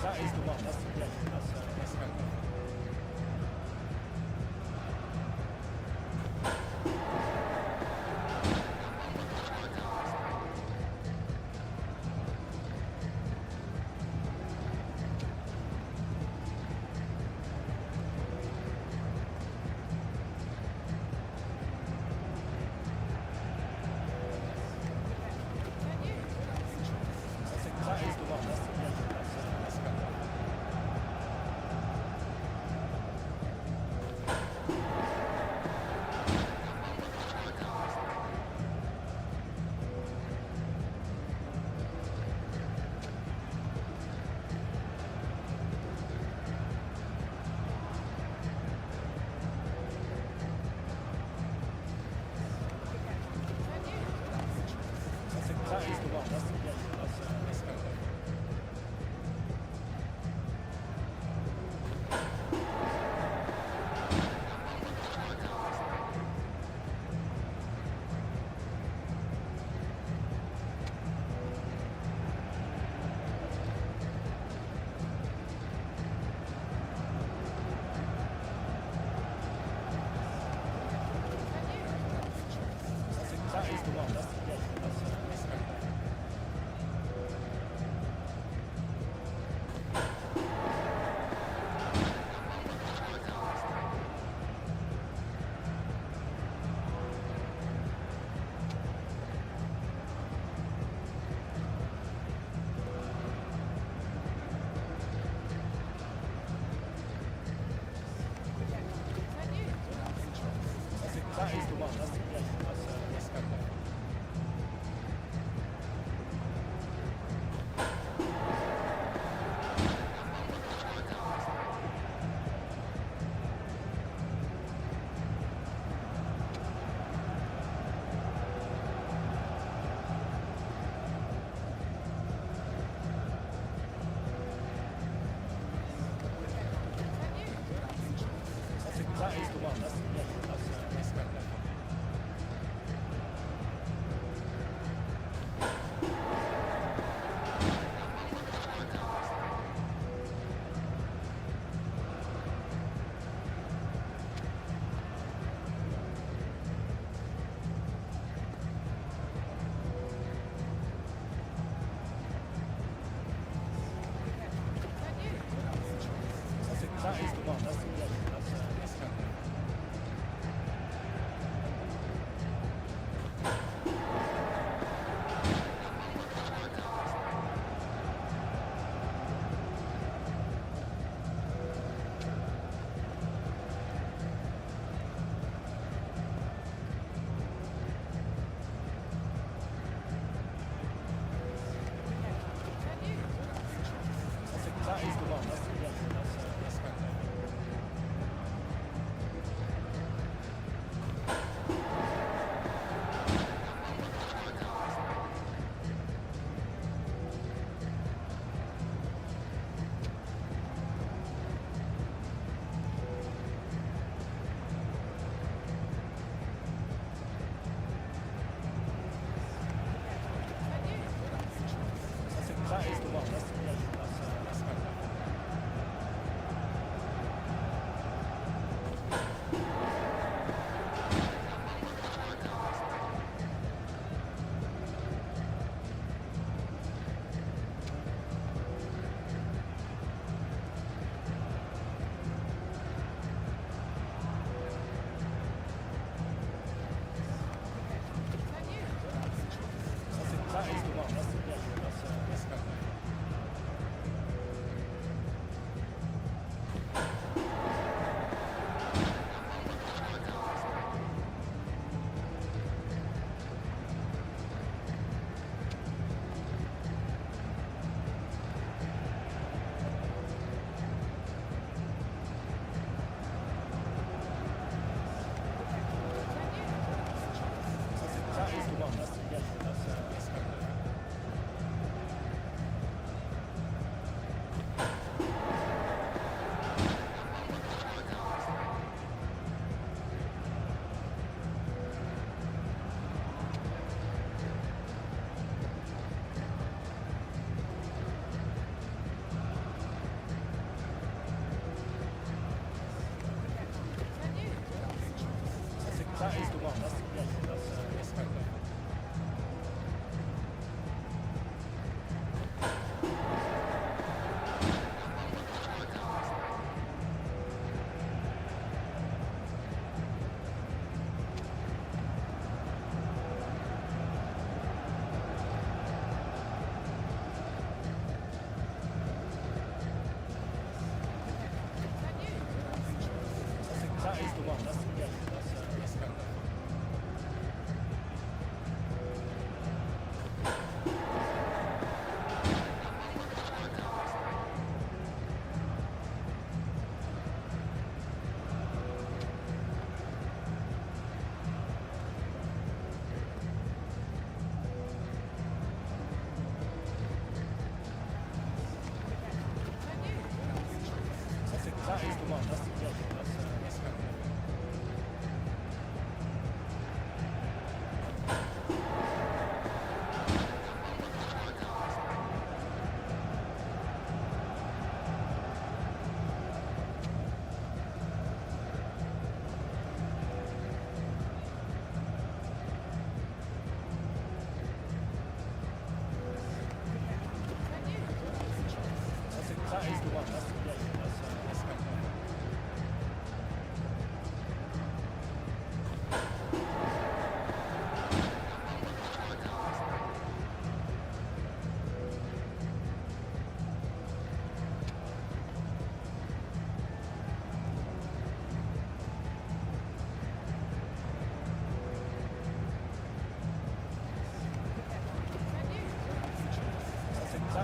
That is the one. That's kind of. That is the one. That's kind of.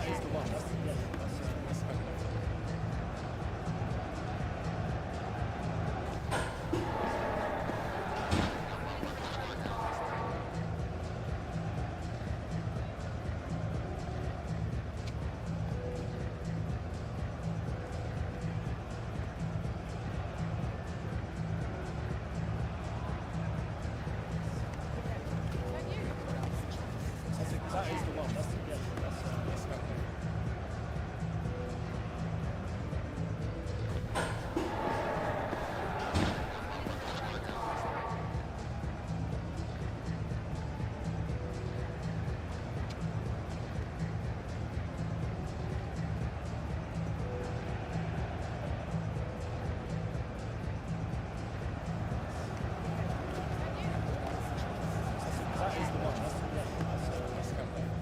that is the one. That's kind of. That is the one. That's kind of. That is the one. That's kind of.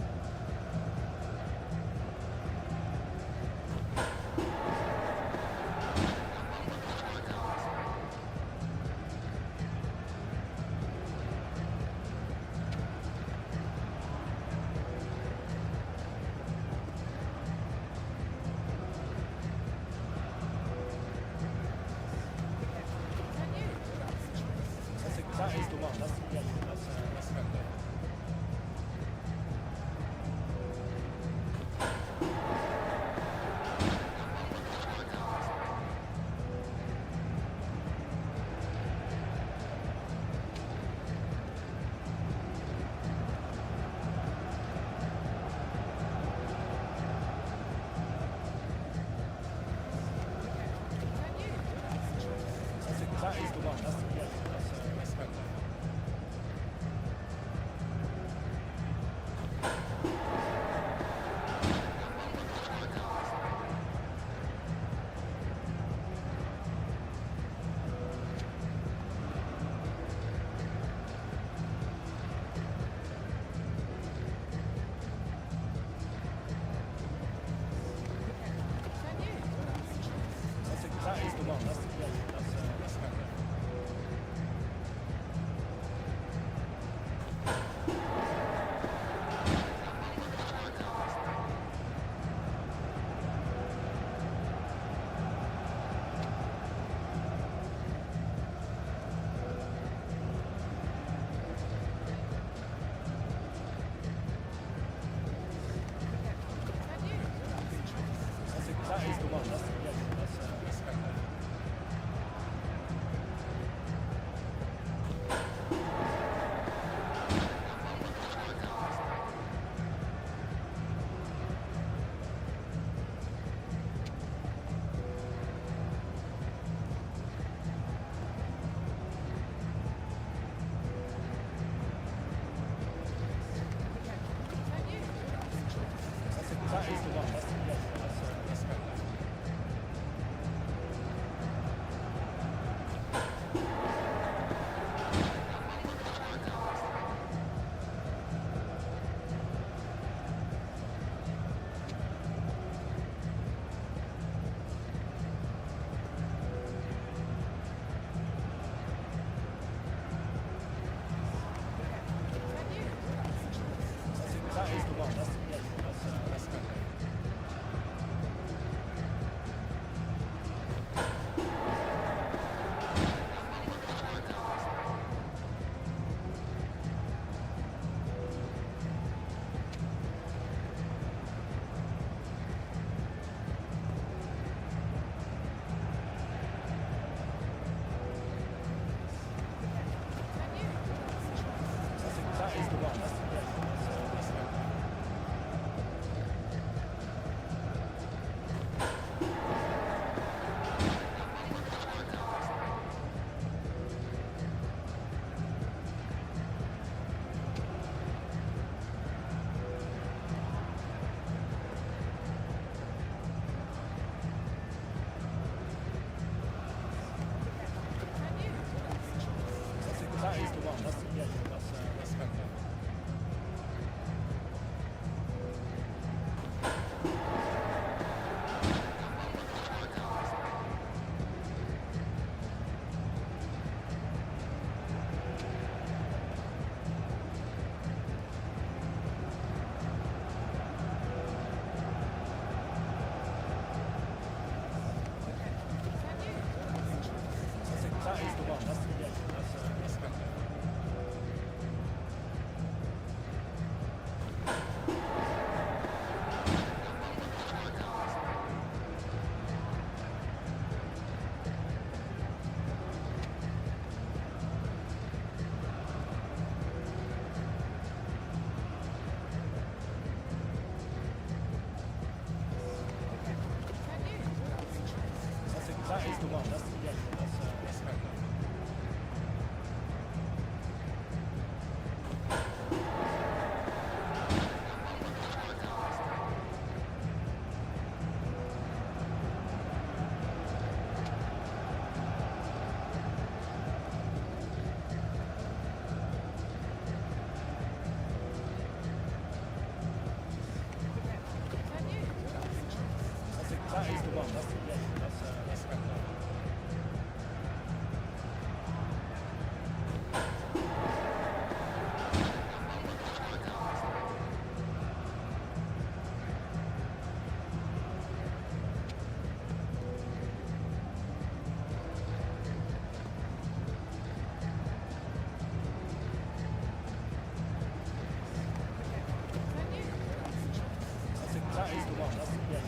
is the one. That's yeah.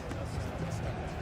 That's